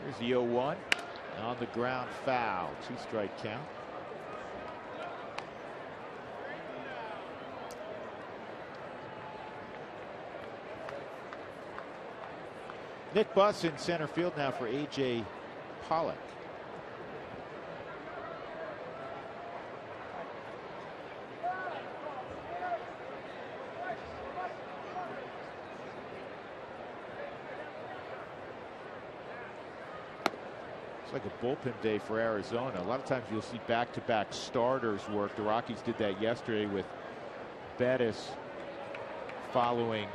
Here's the 0-1 on the ground, foul. 2-strike count. Nick Buss in center field now for A.J. Pollock. like a bullpen day for Arizona. A lot of times you'll see back-to-back starters work. The Rockies did that yesterday with Bettis following,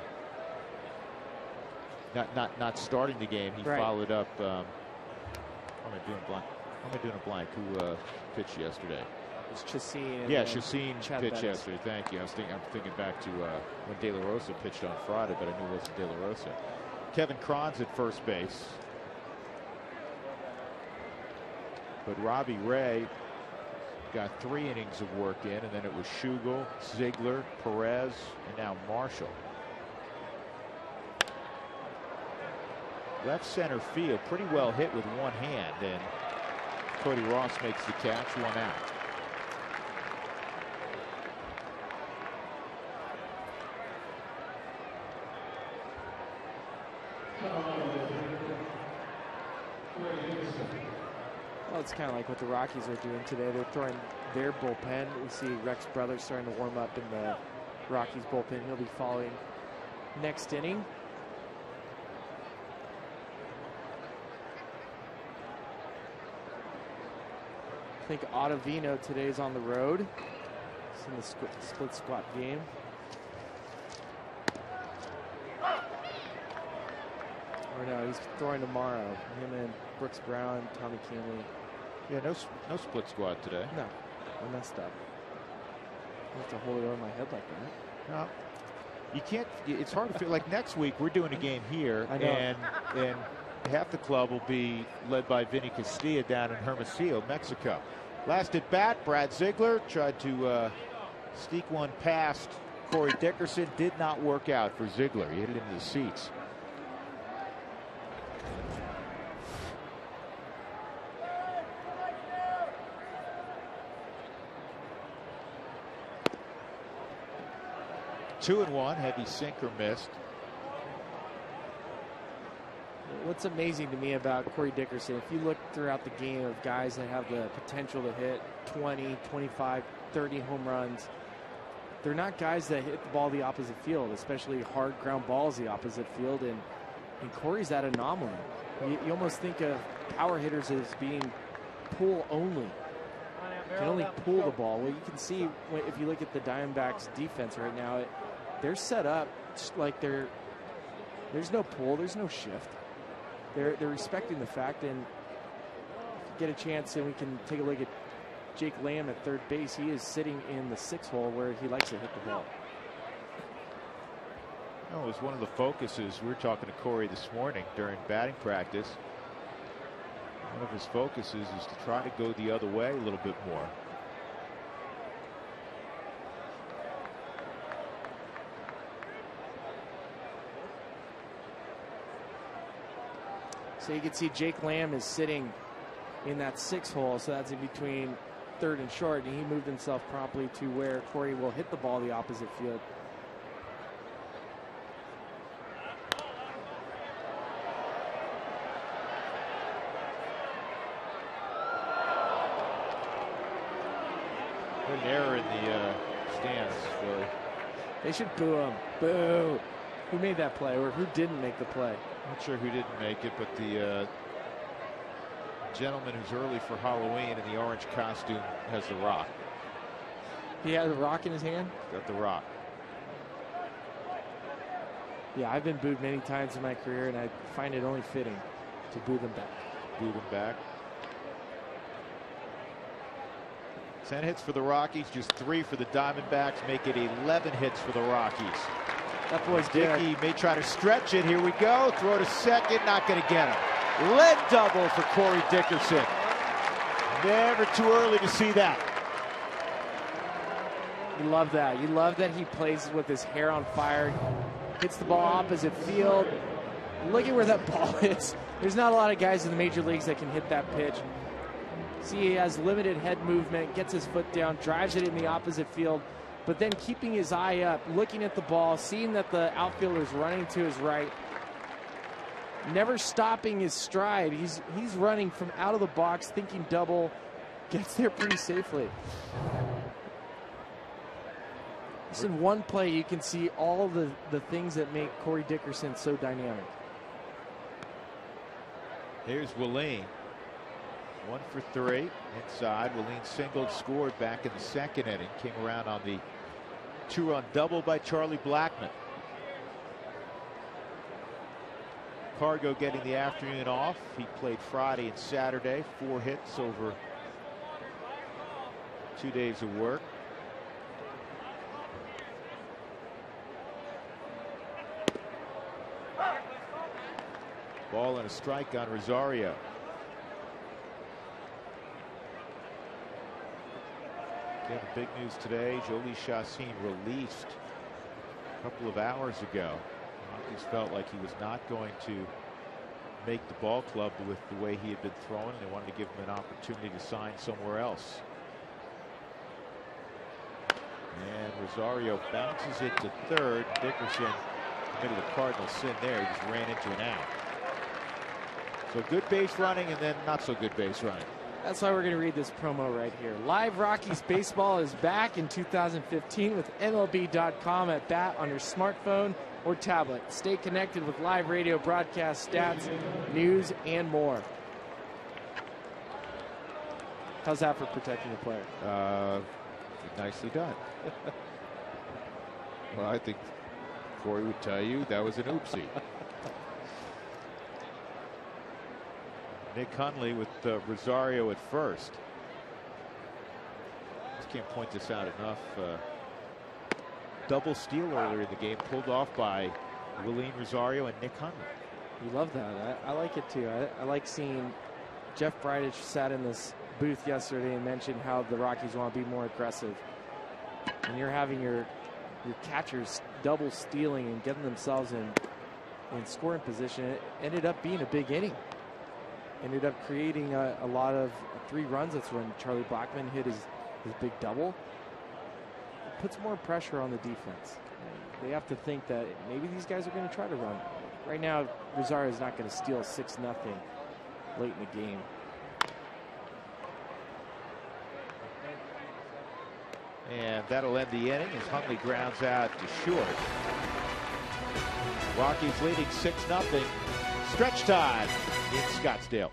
not starting the game. He followed up. What am I doing blank? How am I doing a blank? Who pitched yesterday? It's Chacín. Yeah, Chacín pitched Bettis. yesterday. Thank you. I'm thinking back to when De La Rosa pitched on Friday, but I knew it wasn't De La Rosa. Kevin Cron's at first base. But Robbie Ray got 3 innings of work in, and then it was Schugel, Ziegler, Perez, and now Marshall. Left center field, pretty well hit with one hand, and Cody Ross makes the catch, 1 out. Well, it's kind of like what the Rockies are doing today. They're throwing their bullpen. We see Rex Brothers starting to warm up in the Rockies bullpen. He'll be following next inning. I think Ottavino today is on the road. It's in the split squat game. Or no, he's throwing tomorrow. Him and Brooks Brown, Tommy Canley. Yeah, no split squad today. No, I messed up. I have to hold it over my head like that. No, you can't. It's hard to feel like next week we're doing a game here, I know. and half the club will be led by Vinny Castilla down in Hermosillo, Mexico. Last at bat, Brad Ziegler tried to sneak one past Corey Dickerson. Did not work out for Ziegler. He hit it into the seats. Two and one, heavy sinker missed. What's amazing to me about Corey Dickerson, if you look throughout the game of guys that have the potential to hit 20, 25, 30 home runs, they're not guys that hit the ball the opposite field, especially hard ground balls the opposite field, and Corey's that anomaly. You almost think of power hitters as being pull only. Can only pull the ball. Well, you can see if you look at the Diamondbacks defense right now, they're set up like there's no pull, there's no shift. They're respecting the fact, and if you get a chance, and we can take a look at Jake Lamb at third base. He is sitting in the 6th hole where he likes to hit the ball. No, it was one of the focuses. We were talking to Corey this morning during batting practice. One of his focuses is to try to go the other way a little bit more. So you can see Jake Lamb is sitting in that 6th hole, so that's in between third and short, and he moved himself promptly to where Corey will hit the ball the opposite field. An error in the stands, Billy. They should boo him. Boo. Who made that play, or who didn't make the play? Not sure who didn't make it, but the gentleman who's early for Halloween in the orange costume has the rock. He has a rock in his hand? Got the rock. Yeah, I've been booed many times in my career, and I find it only fitting to boo them back. Boo them back. 10 hits for the Rockies, just 3 for the Diamondbacks, make it 11 hits for the Rockies. That boy's Dickey may try to stretch it. Here we go. Throw to second. Not going to get him. Lead double for Corey Dickerson. Never too early to see that. You love that. You love that he plays with his hair on fire. Hits the ball opposite field. Look at where that ball is. There's not a lot of guys in the major leagues that can hit that pitch. See, he has limited head movement, gets his foot down, drives it in the opposite field, but then keeping his eye up, looking at the ball, seeing that the outfielder is running to his right, never stopping his stride. He's running from out of the box, thinking double, gets there pretty safely. Just in one play, you can see all the things that make Corey Dickerson so dynamic. Here's Willeen. 1 for 3 inside. Willeen singled, scored back in the second inning. Came around on the 2-run double by Charlie Blackmon. Cargo getting the afternoon off. He played Friday and Saturday. 4 hits over 2 days of work. Ball and a strike on Rosario. Again, big news today. Jolie Chacín released a couple of hours ago. Rockies felt like he was not going to make the ball club with the way he had been throwing. They wanted to give him an opportunity to sign somewhere else. And Rosario bounces it to third. Dickerson committed a cardinal sin there. He just ran into an out. So good base running and then not so good base running. That's why we're going to read this promo right here. Live Rockies baseball is back in 2015 with MLB.com at bat on your smartphone or tablet. Stay connected with live radio broadcast, stats, news, and more. How's that for protecting the player? Nicely done. Well, I think Corey would tell you that was an oopsie. Nick Hundley with Rosario at first. Just can't point this out enough. Double steal earlier in the game, pulled off by Willeen Rosario and Nick Hundley. You love that. I like it too. I like seeing Jeff Bridich sat in this booth yesterday and mentioned how the Rockies want to be more aggressive. And you're having your catchers double stealing and getting themselves in scoring position. It ended up being a big inning. Ended up creating a lot of 3 runs. That's when Charlie Blackmon hit his big double. It puts more pressure on the defense. They have to think that maybe these guys are going to try to run. Right now, Rosario is not going to steal 6-0 late in the game. And that'll end the inning as Hundley grounds out to short. Rockies leading 6-0. Stretch time in Scottsdale.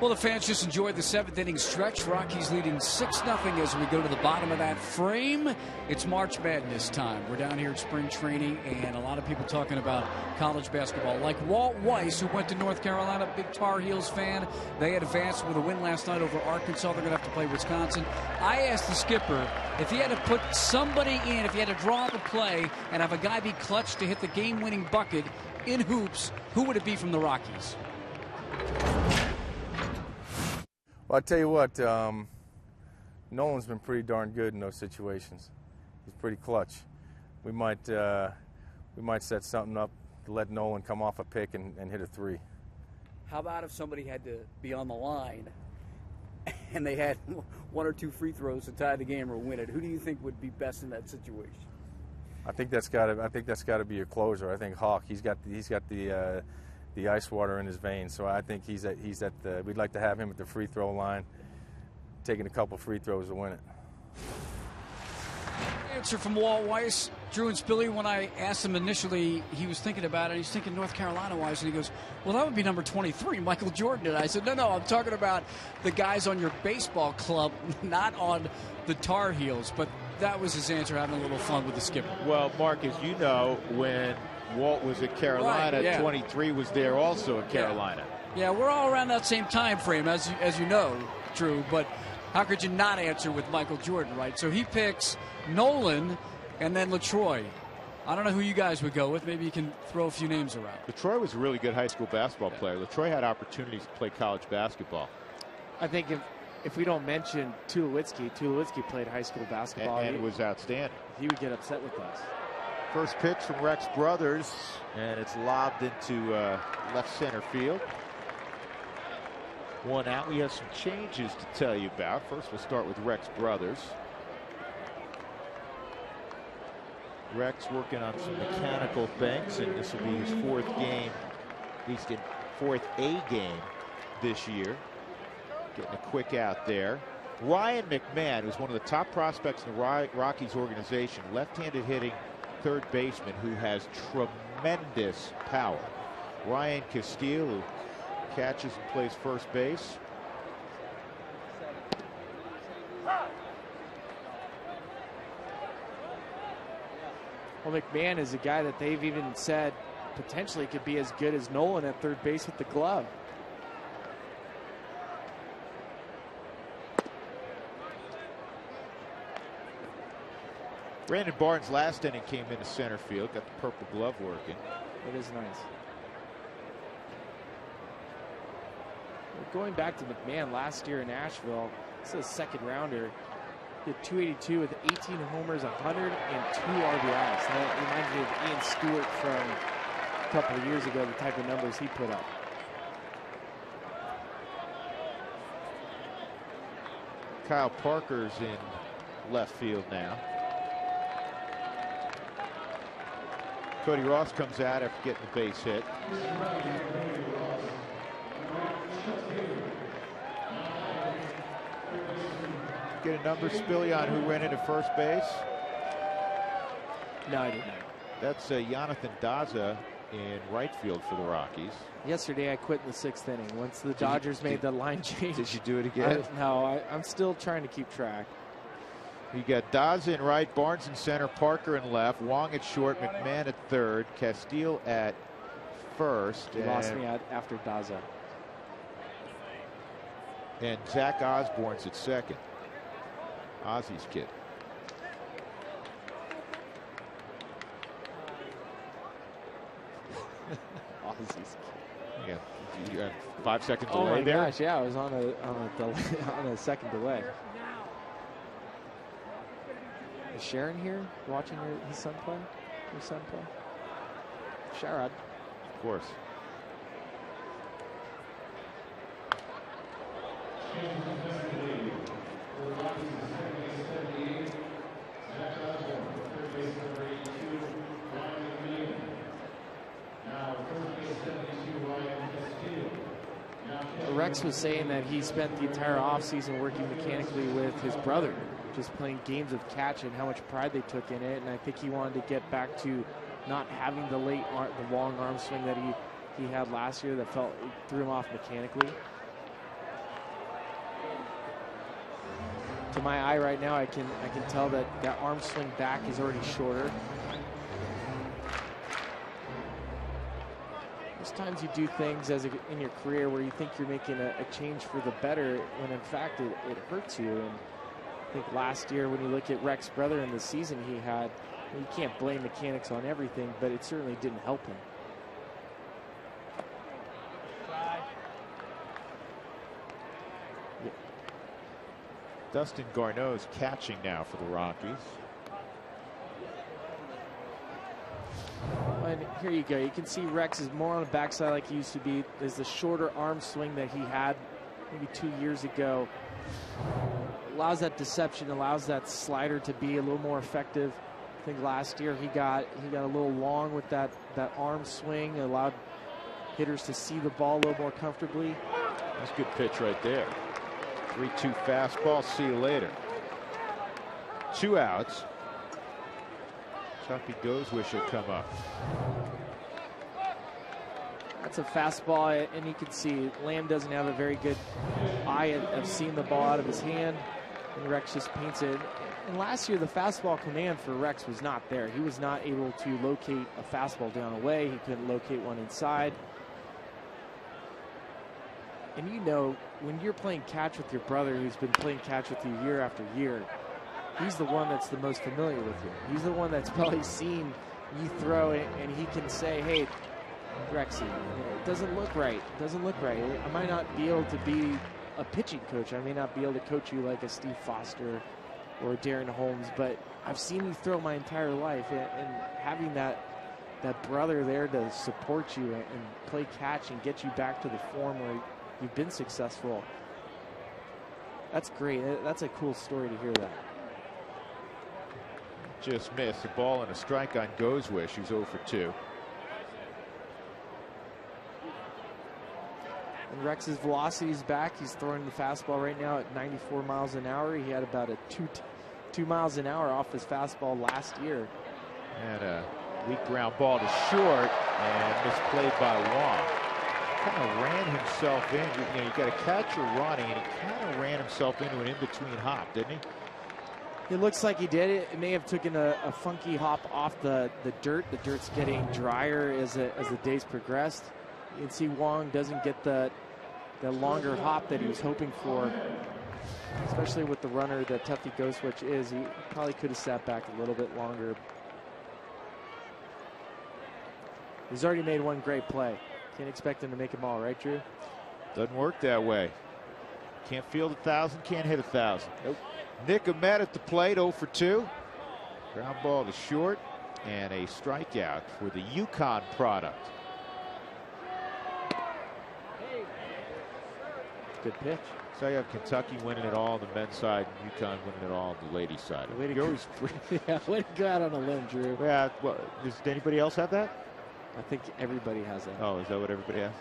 Well, the fans just enjoyed the 7th inning stretch. Rockies leading 6-0 as we go to the bottom of that frame. It's March Madness time. We're down here at spring training, and a lot of people talking about college basketball. Like Walt Weiss, who went to North Carolina, big Tar Heels fan. They advanced with a win last night over Arkansas. They're going to have to play Wisconsin. I asked the skipper if he had to put somebody in, if he had to draw up a play and have a guy be clutch to hit the game-winning bucket in hoops, who would it be from the Rockies? Well, I tell you what, Nolan's been pretty darn good in those situations. He's pretty clutch. We might set something up to let Nolan come off a pick and hit a 3. How about if somebody had to be on the line and they had 1 or 2 free throws to tie the game or win it? Who do you think would be best in that situation? I think that's got to be your closer. I think Hawk. He's got the the ice water in his veins. So I think he's at the. We'd like to have him at the free throw line, taking a couple free throws to win it. Answer from Walt Weiss. Drew and Spilly, when I asked him initially, he was thinking about it. He's thinking North Carolina-wise, and he goes, well, that would be number 23, Michael Jordan. And I said, no, I'm talking about the guys on your baseball club, not on the Tar Heels. But that was his answer, having a little fun with the skipper. Well, Mark, as you know, when Walt was at Carolina, right, yeah. 23 was there also at Carolina. Yeah, we're all around that same time frame, as you know, Drew. But how could you not answer with Michael Jordan, right? So he picks Nolan and then LaTroy. I don't know who you guys would go with. Maybe you can throw a few names around. LaTroy was a really good high school basketball player. LaTroy had opportunities to play college basketball. I think if we don't mention Tulowitzki played high school basketball. And was outstanding. He would get upset with us. First pitch from Rex Brothers, and it's lobbed into left center field. One out. We have some changes to tell you about. First, we'll start with Rex Brothers. Rex working on some mechanical things, and this will be his fourth game, at least in fourth A game this year. Getting a quick out there. Ryan McMahon, who's one of the top prospects in the Rockies organization, left-handed hitting third baseman who has tremendous power. Ryan Castile, who catches and plays first base. Well, McMahon is a guy that they've even said potentially could be as good as Nolan at third base with the glove. Brandon Barnes last inning came into center field, got the purple glove working. It is nice. Going back to McMahon last year in Nashville, this is a second rounder. He had 282 with 18 homers, 102 RBIs. That reminds me of Ian Stewart from a couple of years ago, the type of numbers he put up. Kyle Parker's in left field now. Cody Ross comes out after getting the base hit. Get a number, Spilly, on who ran into first base? No, I didn't. That's Jonathan Daza in right field for the Rockies. Yesterday I quit in the sixth inning once the Dodgers made the line change. Did you do it again? I'm still trying to keep track. You got Daza in right, Barnes in center, Parker in left, Wong at short, McMahon at third, Castile at first. You lost me after Daza. And Zach Osborne's at second. Ozzy's kid. Ozzy's kid. Yeah, you got 5 seconds oh delay my there. Gosh, yeah, I was on a second delay. Is Sharon here watching his son play? Your son play? Sherrod. Of course. Rex was saying that he spent the entire offseason working mechanically with his brother, just playing games of catch, and how much pride they took in it. And I think he wanted to get back to not having the long arm swing that he had last year that threw him off mechanically. To my eye right now, I can tell that arm swing back is already shorter. There's times you do things in your career where you think you're making a change for the better, when in fact it hurts you. And I think last year, when you look at Rex's brother in the season he had, you can't blame mechanics on everything, but it certainly didn't help him. Dustin Garneau's catching now for the Rockies. And here you go. You can see Rex is more on the backside like he used to be. There's the shorter arm swing that he had maybe 2 years ago. Allows that deception, allows that slider to be a little more effective. I think last year he got a little long with that arm swing. Allowed hitters to see the ball a little more comfortably. That's a good pitch right there. 3-2 fastball. See you later. 2 outs. Choppy Goeswish will come up. That's a fastball, and you can see Lamb doesn't have a very good eye of seeing the ball out of his hand, and Rex just paints it. And last year, the fastball command for Rex was not there. He was not able to locate a fastball down away. He couldn't locate one inside. And you know, when you're playing catch with your brother who's been playing catch with you year after year, he's the one that's the most familiar with you. He's the one that's probably seen you throw it, and he can say, hey, Rexy, it doesn't look right. It doesn't look right. I might not be able to be a pitching coach. I may not be able to coach you like a Steve Foster or Darren Holmes, but I've seen you throw my entire life, and having that brother there to support you and play catch and get you back to the form where you've been successful, that's great. That's a cool story to hear that. Just missed. A ball and a strike on Goeswish, who's 0 for 2. And Rex's velocity is back. He's throwing the fastball right now at 94 miles an hour. He had about a 2 miles an hour off his fastball last year. And a weak ground ball to short, and misplayed by Wong. Kind of ran himself in. You know, you got a catcher running, and he kind of ran himself into an in-between hop, didn't he? It looks like he did it. It may have taken a funky hop off the dirt. The dirt's getting drier as the days progressed. You can see Wong doesn't get the longer hop that he was hoping for, especially with the runner that Tuffy Goeswish is. He probably could have sat back a little bit longer. He's already made one great play. Can't expect him to make them all, right, Drew? Doesn't work that way. Can't field 1,000, can't hit 1,000. Nope. Nick Ahmed at the plate, 0 for 2. Ground ball to short, and a strikeout for the Yukon product. Good pitch. So you have Kentucky winning it all on the men's side, and UConn winning it all on the ladies' side. Way to go out on a limb, Drew. Yeah. Well, does anybody else have that? I think everybody has that. Oh, is that what everybody has?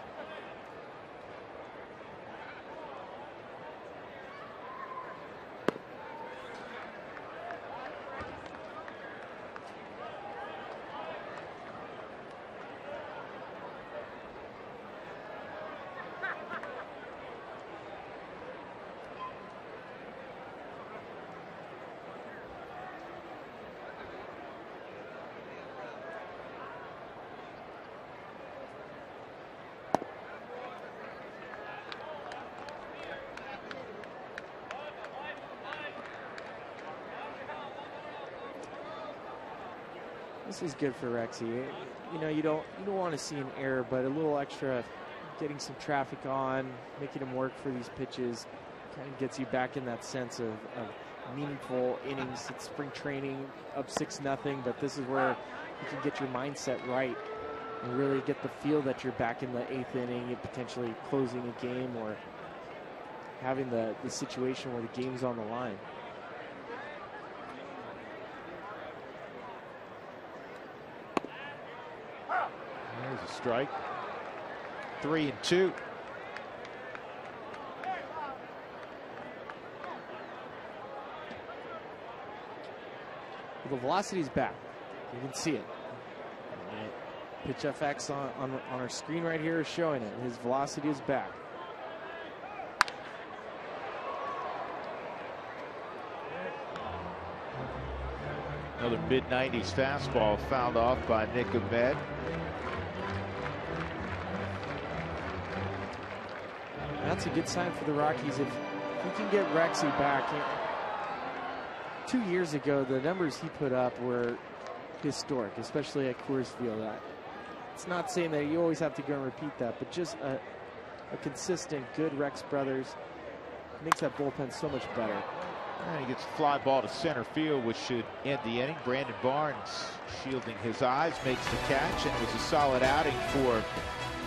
This is good for Rexy. You know, you don't want to see an error, but a little extra getting some traffic on, making him work for these pitches, kind of gets you back in that sense of meaningful innings. It's spring training, up 6-0, but this is where you can get your mindset right and really get the feel that you're back in the 8th inning and potentially closing a game or having the situation where the game's on the line. There's a strike. 3-2. The velocity's back. You can see it. Pitch FX on our screen right here is showing it. His velocity is back. Another mid-90s fastball fouled off by Nick Ahmed. That's a good sign for the Rockies if we can get Rexy back. 2 years ago, the numbers he put up were historic, especially at Coors Field. It's not saying that you always have to go and repeat that, but just a consistent, good Rex Brothers makes that bullpen so much better. And he gets a fly ball to center field, which should end the inning. Brandon Barnes shielding his eyes, makes the catch, and it was a solid outing for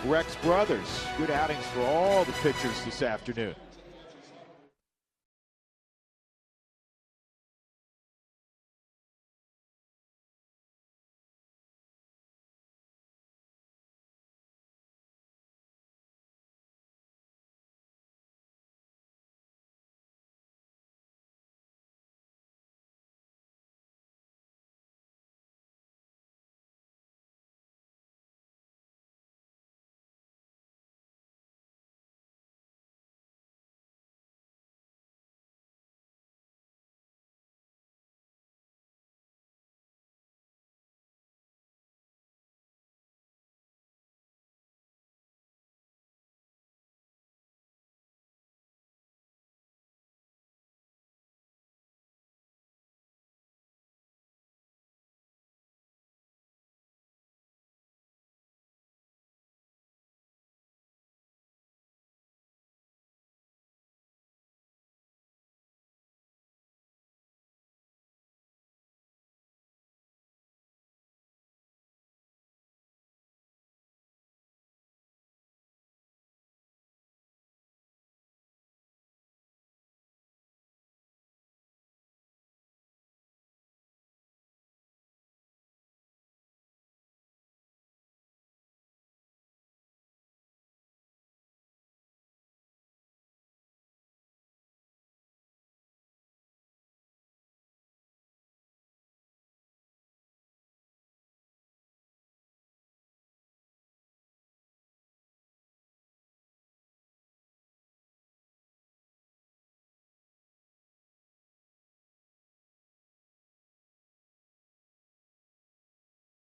Rex Brothers. Good outings for all the pitchers this afternoon.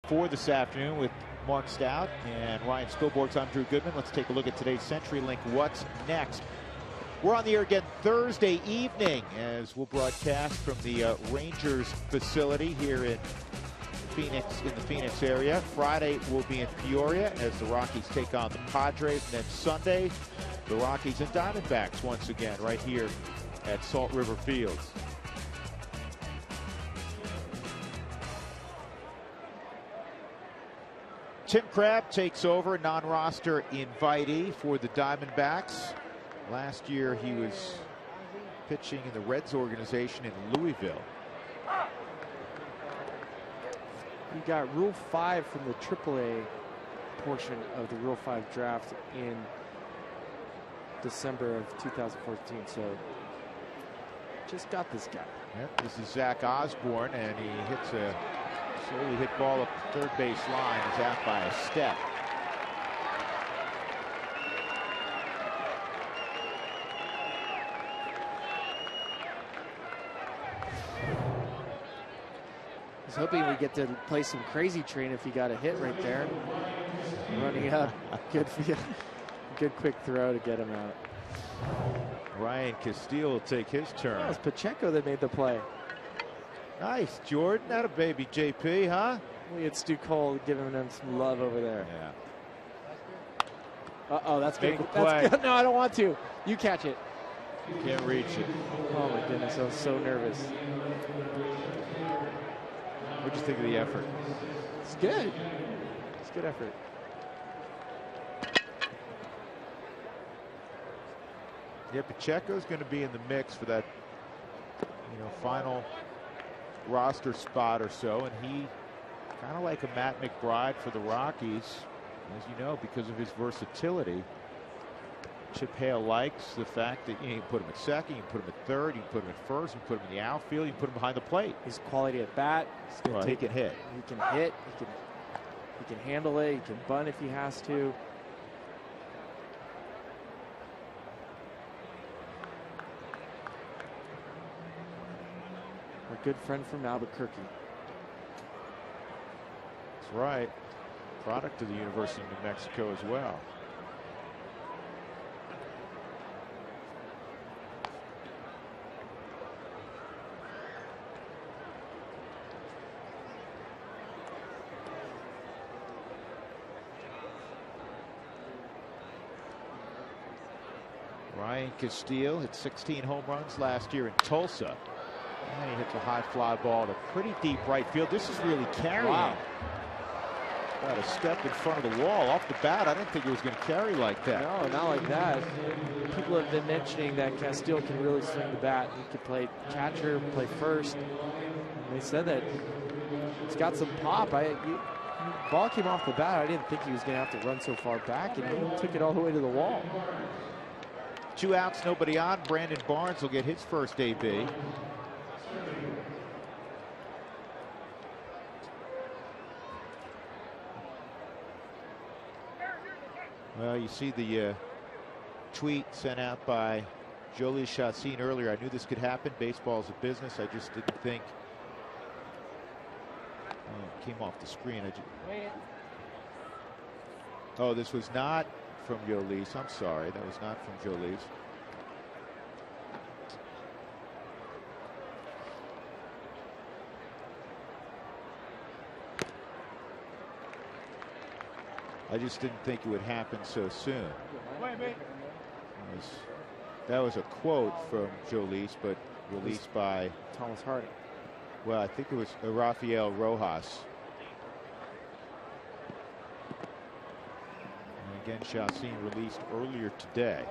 4 this afternoon with Mark Stout and Ryan Spilborghs. I'm Drew Goodman. Let's take a look at today's CenturyLink What's Next. We're on the air again Thursday evening as we'll broadcast from the Rangers facility here in the Phoenix area. Friday we'll be in Peoria as the Rockies take on the Padres, and then Sunday the Rockies and Diamondbacks once again right here at Salt River Fields. Tim Crabb takes over, non-roster invitee for the Diamondbacks. Last year he was pitching in the Reds organization in Louisville. You got Rule 5 from the AAA portion of the Rule 5 draft in December of 2014. So just got this guy. Yep, this is Zach Osborne, and he hits a slowly hit ball up the third base line. He's out by a step. I was hoping we get to play some Crazy Train if he got a hit right there. Running up. Good quick throw to get him out. Ryan Castile will take his turn. Oh, it was Pacheco that made the play. Nice, Jordan. That a baby JP, huh? We had Stu Cole giving him some love over there. Yeah. Uh-oh, that's Make good. a play. That's good. No, I don't want to. You catch it. You can't reach it. Oh, my goodness. I was so nervous. What'd you think of the effort? It's good. It's good effort. Yeah, Pacheco's going to be in the mix for that, final roster spot or so, and he kind of like a Matt McBride for the Rockies, as you know, because of his versatility. Chip Hale likes the fact that you can put him at second, you can put him at third, you can put him at first, you can put him in the outfield, you can put him behind the plate. He's quality at bat. He's going to Take and hit. He can hit. He can handle it. He can bunt if he has to. Our good friend from Albuquerque. That's right. Product of the University of New Mexico as well. Ryan Castile hit 16 home runs last year in Tulsa. And he hits a high fly ball to pretty deep right field. This is really carrying. Wow. Got a step in front of the wall. Off the bat, I didn't think it was going to carry like that. No, not like that. People have been mentioning that Castile can really swing the bat. He could play catcher, play first. And they said that he's got some pop. Ball came off the bat. I didn't think he was going to have to run so far back, and he took it all the way to the wall. 2 outs, nobody on. Brandon Barnes will get his first AB. Well, you see the tweet sent out by Jolie Chacín earlier. I knew this could happen. Baseball is a business. I just didn't think. Oh, it came off the screen. Oh, this was not from Jolise. I'm sorry. That was not from Jolise. I just didn't think it would happen so soon. That was a quote from Jolise, but released by Thomas Harding. Well, I think it was Rafael Rojas. And again, Chacín released earlier today.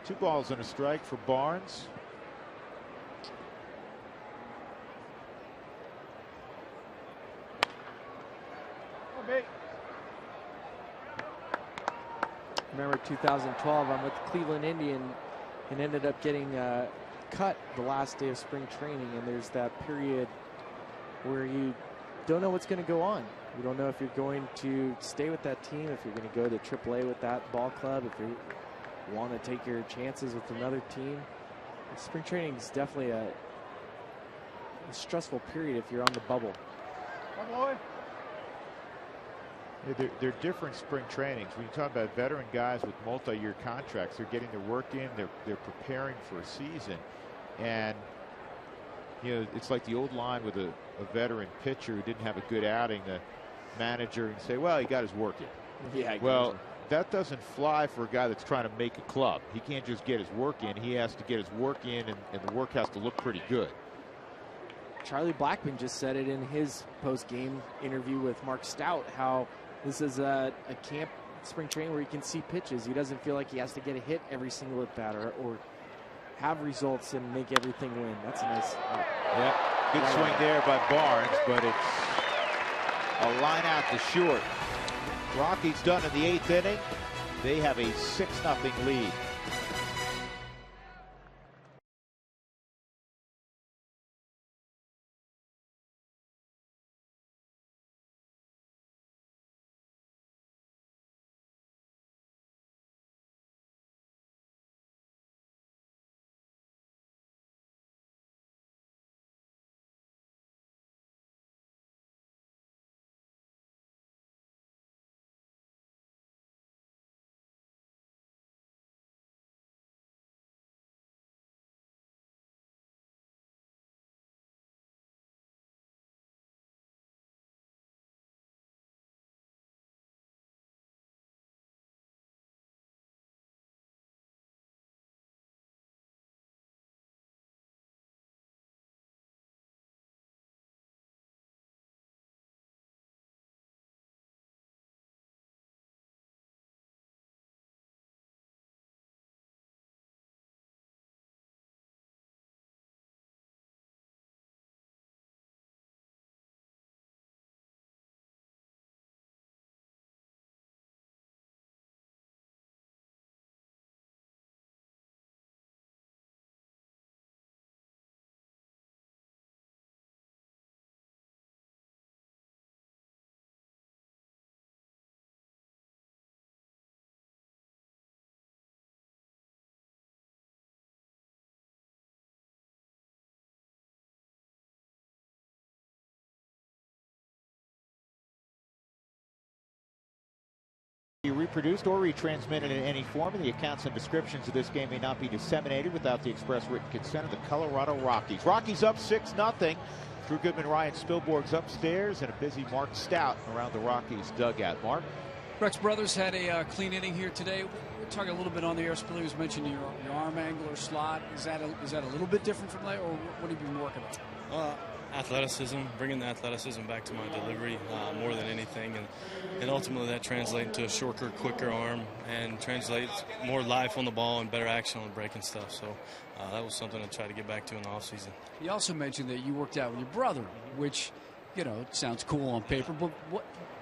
Two balls and a strike for Barnes. Remember 2012, I'm with the Cleveland Indian and ended up getting cut the last day of spring training, and there's that period where you don't know what's going to go on. You don't know if you're going to stay with that team, if you're going to go to AAA with that ball club, if you're want to take your chances with another team. Spring training is definitely a stressful period if you're on the bubble. They're different spring trainings. When you talk about veteran guys with multi-year contracts, they're getting their work in, they're preparing for a season. And you know, it's like the old line with a veteran pitcher who didn't have a good outing, the manager and say, well, he got his work in. Yeah. Well, that doesn't fly for a guy that's trying to make a club. He can't just get his work in. He has to get his work in, and the work has to look pretty good. Charlie Blackmon just said it in his post-game interview with Mark Stout, how this is a camp spring training where he can see pitches. He doesn't feel like he has to get a hit every single at bat or have results and make everything win. That's a nice. Yeah, good swing there by Barnes, but it's a line out to short. Rockies done in the 8th inning. They have a 6-0 lead. Reproduced or retransmitted in any form, and the accounts and descriptions of this game may not be disseminated without the express written consent of the Colorado Rockies. Rockies up 6-0. Drew Goodman, Ryan Spilborgh's upstairs, and a busy Mark Stout around the Rockies dugout. Mark? Rex Brothers had a clean inning here today. We're talking a little bit on the air. Spiller was mentioning your arm angle or slot. Is that a little bit different from that, or what have you been working on? Athleticism, bringing the athleticism back to my delivery more than anything, and ultimately that translates to a shorter, quicker arm and translates more life on the ball and better action on breaking stuff. So that was something I tried to get back to in the offseason. You also mentioned that you worked out with your brother, which, you know, sounds cool on paper,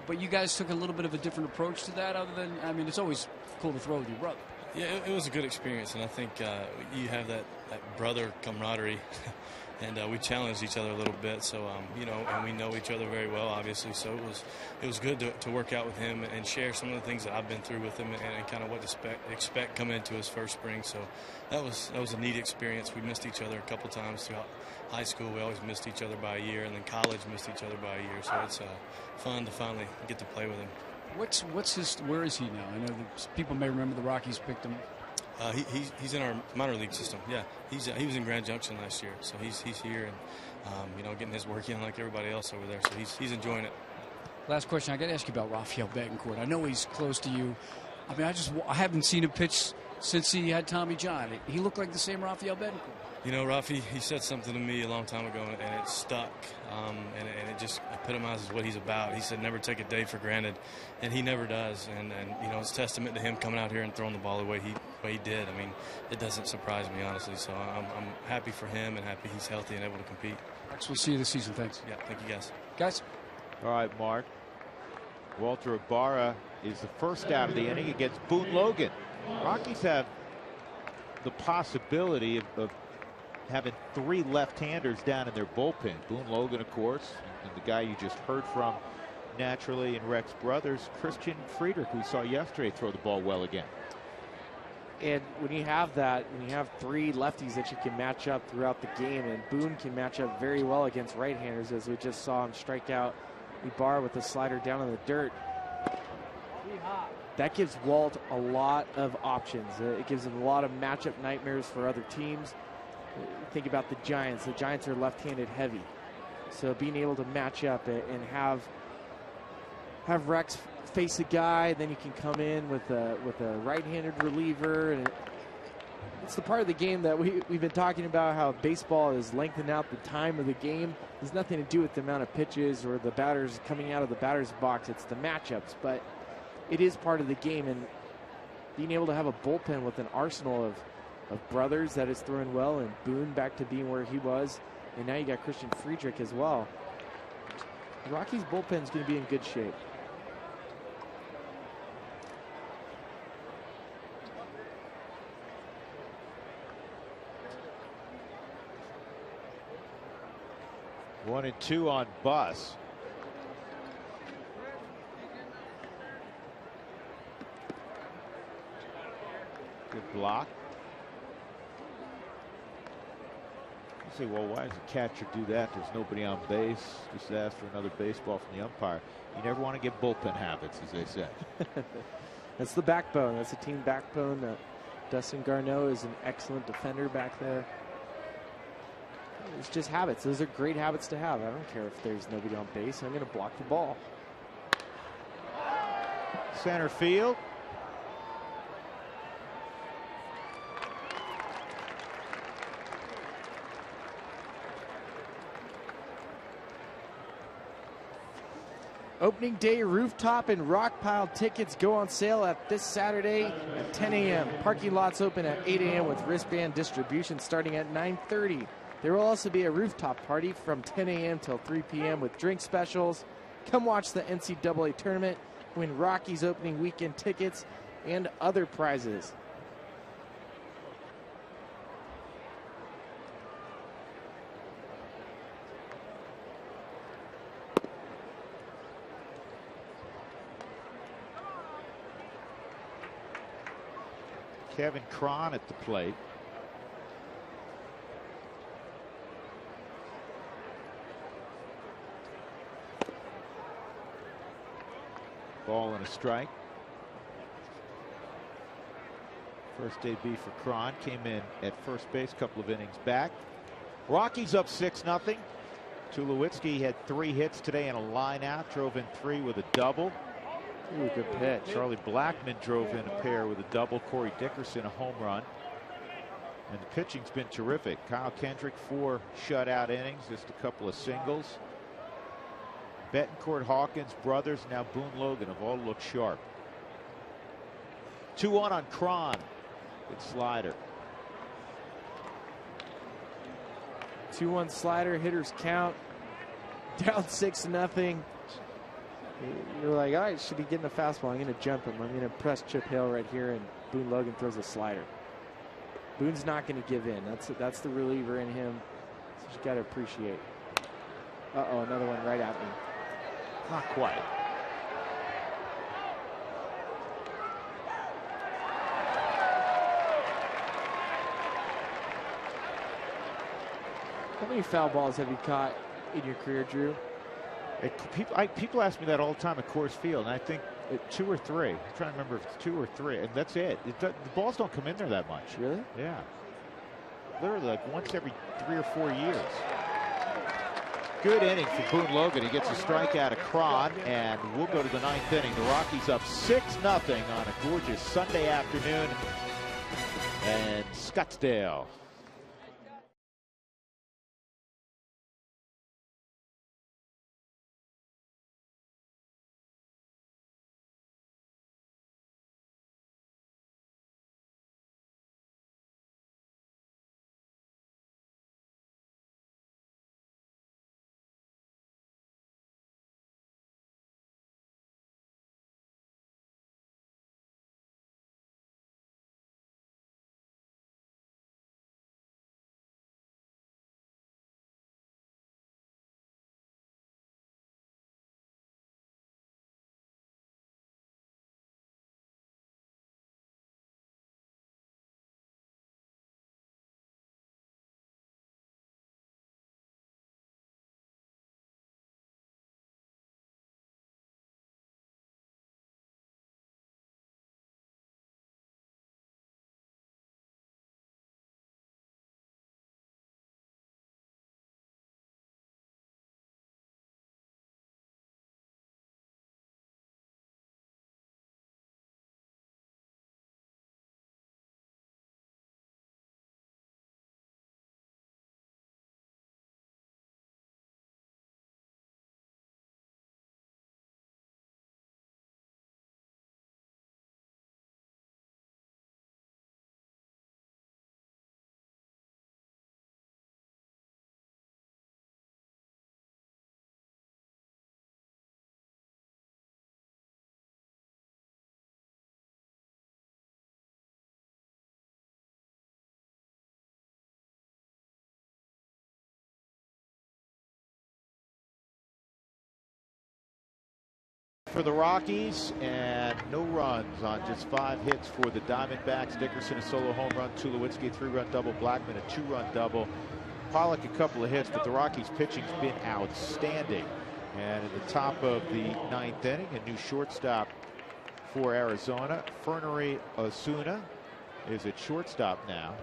but you guys took a little bit of a different approach to that. Other than, I mean, it's always cool to throw with your brother. Yeah, it was a good experience, and I think you have that brother camaraderie. And we challenged each other a little bit, so you know, and we know each other very well, obviously. So it was good to work out with him and share some of the things that I've been through with him and kind of what to expect coming into his first spring. So that was a neat experience. We missed each other a couple times throughout high school. We always missed each other by a year, and then college missed each other by a year. So it's fun to finally get to play with him. What's his? Where is he now? I know that people may remember the Rockies picked him. He's in our minor league system. Yeah, he was in Grand Junction last year, so he's here and you know, getting his work in like everybody else over there. So he's enjoying it. Last question, I got to ask you about Rafael Betancourt. I know he's close to you. I mean, I haven't seen him pitch since he had Tommy John. He looked like the same Rafael Betancourt. You know, Rafi, he said something to me a long time ago, and it stuck, and it just epitomizes what he's about. He said, never take a day for granted, and he never does. And you know, it's testament to him coming out here and throwing the ball the way he did. I mean, it doesn't surprise me, honestly. So I'm happy for him and happy he's healthy and able to compete. Max, we'll see you this season. Thanks. Yeah, thank you, guys. All right, Mark. Walter Ibarra is the first out of the inning against Boone Logan. Rockies have the possibility of having 3 left-handers down in their bullpen. Boone Logan, of course, and the guy you just heard from naturally, and Rex Brothers, Christian Friedrich, who we saw yesterday throw the ball well again. And when you have that, when you have three lefties that you can match up throughout the game, and Boone can match up very well against right-handers, as we just saw him strike out Ibarra with a slider down in the dirt. That gives Walt a lot of options. It gives him a lot of matchup nightmares for other teams. Think about the Giants. The Giants are left-handed heavy. So being able to match up and have Rex face a guy, then you can come in with a right-handed reliever, and it's the part of the game that we've been talking about, how baseball is lengthening out the time of the game. There's nothing to do with the amount of pitches or the batters coming out of the batter's box. It's the matchups, but it is part of the game, and being able to have a bullpen with an arsenal of brothers that is throwing well, and Boone back to being where he was, and now you got Christian Friedrich as well. The Rockies bullpen is going to be in good shape. One and two on Bus. Good block. You say, well, why does the catcher do that? There's nobody on base. Just ask for another baseball from the umpire. You never want to get bullpen habits, as they say. That's the backbone. That's the team backbone. Dustin Garneau is an excellent defender back there. It's just habits. Those are great habits to have. I don't care if there's nobody on base. I'm going to block the ball. Center field. Opening day rooftop and rock pile tickets go on sale at this Saturday at 10 a.m. Parking lots open at 8 a.m. with wristband distribution starting at 9:30. There will also be a rooftop party from 10 a.m. till 3 p.m. with drink specials. Come watch the NCAA tournament, win Rockies opening weekend tickets, and other prizes. Kevin Cron at the plate. Ball and a strike. First debut for Cron. Came in at first base, couple of innings back. Rockies up 6-0. Tulowitzki had 3 hits today and a line out. Drove in 3 with a double. Ooh, good pitch. Charlie Blackmon drove in a pair with a double. Corey Dickerson a home run. And the pitching's been terrific. Kyle Kendrick 4 shutout innings, just a couple of singles. Betancourt, Hawkins, brothers, now Boone Logan have all looked sharp. 2-1 on Cron. Good slider. 2-1 slider, hitters count. Down 6-0. You're like, all right, should be getting a fastball. I'm going to jump him. I'm going to press Chip Hale right here, and Boone Logan throws a slider. Boone's not going to give in. That's the reliever in him. So you got to appreciate. Uh-oh, another one right at me. Not quite. How many foul balls have you caught in your career, Drew? People ask me that all the time at Coors Field, and I think 2 or 3. I'm trying to remember if it's 2 or 3, and that's it. The balls don't come in there that much. Really? Yeah. Literally like once every 3 or 4 years. Good inning for Boone Logan. He gets a strikeout of Cron, and we'll go to the 9th inning. The Rockies up 6-0 on a gorgeous Sunday afternoon in Scottsdale. for the Rockies, and no runs on just 5 hits for the Diamondbacks. Dickerson a solo home run, Tulowitzki a 3-run double, Blackman a 2-run double, Pollock a couple of hits, but the Rockies pitching's been outstanding. And in the top of the 9th inning, a new shortstop for Arizona. Fernery Osuna is at shortstop now,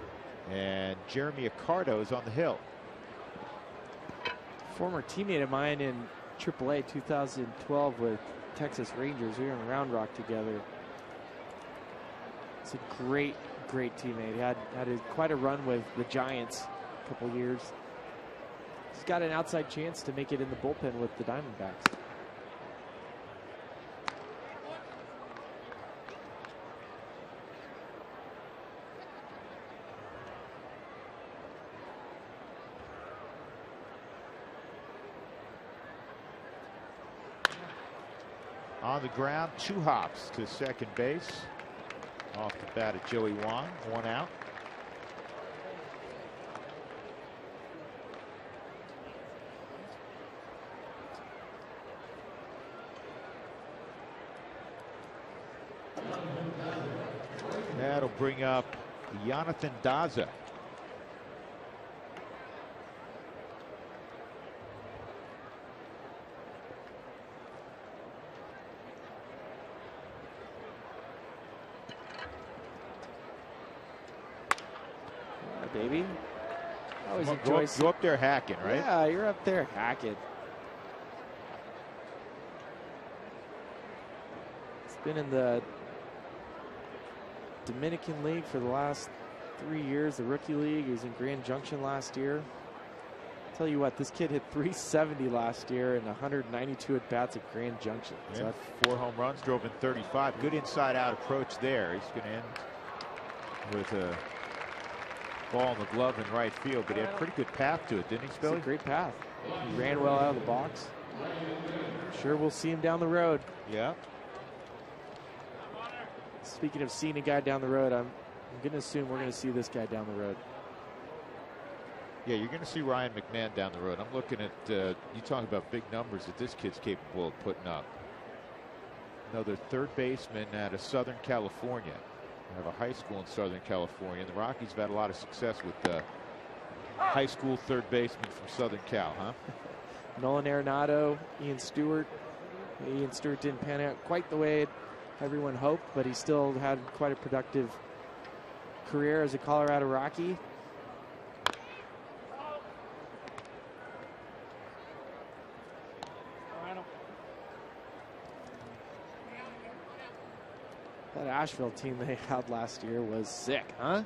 and Jeremy Accardo is on the hill. Former teammate of mine in AAA 2012 with Texas Rangers. We were in Round Rock together. It's a great teammate. He had quite a run with the Giants a couple years. He's got an outside chance to make it in the bullpen with the Diamondbacks. On the ground, 2 hops to second base. Off the bat of Joey Wong, 1 out. That'll bring up Jonathan Daza. Baby, I always enjoy. Go up there hacking, right? Yeah, you're up there hacking. It's been in the Dominican League for the last 3 years, the Rookie League. He was in Grand Junction last year. I'll tell you what, this kid hit 370 last year and 192 at bats at Grand Junction. Yeah, So that 4 home runs, drove in 35. Good inside-out approach there. He's going to end with a ball in the glove in right field, but he had a pretty good path to it, didn't he, Spilly? It's a great path. He ran well out of the box. Sure, we'll see him down the road. Yeah. Speaking of seeing a guy down the road, I'm going to assume we're going to see this guy down the road. Yeah, you're going to see Ryan McMahon down the road. I'm looking at, you talk about big numbers that this kid's capable of putting up. Another third baseman out of Southern California. I have a high school in Southern California. The Rockies have had a lot of success with high school third baseman from Southern Cal, huh? Nolan Arenado, Ian Stewart. Ian Stewart didn't pan out quite the way everyone hoped, but he still had quite a productive career as a Colorado Rocky. That Asheville team they had last year was sick, huh?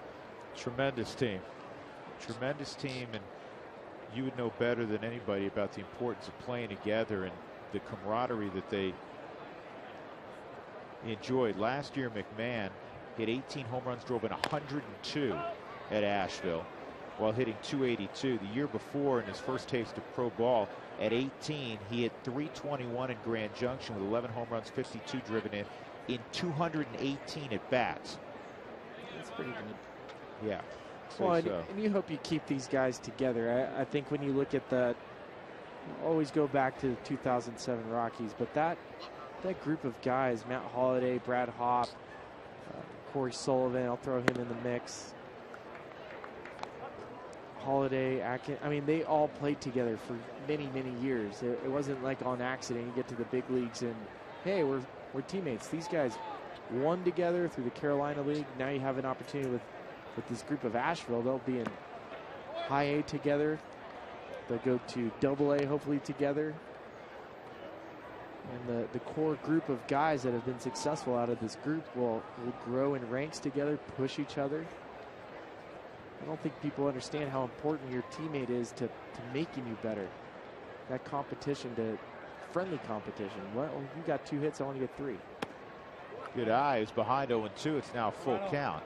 Tremendous team. Tremendous team, and you would know better than anybody about the importance of playing together and the camaraderie that they enjoyed. Last year, McMahon hit 18 home runs, drove in 102 at Asheville while hitting 282. The year before, in his first taste of pro ball, at 18, he hit 321 in Grand Junction with 11 home runs, 52 driven in 218 at bats. That's pretty good. Yeah. Well, and you hope you keep these guys together. I think when you look at the, always go back to the 2007 Rockies, but that group of guys, Matt Holliday, Brad Hopp, Corey Sullivan, I'll throw him in the mix. Holliday, Atkins, I mean, they all played together for many, many years. It wasn't like on accident you get to the big leagues and, hey, we're teammates. These guys won together through the Carolina League. Now you have an opportunity with this group of Asheville. They'll be in high A together. They'll go to double A hopefully together. And the core group of guys that have been successful out of this group will grow in ranks together, push each other. I don't think people understand how important your teammate is to making you better. That competition, friendly competition. Well, you got 2 hits, I want to get 3. Good eye is behind 0-2. It's now a full count.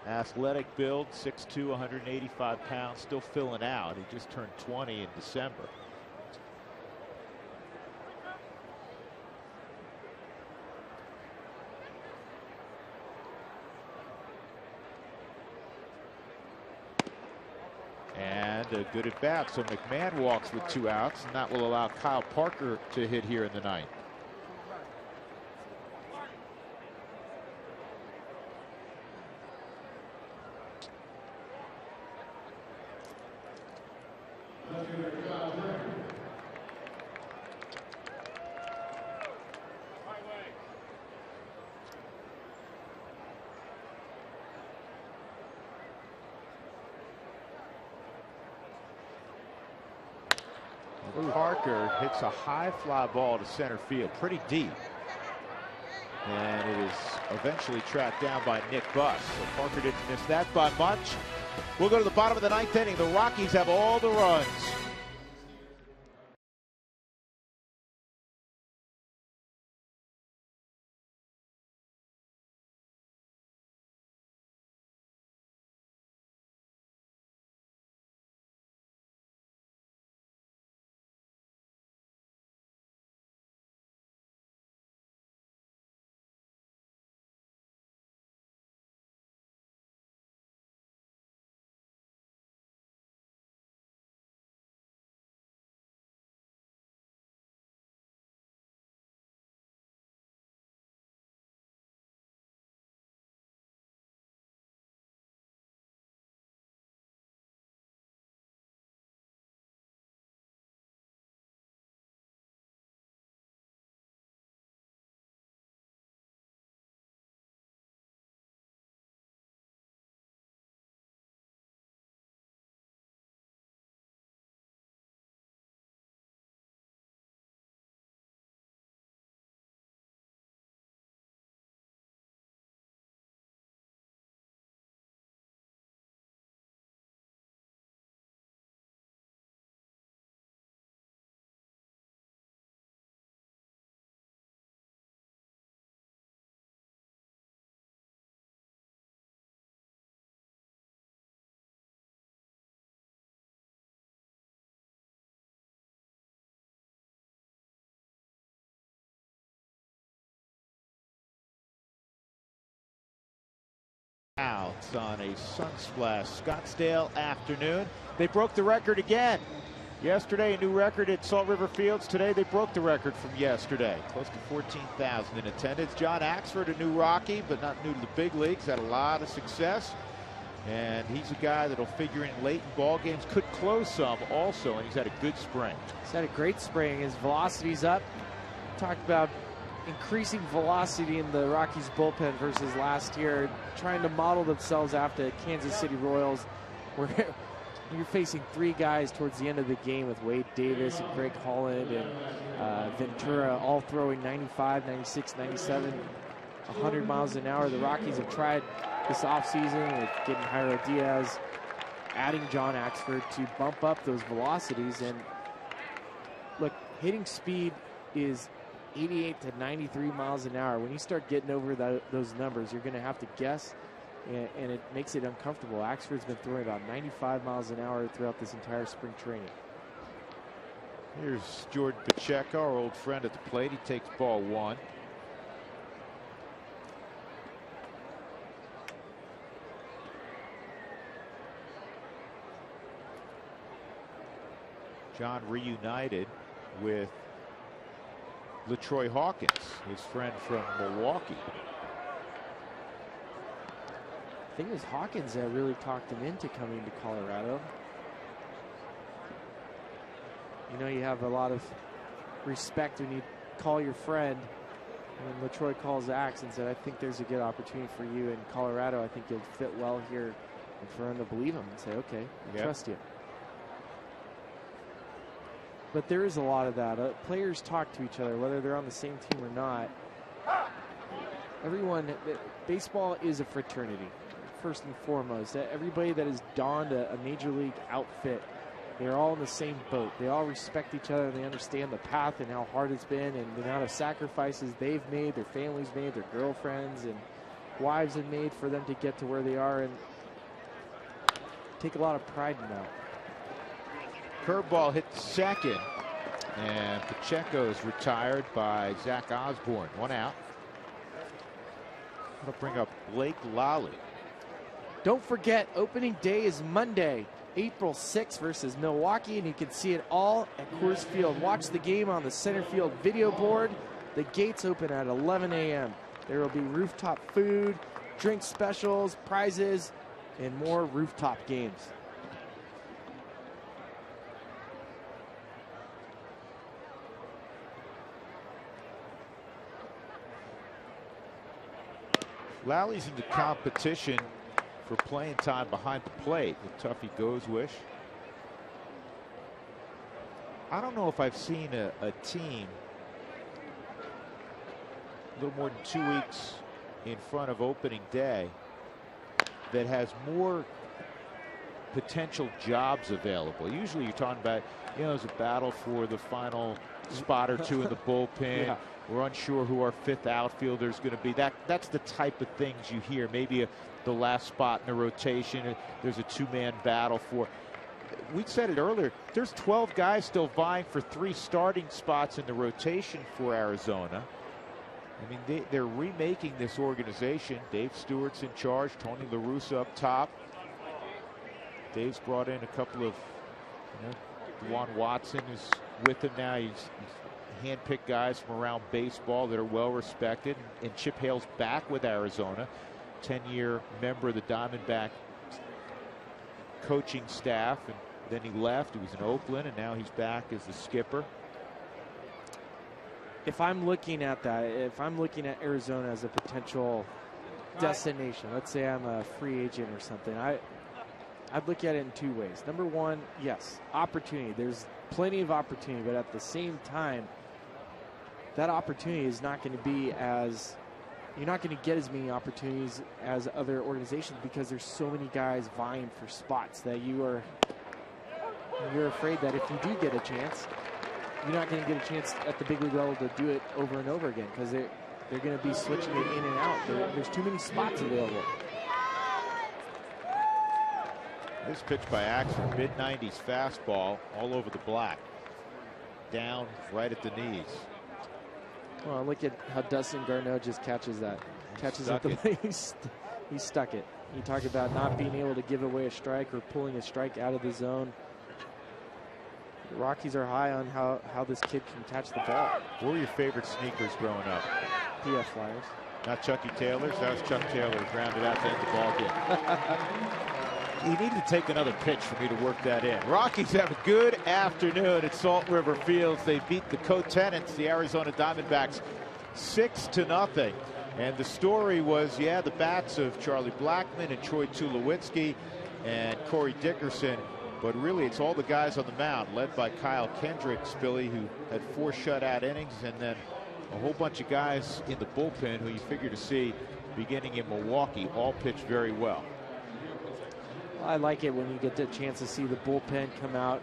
Athletic build, 6'2", 185 pounds, still filling out. He just turned 20 in December. And And a good at bat. So McMahon walks with 2 outs, and that will allow Kyle Parker to hit here in the ninth. Parker hits a high fly ball to center field, pretty deep. And it is eventually tracked down by Nick Buss. So Parker didn't miss that by much. We'll go to the bottom of the 9th inning. The Rockies have all the runs. Outs on a sun-splashed Scottsdale afternoon. They broke the record again. Yesterday, a new record at Salt River Fields. Today, they broke the record from yesterday. Close to 14,000 in attendance. John Axford, a new Rocky, but not new to the big leagues. Had a lot of success. And he's a guy that'll figure in late in ball games. Could close some also, and he's had a good spring. He's had a great spring. His velocity's up. Talked about increasing velocity in the Rockies bullpen versus last year, trying to model themselves after Kansas City Royals, where you're facing 3 guys towards the end of the game with Wade Davis and Greg Holland and Ventura all throwing 95, 96, 97, 100 miles an hour. The Rockies have tried this offseason with getting Jairo Diaz, adding John Axford to bump up those velocities. And look, hitting speed is 88 to 93 miles an hour. When you start getting over those numbers, you're going to have to guess, and it makes it uncomfortable. Axford's been throwing about 95 miles an hour throughout this entire spring training. Here's Jordan Pacheco, our old friend at the plate. He takes ball 1. John reunited with LaTroy Hawkins, his friend from Milwaukee. I think it was Hawkins that really talked him into coming to Colorado. You know, you have a lot of respect when you call your friend. And LaTroy calls Axe and said, I think there's a good opportunity for you in Colorado. I think you'll fit well here. And for him to believe him and say, okay, I trust you. But there is a lot of that. Players talk to each other, whether they're on the same team or not. Everyone, baseball is a fraternity, first and foremost. Everybody that has donned a major league outfit, they're all in the same boat. They all respect each other. They understand the path and how hard it's been and the amount of sacrifices they've made, their families made, their girlfriends and wives have made for them to get to where they are, and take a lot of pride in that. Curveball hit second, and Pacheco is retired by Zach Osborne. 1 out. I'm going to bring up Blake Lally. Don't forget, opening day is Monday. April 6th versus Milwaukee, and you can see it all at Coors Field. Watch the game on the center field video board. The gates open at 11 a.m. There will be rooftop food, drink specials, prizes, and more rooftop games. Lally's in the competition for playing time behind the plate. The Tuffy goes wish. I don't know if I've seen a team a little more than 2 weeks in front of opening day that has more potential jobs available. Usually you're talking about, there's a battle for the final spot or two in the bullpen. Yeah. We're unsure who our fifth outfielder is going to be. That's the type of things you hear. Maybe the last spot in the rotation, there's a two-man battle for. We said it earlier, there's 12 guys still vying for 3 starting spots in the rotation for Arizona. I mean, they're remaking this organization. Dave Stewart's in charge. Tony La Russa up top. Dave's brought in a couple of, Juan Watson is with him now. He's handpicked guys from around baseball that are well respected. And Chip Hale's back with Arizona, 10-year member of the Diamondback coaching staff. And then he left. He was in Oakland, and now he's back as the skipper. If I'm looking at that, if I'm looking at Arizona as a potential destination, let's say I'm a free agent or something, I'd look at it in 2 ways. Number one, yes, opportunity. There's plenty of opportunity, but at the same time, that opportunity is not going to be as, you're not going to get as many opportunities as other organizations because there's so many guys vying for spots that you're afraid that if you do get a chance, you're not going to get a chance at the big league level to do it over and over again because they're going to be switching it in and out. There's too many spots available. This pitch by Axford, mid-90s fastball all over the black. Down right at the knees. Well, look at how Dustin Garneau just catches that. Catches it the way he stuck it. You talk about not being able to give away a strike or pulling a strike out of the zone. The Rockies are high on how this kid can catch the ball. What were your favorite sneakers growing up? PF Flyers. Not Chucky Taylor's. That was Chuck Taylor who grounded out to end the ball game. He needed to take another pitch for me to work that in. Rockies have a good afternoon at Salt River Fields. They beat the co-tenants, the Arizona Diamondbacks, 6-0. And the story was, the bats of Charlie Blackmon and Troy Tulowitzki and Corey Dickerson. But really, it's all the guys on the mound, led by Kyle Kendrick, Philly, who had 4 shutout innings, and then a whole bunch of guys in the bullpen who you figure to see beginning in Milwaukee all pitched very well. I like it when you get the chance to see the bullpen come out.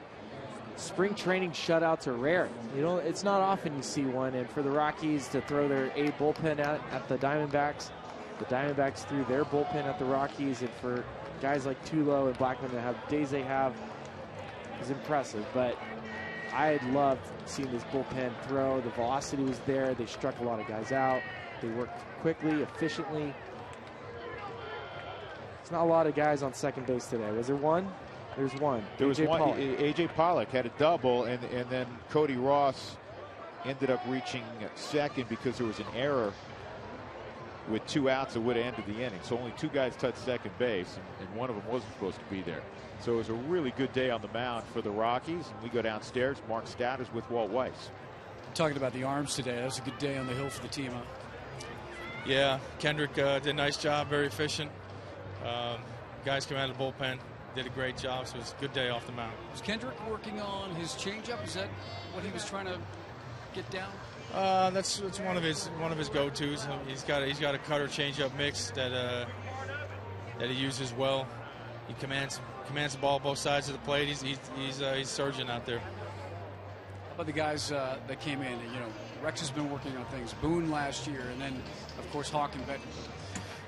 Spring training shutouts are rare. It's not often you see one, and for the Rockies to throw their A bullpen at the Diamondbacks threw their bullpen at the Rockies, and for guys like Tulo and Blackmon to have days they have is impressive. But I had loved seeing this bullpen throw. The velocity was there. They struck a lot of guys out. They worked quickly, efficiently. There's not a lot of guys on second base today. Was there one? There's one. There was one. A.J. Pollock had a double, and then Cody Ross ended up reaching second because there was an error with 2 outs that would have ended the inning. So only 2 guys touched second base, and one of them wasn't supposed to be there. So it was a really good day on the mound for the Rockies. And we go downstairs. Mark Stout is with Walt Weiss. Talking about the arms today, that was a good day on the hill for the team, huh? Yeah, Kendrick did a nice job, very efficient. Guys came out of the bullpen, did a great job, so it was a good day off the mound. Was Kendrick working on his changeup? Is that what he was trying to get down? That's one of his go-tos. He's got a cutter changeup mix that he uses well. He commands the ball both sides of the plate. He's surging out there. How about the guys that came in? Rex has been working on things. Boone last year, and then of course Hawk and Beckman.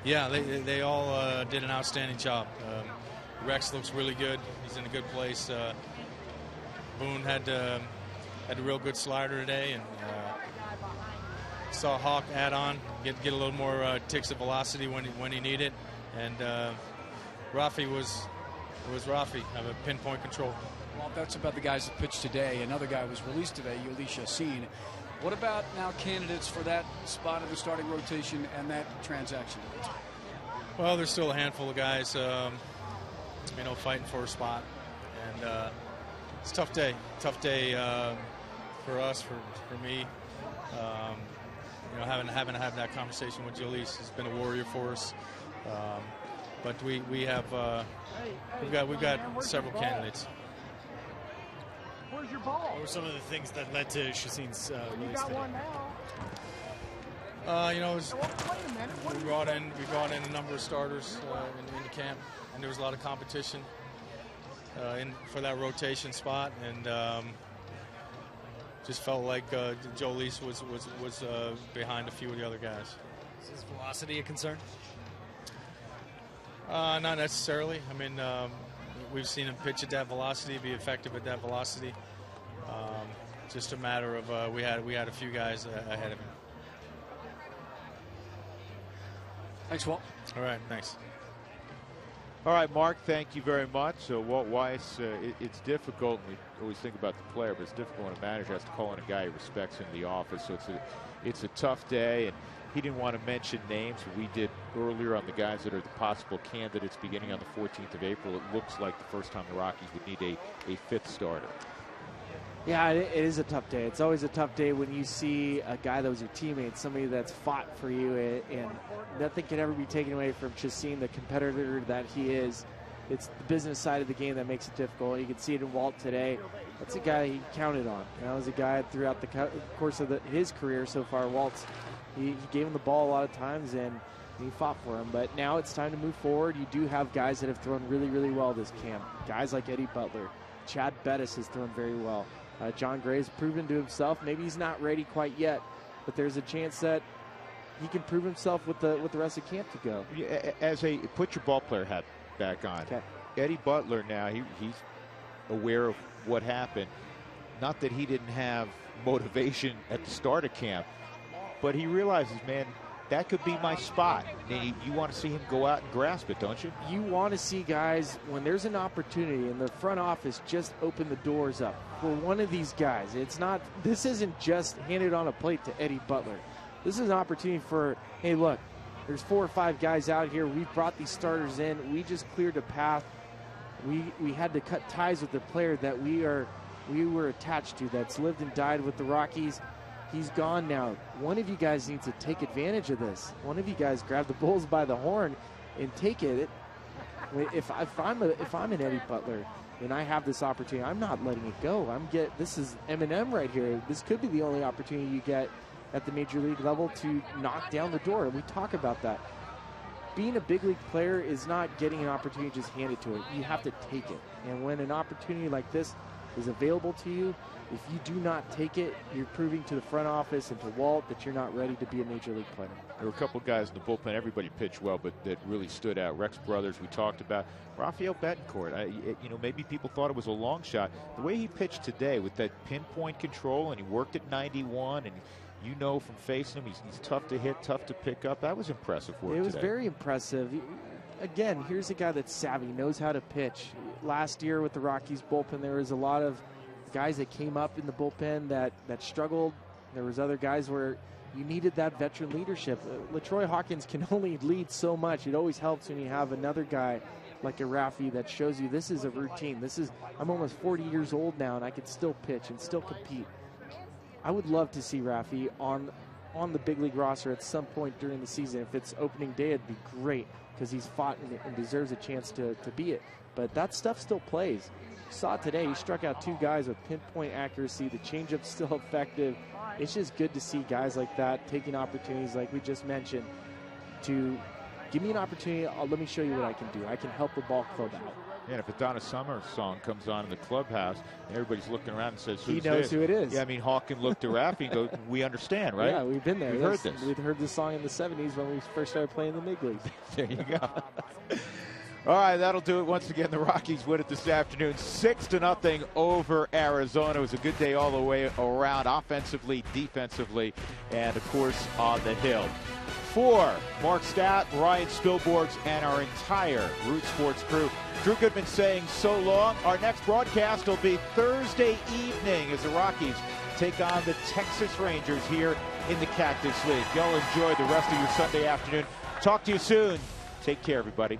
Yeah, they all did an outstanding job. Rex looks really good. He's in a good place. Boone had a real good slider today, and saw Hawk add on, get a little more ticks of velocity when he needed. And Rafi was It was Rafi. Have a pinpoint control. Well, that's about the guys that pitched today. Another guy was released today, Chacín. What about now candidates for that spot of the starting rotation and that transaction? Well, there's still a handful of guys, fighting for a spot, and it's a tough day. Tough day for us, for me. Having to have that conversation with Jolise. He's been a warrior for us, but we've got several candidates. Where's your ball? What were some of the things that led to Chacín's release today? We brought in a number of starters in the camp, and there was a lot of competition for that rotation spot, and just felt like Jolise was behind a few of the other guys. Is his velocity a concern? Not necessarily. I mean, we've seen him pitch at that velocity, be effective at that velocity. Just a matter of we had a few guys ahead of him. Thanks, Walt. All right, thanks. All right, Mark, thank you very much. So, Walt Weiss, it's difficult. We always think about the player, but it's difficult when a manager has to call in a guy he respects in the office. So it's a tough day, and he didn't want to mention names. We did earlier on the guys that are the possible candidates beginning on the 14th of April. It looks like the first time the Rockies would need a fifth starter. Yeah, it is a tough day. It's always a tough day when you see a guy that was your teammate, somebody that's fought for you, and nothing can ever be taken away from Chacín, the competitor that he is. It's the business side of the game that makes it difficult. You can see it in Walt today. That's a guy he counted on. That was a guy throughout the course of his career so far. He gave him the ball a lot of times, and he fought for him. But now it's time to move forward. You do have guys that have thrown really, really well this camp. Guys like Eddie Butler. Chad Bettis has thrown very well. John Gray's proven to himself. Maybe he's not ready quite yet, but there's a chance that he can prove himself with the rest of camp to go. Put your ball player hat back on. Okay. Eddie Butler now, he's aware of what happened. Not that he didn't have motivation at the start of camp, but he realizes, man, that could be my spot. And you want to see him go out and grasp it, don't you? You want to see guys, when there's an opportunity and the front office just open the doors up for one of these guys. This isn't just handed on a plate to Eddie Butler. This is an opportunity for, hey, look, there's 4 or 5 guys out here. We've brought these starters in. We just cleared a path. We had to cut ties with the player that we were attached to, that's lived and died with the Rockies. He's gone now. One of you guys needs to take advantage of this. One of you guys grab the bulls by the horn and take it. If I'm an Eddie Butler and I have this opportunity, I'm not letting it go. This is Eminem right here. This could be the only opportunity you get at the major league level to knock down the door. We talk about that. Being a big league player is not getting an opportunity just handed to it. You have to take it. And when an opportunity like this is available to you, if you do not take it, you're proving to the front office and to Walt that you're not ready to be a major league player. There were a couple guys in the bullpen. Everybody pitched well, but that really stood out. Rex Brothers, we talked about. Rafael Betancourt, maybe people thought it was a long shot. The way he pitched today with that pinpoint control, and he worked at 91, and from facing him, he's tough to hit, tough to pick up. That was impressive work. It was today. Very impressive. Again, here's a guy that's savvy, knows how to pitch. Last year with the Rockies bullpen, there was a lot of guys that came up in the bullpen that struggled. There was other guys where you needed that veteran leadership. LaTroy Hawkins can only lead so much. It always helps when you have another guy like a Rafi that shows you this is a routine. I'm almost 40 years old now, and I can still pitch and still compete. I would love to see Rafi on the big league roster at some point during the season. If it's opening day, it'd be great because he's fought and deserves a chance to be it. But that stuff still plays. Saw today, he struck out 2 guys with pinpoint accuracy. The changeup's still effective. It's just good to see guys like that taking opportunities, like we just mentioned, to give me an opportunity. Let me show you what I can do. I can help the ball club out. Yeah, if a Donna Summer song comes on in the clubhouse, and everybody's looking around and says, he knows who it is. Yeah, I mean, Hawkins looked to Rafi and goes, we understand, right? Yeah, we've been there. We've heard this. We'd heard this song in the 70s when we first started playing the big leagues. There you go. All right, that'll do it. Once again, the Rockies win it this afternoon, 6-0 over Arizona. It was a good day all the way around, offensively, defensively, and, of course, on the hill. For Mark Stott, Ryan Spilborghs, and our entire Root Sports crew, Drew Goodman saying so long. Our next broadcast will be Thursday evening as the Rockies take on the Texas Rangers here in the Cactus League. Y'all enjoy the rest of your Sunday afternoon. Talk to you soon. Take care, everybody.